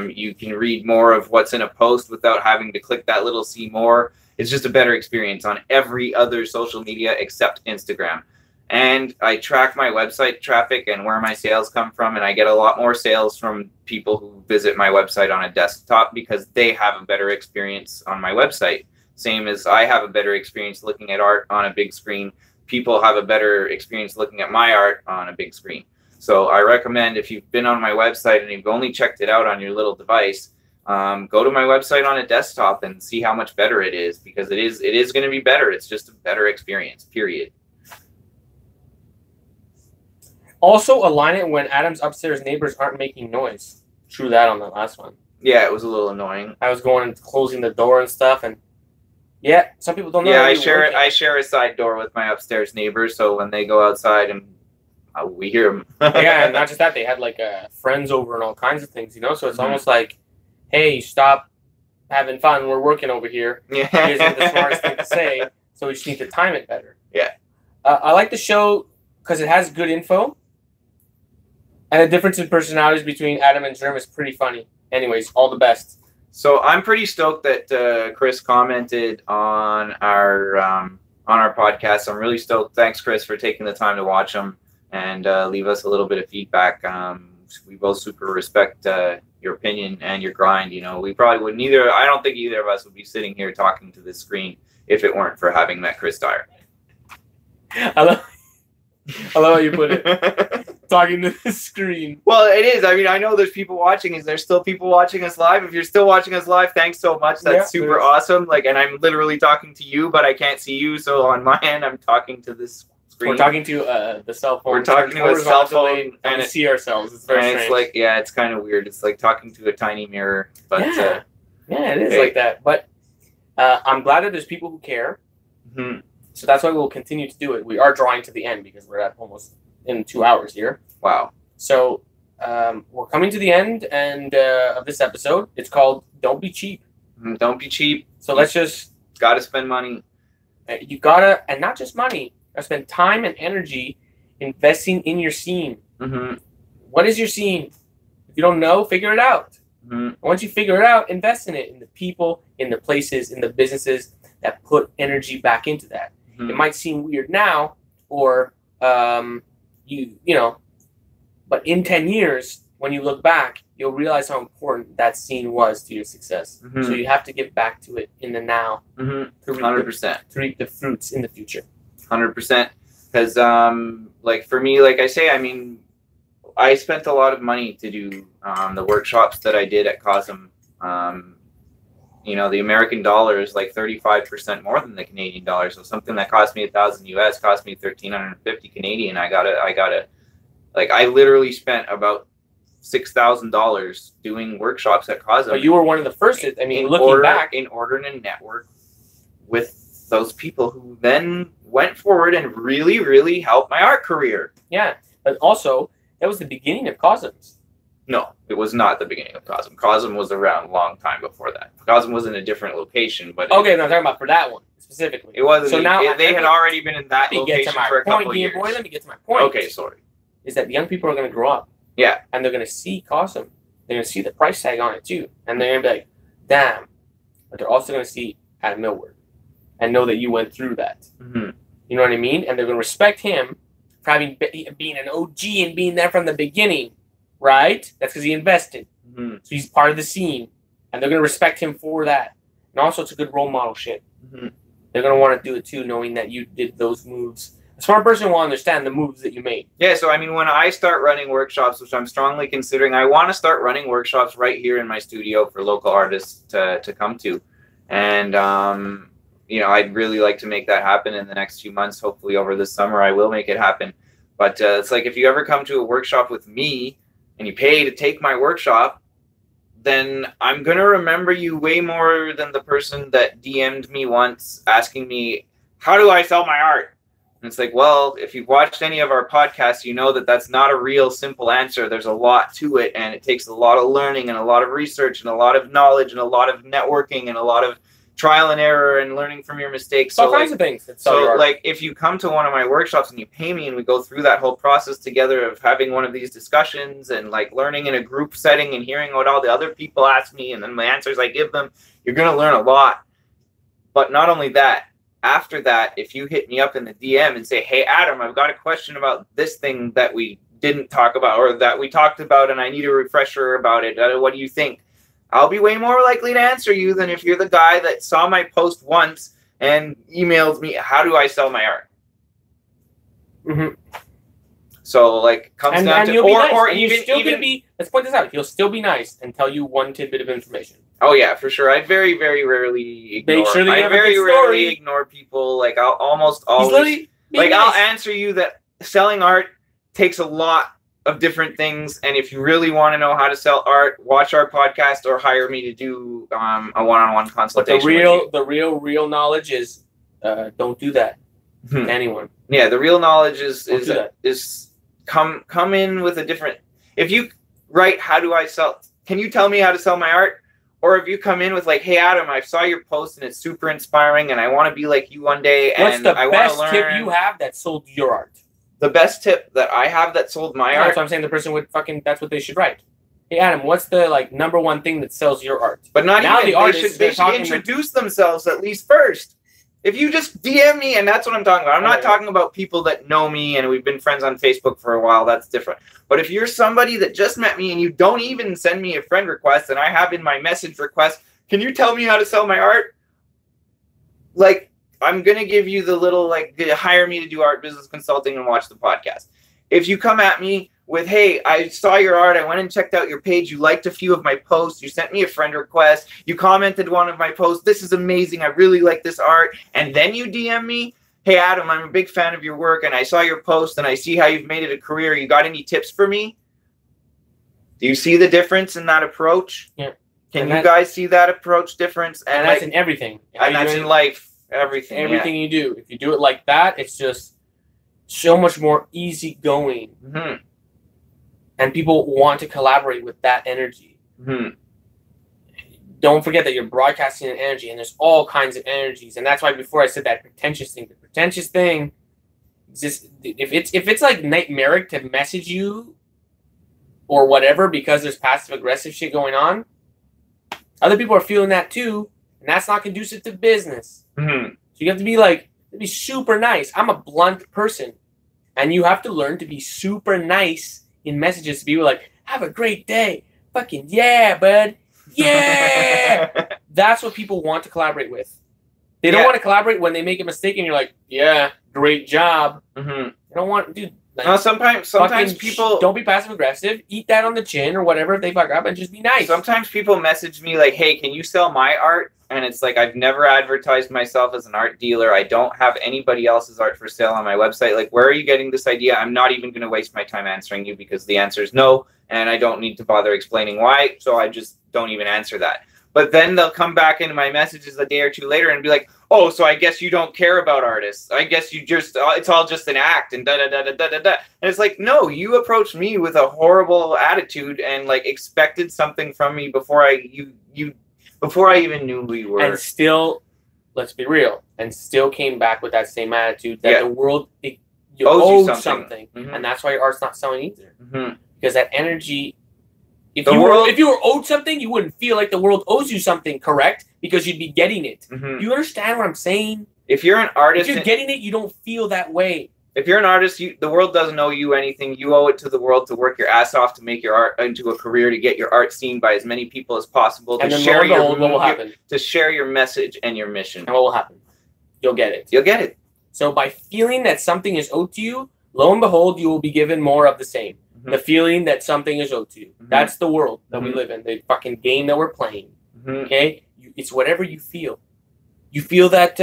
You can read more of what's in a post without having to click that little see more. It's just a better experience on every other social media except Instagram. And I track my website traffic and where my sales come from, and I get a lot more sales from people who visit my website on a desktop because they have a better experience on my website. Same as I have a better experience looking at art on a big screen. People have a better experience looking at my art on a big screen. So I recommend, if you've been on my website and you've only checked it out on your little device, go to my website on a desktop and see how much better it is, because it is going to be better. It's just a better experience, period. Also, align it when Adam's upstairs neighbors aren't making noise. True that on the last one. Yeah, it was a little annoying. I was going and closing the door and stuff, and yeah, some people don't know. Yeah, I share a side door with my upstairs neighbors, so when they go outside and we hear them. Yeah, and not just that, they had like friends over and all kinds of things, you know. So it's almost like, hey, stop having fun. We're working over here. Yeah, it isn't the smartest thing to say, so we just need to time it better. Yeah, I like the show because it has good info. And the difference in personalities between Adam and Germ is pretty funny. Anyways, all the best. So I'm pretty stoked that Chris commented on our podcast. I'm really stoked. Thanks, Chris, for taking the time to watch them and leave us a little bit of feedback. We both super respect your opinion and your grind. You know, we probably wouldn't either. I don't think either of us would be sitting here talking to this screen if it weren't for having met Chris Dyer. I love how you put it. Talking to the screen. Well, it is. I mean, I know there's people watching. Is there still people watching us live? If you're still watching us live, thanks so much. That's super awesome. Like, and I'm literally talking to you, but I can't see you. So on my end, I'm talking to this screen. We're talking to the cell phone. We're talking to a cell phone, and we see ourselves. It's very strange. It's like, yeah, it's kind of weird. It's like talking to a tiny mirror. But yeah, it is like that. But I'm glad that there's people who care. Mm-hmm. So that's why we'll continue to do it. We are drawing to the end because we're at almost in 2 hours here. Wow. So we're coming to the end of this episode. It's called Don't Be Cheap. Don't be cheap. So let's just... Got to spend money. You got to... And not just money. You got to spend time and energy investing in your scene. Mm-hmm. What is your scene? If you don't know, figure it out. Mm-hmm. Once you figure it out, invest in it. In the people, in the places, in the businesses that put energy back into that. Mm-hmm. It might seem weird now, or... you know, but in 10 years, when you look back, you'll realize how important that scene was to your success. Mm-hmm. So you have to give back to it in the now. Mm-hmm. 100%. To reap the fruits in the future. 100%. Because, like, for me, like I say, I mean, I spent a lot of money to do the workshops that I did at COSM. You know, the American dollar is like 35% more than the Canadian dollar. So something that cost me $1,000 US cost me 1,350 Canadian. I literally spent about $6,000 doing workshops at Cosm. But you were one of the first. I mean, in looking back, in order to network with those people who then went forward and really, really helped my art career. Yeah, but also that was the beginning of Cosms. No, it was not the beginning of Cosm. Cosm was around a long time before that. Cosm was in a different location, but okay, no, I'm talking about for that one specifically. It wasn't. So now they had already been in that location for a couple years. Let me get to my point. Okay, sorry. Is that young people are going to grow up? Yeah, and they're going to see Cosm. They're going to see the price tag on it too, and they're going to be like, "Damn!" But they're also going to see at Millward and know that you went through that. Mm-hmm. You know what I mean? And they're going to respect him for having being an OG and being there from the beginning. Right? That's because he invested. Mm-hmm. So he's part of the scene. And they're going to respect him for that. And also, it's a good role model shit. Mm-hmm. They're going to want to do it too, knowing that you did those moves. A smart person will understand the moves that you made. Yeah, so I mean, when I start running workshops, which I'm strongly considering, I want to start running workshops right here in my studio for local artists to come to. And, you know, I'd really like to make that happen in the next few months. Hopefully over this summer, I will make it happen. But it's like if you ever come to a workshop with me, and you pay to take my workshop, then I'm going to remember you way more than the person that DM'd me once asking me, how do I sell my art? And it's like, well, if you've watched any of our podcasts, you know that that's not a real simple answer. There's a lot to it, and it takes a lot of learning and a lot of research and a lot of knowledge and a lot of networking and a lot of trial and error and learning from your mistakes. All kinds of things. So, like, if you come to one of my workshops and you pay me and we go through that whole process together of having one of these discussions and, like, learning in a group setting and hearing what all the other people ask me and then the answers I give them, you're going to learn a lot. But not only that, after that, if you hit me up in the DM and say, hey, Adam, I've got a question about this thing that we didn't talk about or that we talked about and I need a refresher about it, what do you think? I'll be way more likely to answer you than if you're the guy that saw my post once and emailed me, how do I sell my art? Mm-hmm. So, like, comes down to, or even, let's point this out, he'll still be nice and tell you one tidbit of information. Oh, yeah, for sure. I very, very rarely ignore. Make sure that you have I very a good rarely story. ignore people. Like, I'll almost always, like, nice. I'll answer you that selling art takes a lot of different things, and if you really want to know how to sell art, watch our podcast or hire me to do a one-on-one consultation. But the real knowledge is don't do that to anyone. Yeah, the real knowledge is come in with a different. If you write, how do I sell? Can you tell me how to sell my art? Or if you come in with like, hey Adam, I saw your post and it's super inspiring, and I want to be like you one day. What's the best tip you have that sold your art? The best tip that I have that sold my art. That's what I'm saying. The person would that's what they should write. Hey Adam, what's the like number one thing that sells your art? But not now even. They should introduce themselves at least first. If you just DM me, and that's what I'm talking about. I'm not talking about people that know me and we've been friends on Facebook for a while. That's different. But if you're somebody that just met me and you don't even send me a friend request, and I have in my message request, can you tell me how to sell my art? Like, I'm going to give you the little, like, hire me to do art business consulting and watch the podcast. If you come at me with, hey, I saw your art, I went and checked out your page, you liked a few of my posts, you sent me a friend request, you commented one of my posts, this is amazing, I really like this art, and then you DM me, hey, Adam, I'm a big fan of your work, and I saw your post, and I see how you've made it a career, you got any tips for me? Do you see the difference in that approach? Yeah. Can you guys see that approach difference? And that's in everything. And that's in life. Everything you do. If you do it like that, it's just so much more easygoing. Mm-hmm. And people want to collaborate with that energy. Mm-hmm. Don't forget that you're broadcasting an energy, and there's all kinds of energies. And that's why before I said that pretentious thing, the pretentious thing is just, if it's like nightmaric to message you or whatever because there's passive aggressive shit going on, other people are feeling that too. And that's not conducive to business. Mm-hmm. So you have to be super nice. I'm a blunt person. And you have to learn to be super nice in messages to be like, have a great day. Fucking yeah, bud. Yeah. That's what people want to collaborate with. They don't want to collaborate when they make a mistake and you're like, yeah, great job. Mm-hmm. They don't want, dude, Like, no, sometimes people don't be passive aggressive. Eat that on the chin or whatever if they fuck up, and just be nice. Sometimes people message me like, "Hey, can you sell my art?" And it's like, I've never advertised myself as an art dealer. I don't have anybody else's art for sale on my website. Like, where are you getting this idea? I'm not even going to waste my time answering you because the answer is no, and I don't need to bother explaining why. So I just don't even answer that. But then they'll come back into my messages a day or two later and be like, "Oh, so I guess you don't care about artists. I guess you just, it's all just an act and da-da-da-da-da-da." And it's like, no, you approached me with a horrible attitude and like expected something from me before I even knew who you were. And still, let's be real, and still came back with that same attitude that the world owes you something. Mm-hmm. And that's why your art's not selling either. Mm-hmm. Because that energy... If you were owed something, you wouldn't feel like the world owes you something, correct? Because you'd be getting it. Mm-hmm. Do you understand what I'm saying? If you're an artist... If you're getting it, you don't feel that way. If you're an artist, the world doesn't owe you anything. You owe it to the world to work your ass off to make your art into a career, to get your art seen by as many people as possible, to share to share your message and your mission. And what will happen? You'll get it. You'll get it. So by feeling that something is owed to you, lo and behold, you will be given more of the same. The feeling that something is owed to you. Mm-hmm. That's the world that we live in. The fucking game that we're playing. Mm-hmm. Okay? It's whatever you feel. You feel that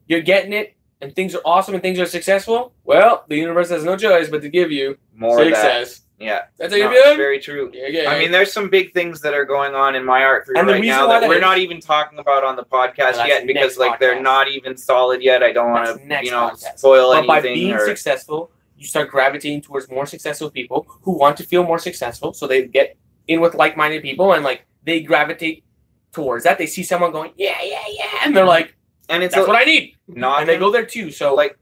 you're getting it and things are awesome and things are successful. Well, the universe has no choice but to give you more success. Yeah. That's how you feel? Very true. Yeah. I mean, there's some big things that are going on in my art career right now that we're not even talking about on the podcast yet because like they're not even solid yet. I don't want to, spoil anything. But by being successful, you start gravitating towards more successful people who want to feel more successful. So they get in with like-minded people and like they gravitate towards that. They see someone going, yeah. And they're like, that's what I need. And they go there too. So like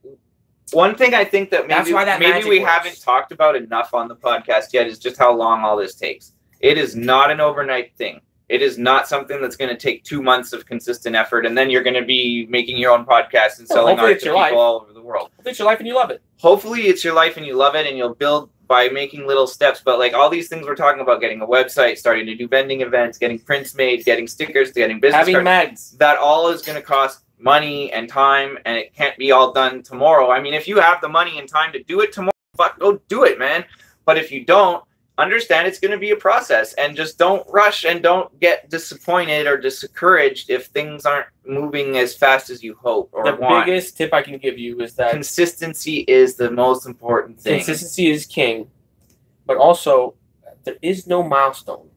one thing I think that maybe we haven't talked about enough on the podcast yet is just how long all this takes. It is not an overnight thing. It is not something that's going to take 2 months of consistent effort, and then you're going to be making your own podcast and selling art to people all over the world. Hopefully it's your life and you love it. Hopefully it's your life and you love it, and you'll build by making little steps. But like all these things we're talking about, getting a website, starting to do vending events, getting prints made, getting stickers, getting business cards, having mags, that all is going to cost money and time, and it can't be all done tomorrow. I mean, if you have the money and time to do it tomorrow, fuck, go do it, man. But if you don't, understand it's going to be a process, and just don't rush and don't get disappointed or discouraged if things aren't moving as fast as you hope or want. The biggest tip I can give you is that consistency is the most important thing. Consistency is king, but also there is no milestone.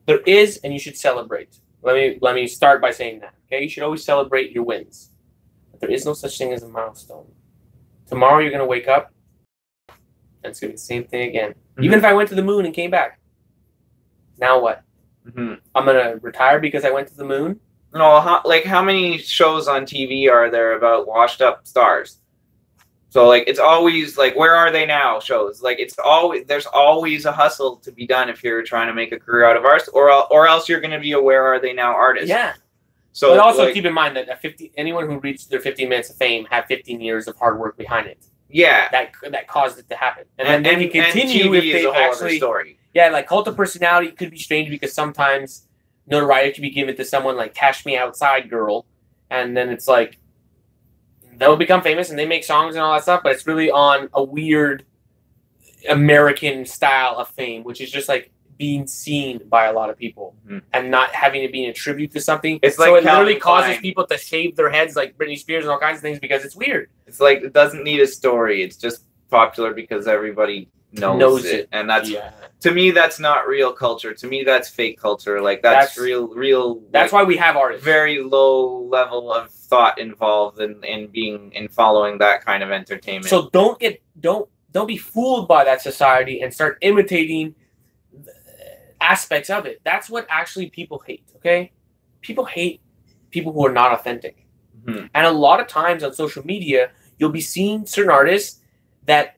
There is, and you should celebrate. Let me start by saying that. Okay, you should always celebrate your wins. But there is no such thing as a milestone. Tomorrow you're going to wake up, and it's going to be the same thing again. Mm-hmm. Even if I went to the moon and came back. Now what? Mm-hmm. I'm going to retire because I went to the moon? No, how many shows on TV are there about washed up stars? So like it's always like, where are they now shows? Like there's always a hustle to be done if you're trying to make a career out of art, or else you're going to be a where are they now artist. Yeah. So but also keep in mind that anyone who reached their 15 minutes of fame had 15 years of hard work behind it. Yeah, that caused it to happen, and then you continue with they actually. Story. Yeah, like cult of personality could be strange because sometimes notoriety can be given to someone like Cash Me Outside Girl, and then it's like they'll become famous and they make songs and all that stuff, but it's really on a weird American style of fame, which is just like being seen by a lot of people and not having it being a tribute to something. It's so like it literally causes people to shave their heads like Britney Spears and all kinds of things because it's weird. It's like it doesn't need a story. It's just popular because everybody knows it. And that's to me that's not real culture. To me that's fake culture. Like that's real That's why we have artists. Very low level of thought involved in following that kind of entertainment. So don't be fooled by that society and start imitating aspects of it. That's what actually people hate, okay? People hate people who are not authentic. Mm-hmm. And a lot of times on social media, you'll be seeing certain artists that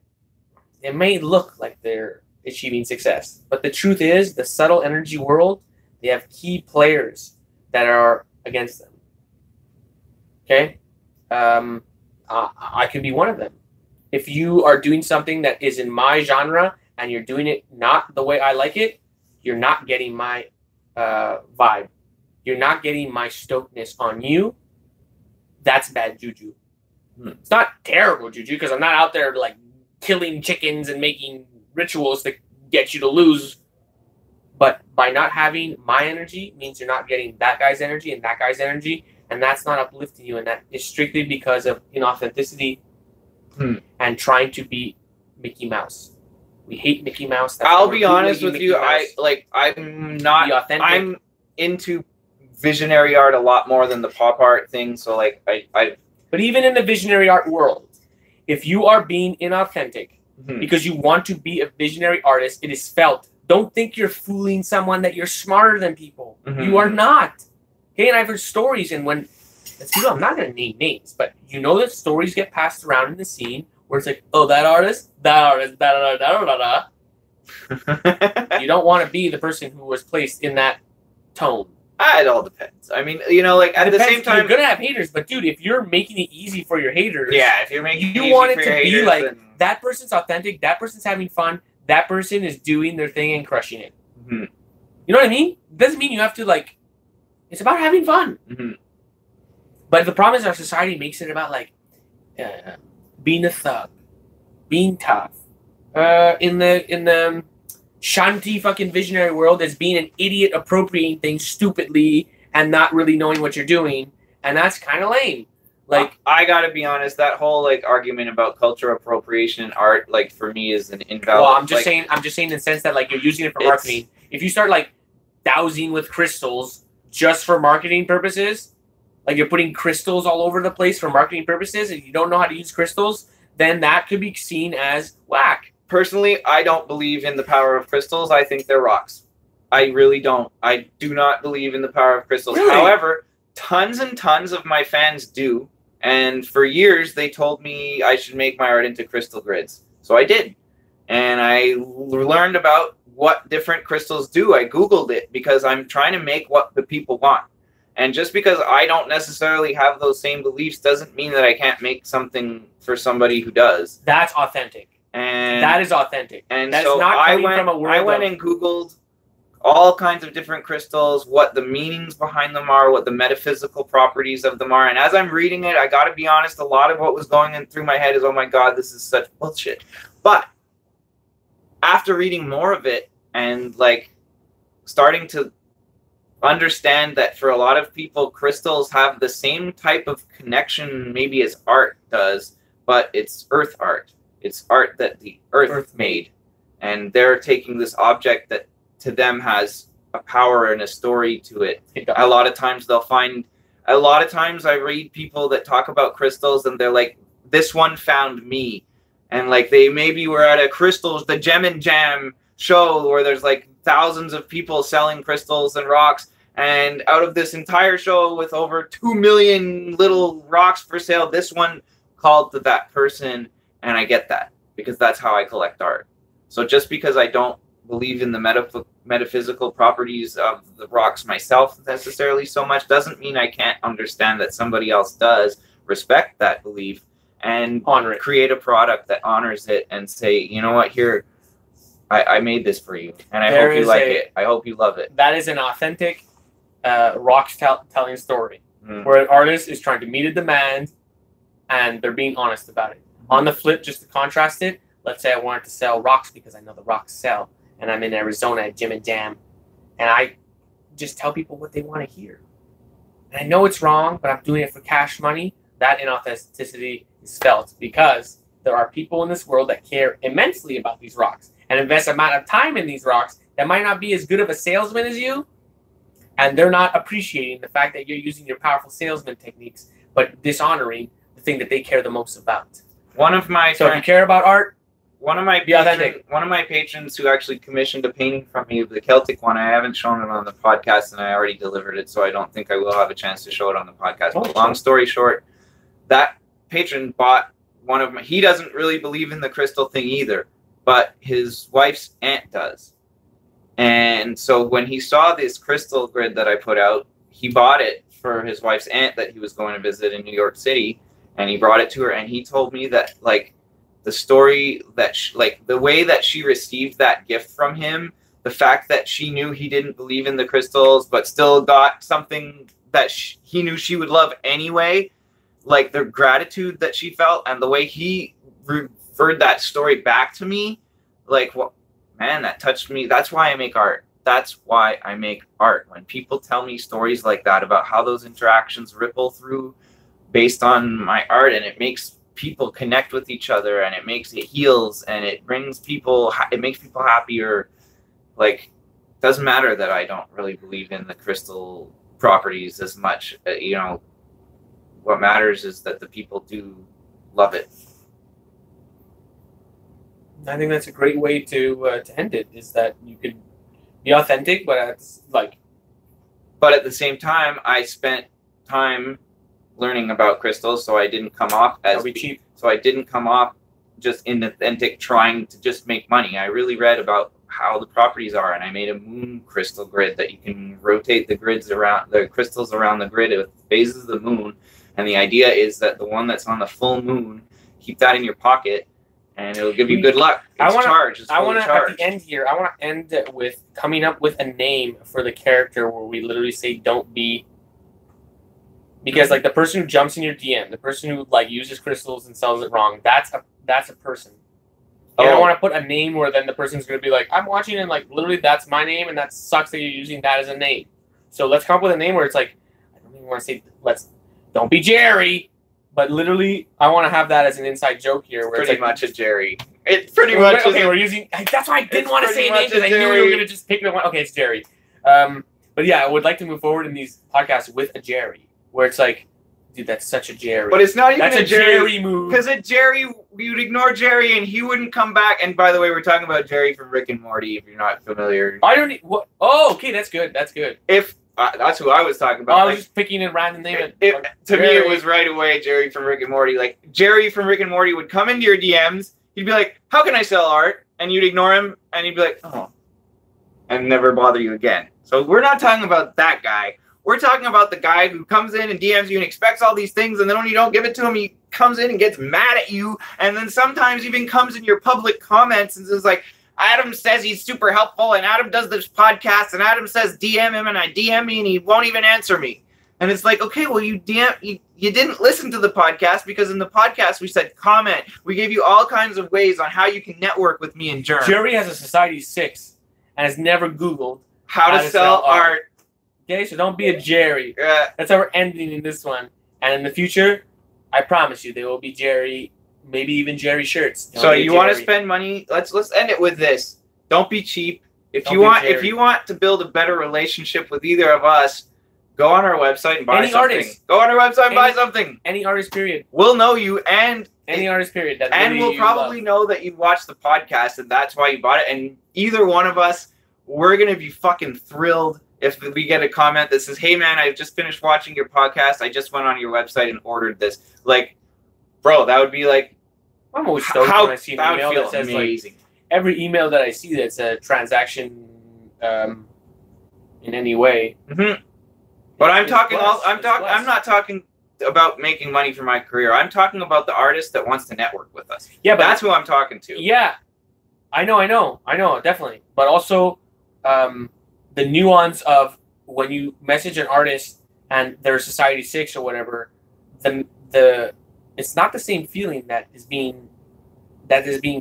it may look like they're achieving success. But the truth is, the subtle energy world, they have key players that are against them. Okay? I could be one of them. If you are doing something that is in my genre and you're doing it not the way I like it, you're not getting my vibe. You're not getting my stokedness on you. That's bad juju. It's not terrible juju because I'm not out there like killing chickens and making rituals to get you to lose. But by not having my energy means you're not getting that guy's energy and that guy's energy, and that's not uplifting you, and that is strictly because of inauthenticity and trying to be Mickey Mouse. We hate Mickey Mouse. I'll be honest with you. I'm not authentic. I'm into visionary art a lot more than the pop art thing. So like But even in the visionary art world, if you are being inauthentic because you want to be a visionary artist, it is felt. Don't think you're fooling someone that you're smarter than people. You are not. Okay, and I've heard stories, and when I'm not going to name names, but you know that stories get passed around in the scene where it's like, oh, that artist, You don't want to be the person who was placed in that tone. It all depends. I mean, you know, like at the same time, you're gonna have haters, but dude, if you're making it easy for your haters, if you're making you want it to be like that person's authentic, that person's having fun, that person is doing their thing and crushing it. You know what I mean? It doesn't mean you have to like. It's about having fun. But the problem is our society makes it about like being a thug, being tough. In the shanty fucking visionary world, as being an idiot appropriating things stupidly and not really knowing what you're doing, and that's kind of lame. Like I gotta be honest, that whole like argument about culture appropriation in art, like for me, is an invalid. Well, I'm just saying in the sense that like you're using it for marketing. If you start like dousing with crystals just for marketing purposes, like you're putting crystals all over the place for marketing purposes, and you don't know how to use crystals, then that could be seen as whack. Personally, I don't believe in the power of crystals. I think they're rocks. I really don't. I do not believe in the power of crystals. Really? However, tons and tons of my fans do. And for years, they told me I should make my art into crystal grids. So I did. And I learned about what different crystals do. I Googled it because I'm trying to make what the people want. And just because I don't necessarily have those same beliefs doesn't mean that I can't make something for somebody who does. That's authentic. And that is authentic. And that's so not coming from a world I went and Googled all kinds of different crystals, what the meanings behind them are, what the metaphysical properties of them are. And as I'm reading it, I got to be honest, a lot of what was going in through my head is, oh my God, this is such bullshit. But after reading more of it and like starting to understand that for a lot of people, crystals have the same type of connection maybe as art does, but it's earth art. It's art that the earth made. And they're taking this object that to them has a power and a story to it. A lot of times I read people that talk about crystals and they're like, this one found me. And like they maybe were at a crystals, the Gem and Jam show where there's like thousands of people selling crystals and rocks. And out of this entire show with over 2 million little rocks for sale, this one called to that person. And I get that because that's how I collect art. So just because I don't believe in the metaphysical properties of the rocks myself necessarily so much doesn't mean I can't understand that somebody else does respect that belief and honor it. Create a product that honors it and say, you know what, here, I made this for you and I hope you like it. I hope you love it. That is an authentic rocks telling story where an artist is trying to meet a demand and they're being honest about it. On the flip, just to contrast it, let's say I wanted to sell rocks because I know the rocks sell, and I'm in Arizona at Gem and Jam, and I just tell people what they want to hear. And I know it's wrong, but I'm doing it for cash money. That inauthenticity is felt because there are people in this world that care immensely about these rocks and invest an amount of time in these rocks that might not be as good of a salesman as you, and they're not appreciating the fact that you're using your powerful salesman techniques, but dishonoring the thing that they care the most about. If you care about art, one of my patrons who actually commissioned a painting from me of the Celtic one, I haven't shown it on the podcast and I already delivered it, so I don't think I will have a chance to show it on the podcast. But long story short, that patron bought one of my, he doesn't really believe in the crystal thing either, but his wife's aunt does. And so when he saw this crystal grid that I put out, he bought it for his wife's aunt that he was going to visit in New York City. And he brought it to her, and he told me that, like, the story that, the way that she received that gift from him, the fact that she knew he didn't believe in the crystals, but still got something that he knew she would love anyway, like, the gratitude that she felt, and the way he referred that story back to me, like, well, man, that touched me. That's why I make art. That's why I make art. When people tell me stories like that about how those interactions ripple through based on my art, and it makes people connect with each other, and it heals, and it makes people happier. Like, doesn't matter that I don't really believe in the crystal properties as much. What matters is that the people do love it. I think that's a great way to end it. Is that you could be authentic, but it's like. But at the same time, I spent time learning about crystals, so I didn't come off as cheap. So I didn't come off just inauthentic, trying to just make money. I really read about how the properties are, and I made a moon crystal grid that you can rotate the crystals around the grid with phases of the moon. And the idea is that the one that's on the full moon, keep that in your pocket, and it'll give you good luck. It's charged. I want to, at the end here, I want to end it with coming up with a name for the character where we literally say, don't be. Because, like, the person who jumps in your DM, the person who, like, uses crystals and sells it wrong, that's a person. And I want to put a name where then the person's going to be like, I'm watching and, like, literally that's my name, and that sucks that you're using that as a name. So let's come up with a name where it's like, I don't even want to say, don't be Jerry, but literally, I want to have that as an inside joke here. Where pretty it's like, much a Jerry. It's pretty much. Okay, we're using. That's why I didn't want to say a name, because I knew we were going to just pick the one. Okay, it's Jerry. But yeah, I would like to move forward in these podcasts with a Jerry, where it's like, dude, that's such a Jerry. But it's not even a Jerry move. Because a Jerry, you'd ignore Jerry, and he wouldn't come back. And by the way, we're talking about Jerry from Rick and Morty. If you're not familiar, I don't. What? Oh, okay, that's good. That's good. That's who I was talking about. I was just picking a random name. To me, it was right away Jerry from Rick and Morty. Like, Jerry from Rick and Morty would come into your DMs. He'd be like, how can I sell art? And you'd ignore him, and he'd be like, oh. And never bother you again. So we're not talking about that guy. We're talking about the guy who comes in and DMs you and expects all these things, and then when you don't give it to him, he comes in and gets mad at you, and then sometimes even comes in your public comments and says, like, Adam says he's super helpful, and Adam does this podcast, and Adam says DM him, and I DM me, and he won't even answer me. And it's like, okay, well, you didn't listen to the podcast, because in the podcast we said comment. We gave you all kinds of ways on how you can network with me and Germ. Jerry has a Society 6 and has never Googled how to sell art. Okay, so don't be a Jerry. That's how we're ending in this one. And in the future, I promise you, there will be Jerry. Maybe even Jerry shirts. So you want to spend money? Let's end it with this. Don't be cheap. If you want to build a better relationship with either of us, go on our website and buy something. Artist. Go on our website and buy something. Any artist, period. We'll know you, and any artist, period. And we'll probably know that you watched the podcast, and that's why you bought it. And either one of us, we're gonna be fucking thrilled if we get a comment that says, "Hey man, I just finished watching your podcast. I just went on your website and ordered this." Like, bro, that would be like. I'm always stoked when I see an email that says, amazing. Like, every email that I see that's a transaction in any way. Mm-hmm. But I'm not talking about making money for my career. I'm talking about the artist that wants to network with us. Yeah, but that's who I'm talking to. Yeah, I know, definitely. But also, the nuance of when you message an artist and they're Society 6 or whatever, the it's not the same feeling that is being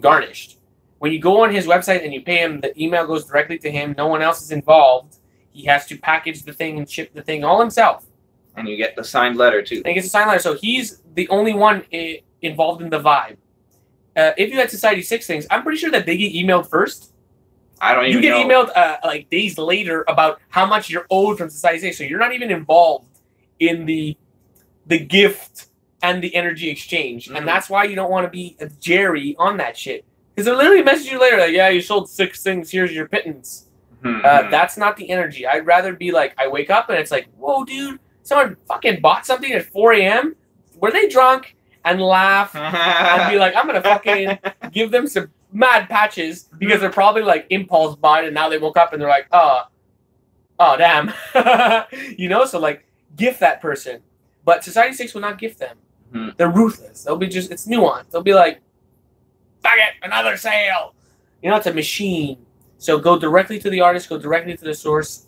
garnished. When you go on his website and you pay him, the email goes directly to him. No one else is involved. He has to package the thing and ship the thing all himself. And you get the signed letter, too. And he gets a signed letter. So he's the only one involved in the vibe. If you had Society 6 things, I'm pretty sure that they get emailed first. I don't even know. You get emailed like days later about how much you're owed from Society 6. So you're not even involved in the gift and the energy exchange. Mm-hmm. And that's why you don't want to be a Jerry on that shit. Because they'll literally message you later like, yeah, you sold 6 things, here's your pittance. Mm-hmm. That's not the energy. I'd rather be like, I wake up and it's like, whoa, dude, someone fucking bought something at 4 a.m.? Were they drunk? And laugh and be like, I'm going to fucking give them some mad patches because they're probably like impulse buying and now they woke up and they're like, oh damn. You know, so like, gift that person. But Society 6 will not gift them. Mm-hmm. They're ruthless. They'll be just, it's nuanced. They'll be like, fuck it, another sale. You know, it's a machine. So go directly to the artist, go directly to the source.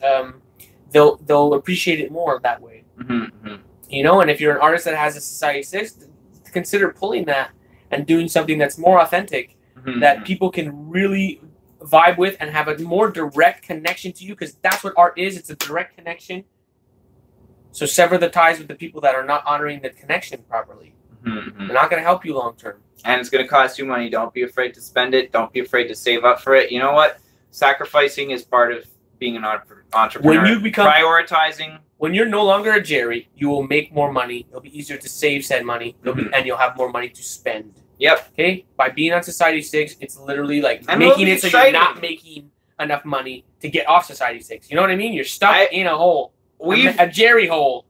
They'll appreciate it more that way. Mm-hmm. You know, and if you're an artist that has a Society 6, consider pulling that and doing something that's more authentic, that people can really vibe with and have a more direct connection to you, because that's what art is. It's a direct connection. So sever the ties with the people that are not honoring the connection properly. They're not going to help you long term. And it's going to cost you money. Don't be afraid to spend it. Don't be afraid to save up for it. You know what? Sacrificing is part of being an entrepreneur. When you become prioritizing. When you're no longer a Jerry, you will make more money. It'll be easier to save said money, and you'll have more money to spend. Yep. Okay? By being on Society 6, it's literally like making it so you're not making enough money to get off Society 6. You know what I mean? You're stuck in a hole. A Jerry hole.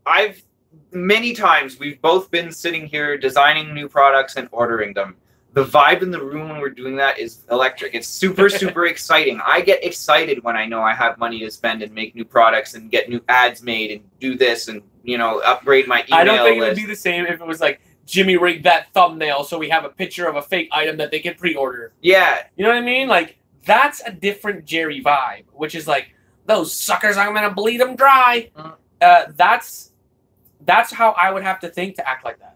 Many times we've both been sitting here designing new products and ordering them. The vibe in the room when we're doing that is electric. It's super, super exciting. I get excited when I know I have money to spend and make new products and get new ads made and do this and, you know, upgrade my email I don't think list. it would be the same if it was like, Jimmy rigged that thumbnail so we have a picture of a fake item that they can pre-order. Yeah. You know what I mean? Like, that's a different Jerry vibe, which is like, those suckers, I'm going to bleed them dry. That's how I would have to think to act like that.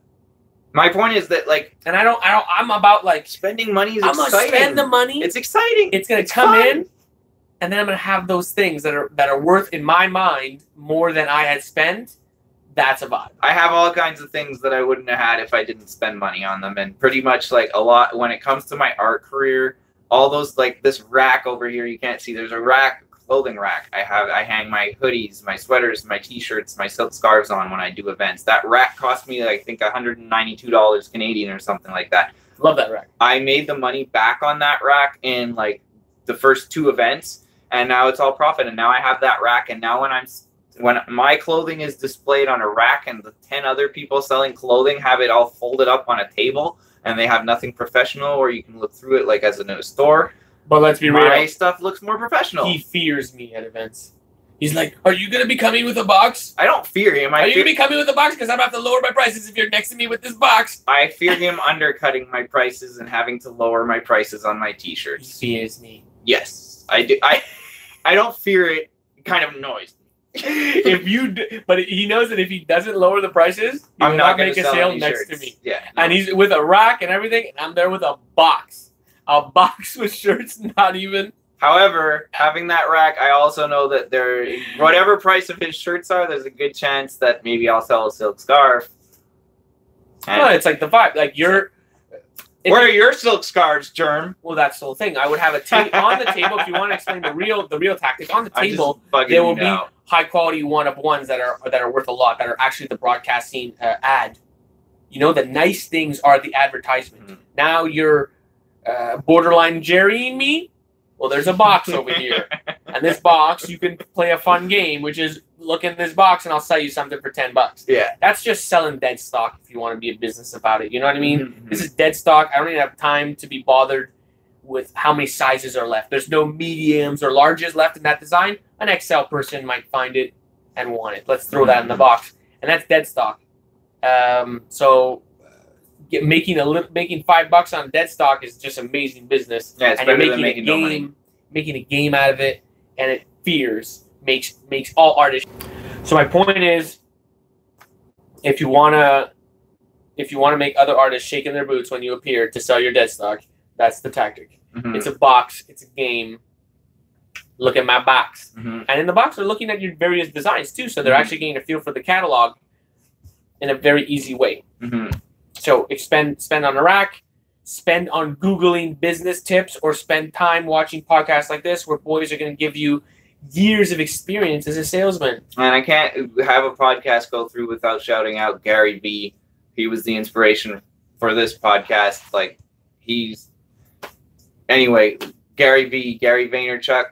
My point is that, like, and I'm about, like, spending money is exciting. I'm going to spend the money. It's exciting. It's going to come in, and then I'm going to have those things that are worth, in my mind, more than I had spent. That's a vibe. I have all kinds of things that I wouldn't have had if I didn't spend money on them. And pretty much, like, a lot, when it comes to my art career, all those, like, this rack over here, you can't see. There's a rack. Clothing rack. I hang my hoodies, my sweaters, my t-shirts, my silk scarves on when I do events. That rack cost me, I think, $192 Canadian or something like that. Love that rack. I made the money back on that rack in like the first 2 events, and now it's all profit. And now I have that rack, and now when my clothing is displayed on a rack and the 10 other people selling clothing have it all folded up on a table and they have nothing professional, or you can look through it like as in a store. But let's be real. My stuff looks more professional. He fears me at events. He's like, are you going to be coming with a box? I don't fear him. Are you going to be coming with a box? Because I'm going to have to lower my prices if you're next to me with this box. I fear him undercutting my prices and having to lower my prices on my t-shirts. He fears me. Yes, I do. I don't fear it. It kind of annoys me. But he knows that if he doesn't lower the prices, he will not make a sale next to me. Yeah, no. And he's with a rack and everything, and I'm there with a box. A box with shirts, not even. However, having that rack, I also know that whatever price of his shirts are, there's a good chance that maybe I'll sell a silk scarf. No, it's like the vibe. Like where are your silk scarves, Germ? Well, that's the whole thing. I would have on the table. If you want to explain the real tactic, on the table there will be high quality one-of-ones that are worth a lot. That are actually the broadcasting ad. You know, the nice things are the advertisement. Mm-hmm. Now you're borderline Jerrying me. Well, there's a box over here, and this box you can play a fun game, which is look in this box and I'll sell you something for $10. Yeah, that's just selling dead stock. If you want to be a business about it, you know what I mean. Mm-hmm. This is dead stock. I don't even have time to be bothered with how many sizes are left. There's no mediums or larges left in that design. An XL person might find it and want it. Let's throw that in the box, and that's dead stock. Making $5 on dead stock is just amazing business. Yeah, it's and you're better than making no money. Making a game out of it, and it makes all artists. So my point is, if you wanna make other artists shake in their boots when you appear to sell your dead stock, that's the tactic. Mm-hmm. It's a box. It's a game. Look at my box, and in the box they're looking at your various designs too, so they're actually getting a feel for the catalog in a very easy way. Mm-hmm. So spend on a rack, spend on Googling business tips, or spend time watching podcasts like this where boys are going to give you years of experience as a salesman. And I can't have a podcast go through without shouting out Gary V. He was the inspiration for this podcast. Anyway, Gary V, Gary Vaynerchuk,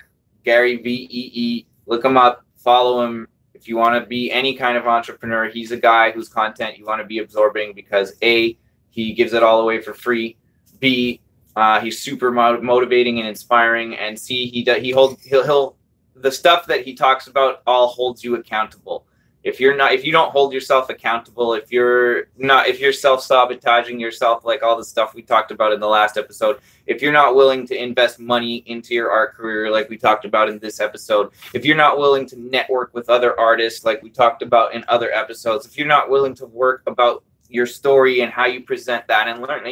Gary VEE. Look him up, follow him. If you want to be any kind of entrepreneur, he's a guy whose content you want to be absorbing because A, he gives it all away for free. B, he's super motivating and inspiring. And C, the stuff that he talks about all holds you accountable. If you don't hold yourself accountable, if you're self-sabotaging yourself, like all the stuff we talked about in the last episode, if you're not willing to invest money into your art career, like we talked about in this episode, if you're not willing to network with other artists, like we talked about in other episodes, if you're not willing to work about your story and how you present that and learn,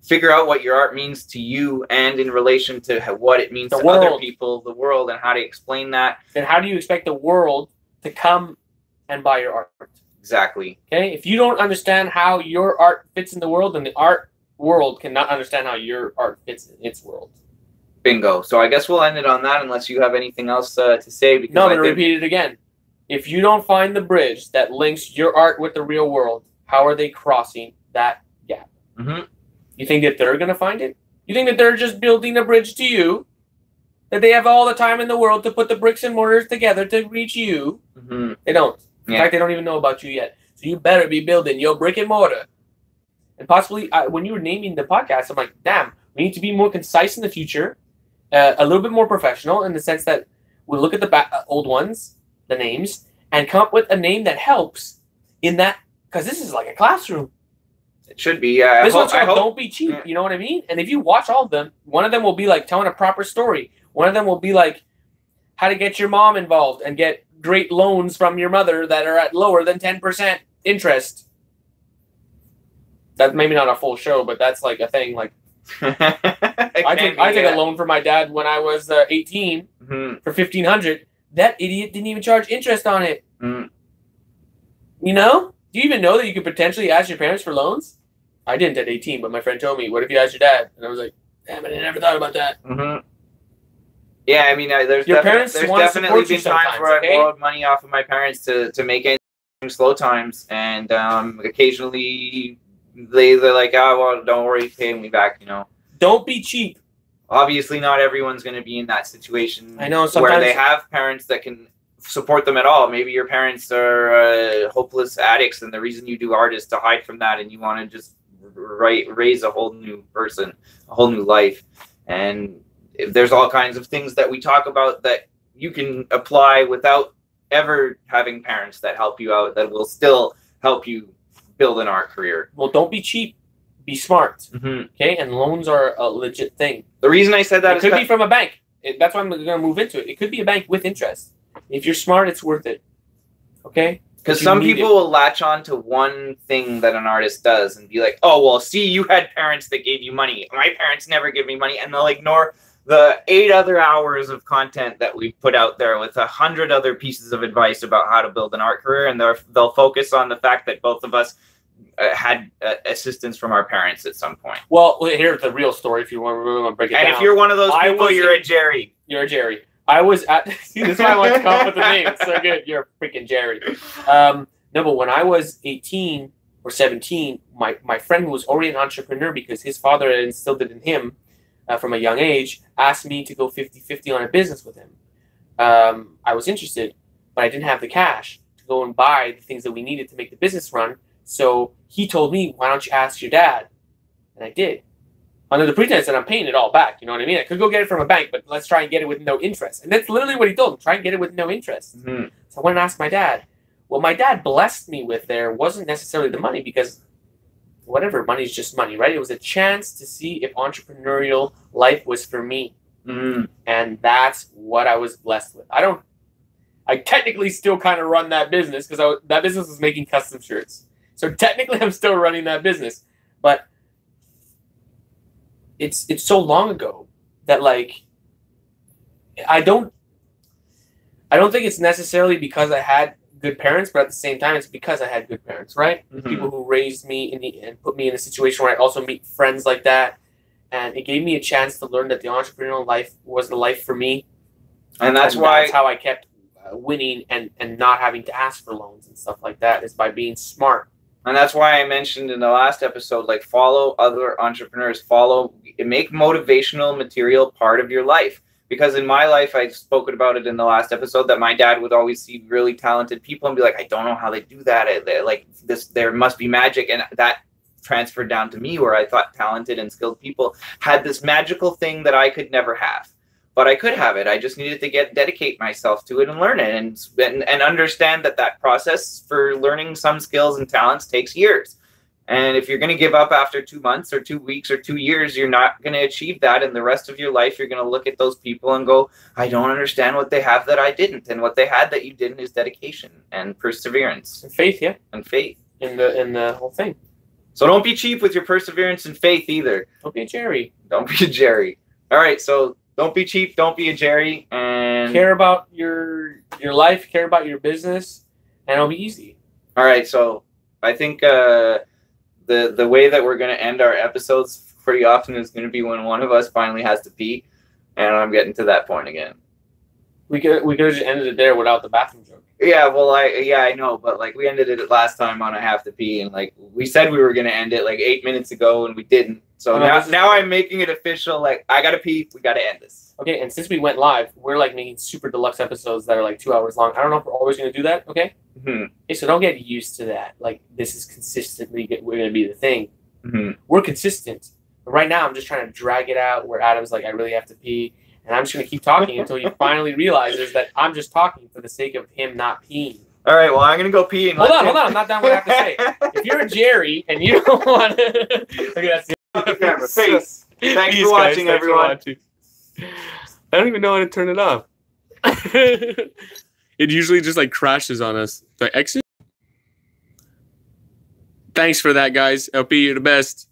figure out what your art means to you and in relation to what it means to other people, the world, and how to explain that. Then how do you expect the world to come and buy your art? Exactly. Okay? If you don't understand how your art fits in the world, then the art world cannot understand how your art fits in its world. Bingo. So I guess we'll end it on that unless you have anything else to say. Because no, I'm going to repeat it again. If you don't find the bridge that links your art with the real world, how are they crossing that gap? Mm-hmm. You think that they're going to find it? You think that they're just building a bridge to you? That they have all the time in the world to put the bricks and mortars together to reach you? Mm-hmm. They don't. In fact, they don't even know about you yet. So you better be building your brick and mortar. And possibly, when you were naming the podcast, I'm like, damn, we need to be more concise in the future, a little bit more professional in the sense that we look at the old ones, the names, and come up with a name that helps in that, because this is like a classroom. It should be, yeah. This one's called Don't Be Cheap, you know what I mean? And if you watch all of them, one of them will be like telling a proper story. One of them will be like how to get your mom involved and get great loans from your mother that are at lower than 10% interest. That's maybe not a full show, but that's like a thing. Like I took a loan from my dad when I was 18 for $1,500. That idiot didn't even charge interest on it. Mm. You know? Do you even know that you could potentially ask your parents for loans? I didn't at 18, but my friend told me, what if you asked your dad? And I was like, damn, I never thought about that. Mm-hmm. Yeah, I mean, there's definitely been times where I've borrowed money off of my parents to make ends meet slow times, and occasionally they're like, oh, well, don't worry, pay me back, you know. Don't be cheap. Obviously, not everyone's going to be in that situation. I know, where they have parents that can support them at all. Maybe your parents are hopeless addicts, and the reason you do art is to hide from that, and you want to just raise a whole new person, a whole new life. And there's all kinds of things that we talk about that you can apply without ever having parents that help you out, that will still help you build an art career. Well, don't be cheap. Be smart. Mm-hmm. Okay? And loans are a legit thing. The reason I said that it could be from a bank. That's why I'm going to move into it. It could be a bank with interest. If you're smart, it's worth it. Okay? Because some people will latch on to one thing that an artist does and be like, oh, well, see, you had parents that gave you money. My parents never give me money. And they'll ignore the 8 other hours of content that we've put out there with 100 other pieces of advice about how to build an art career. And they'll focus on the fact that both of us had assistance from our parents at some point. Well, here's the real story if you want to break it down. And if you're one of those people, you're a Jerry. You're a Jerry. I was at... See, this is why I want to come up with the name. It's so good. You're a freaking Jerry. No, but when I was 18 or 17, my friend who was already an entrepreneur because his father had instilled it in him from a young age, asked me to go 50-50 on a business with him. I was interested, but I didn't have the cash to go and buy the things that we needed to make the business run. So he told me, why don't you ask your dad? And I did. Under the pretense that I'm paying it all back. You know what I mean? I could go get it from a bank, but let's try and get it with no interest. And that's literally what he told me. Try and get it with no interest. Mm-hmm. So I went and asked my dad. What my dad blessed me with there wasn't necessarily the money because whatever, money's just money, right? It was a chance to see if entrepreneurial life was for me. Mm-hmm. And that's what I was blessed with. I technically still kind of run that business because that business was making custom shirts. So technically I'm still running that business. But it's so long ago that like I don't think it's necessarily because I had good parents, but at the same time it's because I had good parents, right? Mm-hmm. People who raised me and put me in a situation where I also meet friends like that, and it gave me a chance to learn that the entrepreneurial life was the life for me, and that's how I kept winning and not having to ask for loans and stuff like that, is by being smart. And that's why I mentioned in the last episode, like, follow other entrepreneurs, make motivational material part of your life. Because in my life, I've spoken about it in the last episode, that my dad would always see really talented people and be like, I don't know how they do that. There must be magic. And that transferred down to me, where I thought talented and skilled people had this magical thing that I could never have. But I could have it. I just needed to dedicate myself to it and learn it, and understand that process for learning some skills and talents takes years. And if you're going to give up after 2 months or 2 weeks or 2 years, you're not going to achieve that. And the rest of your life, you're going to look at those people and go, I don't understand what they have that I didn't. And what they had that you didn't is dedication and perseverance. And faith, yeah. And faith. In the whole thing. So don't be cheap with your perseverance and faith either. Don't be a Jerry. Don't be a Jerry. All right, so don't be cheap. Don't be a Jerry. And care about your life. Care about your business, and it'll be easy. All right, so I think the way that we're going to end our episodes pretty often is going to be when one of us finally has to pee, and I'm getting to that point again. We could have just ended it there without the bathroom joke. Yeah, well, I know, but like we ended it last time on I have to pee, and like we said we were going to end it like 8 minutes ago, and we didn't. So now I'm making it official. Like I got to pee. We got to end this. Okay, and since we went live, we're like making super deluxe episodes that are like 2 hours long. I don't know if we're always going to do that. Okay. Mm-hmm. Okay, so don't get used to that. Like this is consistently we're going to be the thing. Mm-hmm. We're consistent. But right now, I'm just trying to drag it out where Adam's like, I really have to pee. And I'm just going to keep talking until he finally realizes that I'm just talking for the sake of him not peeing. All right, well, I'm going to go pee. And hold on. I'm not done what I have to say. If you're a Jerry and you don't want to... Look at that. Camera. Peace. Thanks for watching, everyone. I don't even know how to turn it off. It usually just like crashes on us. The exit? Thanks for that, guys. LP, you're the best.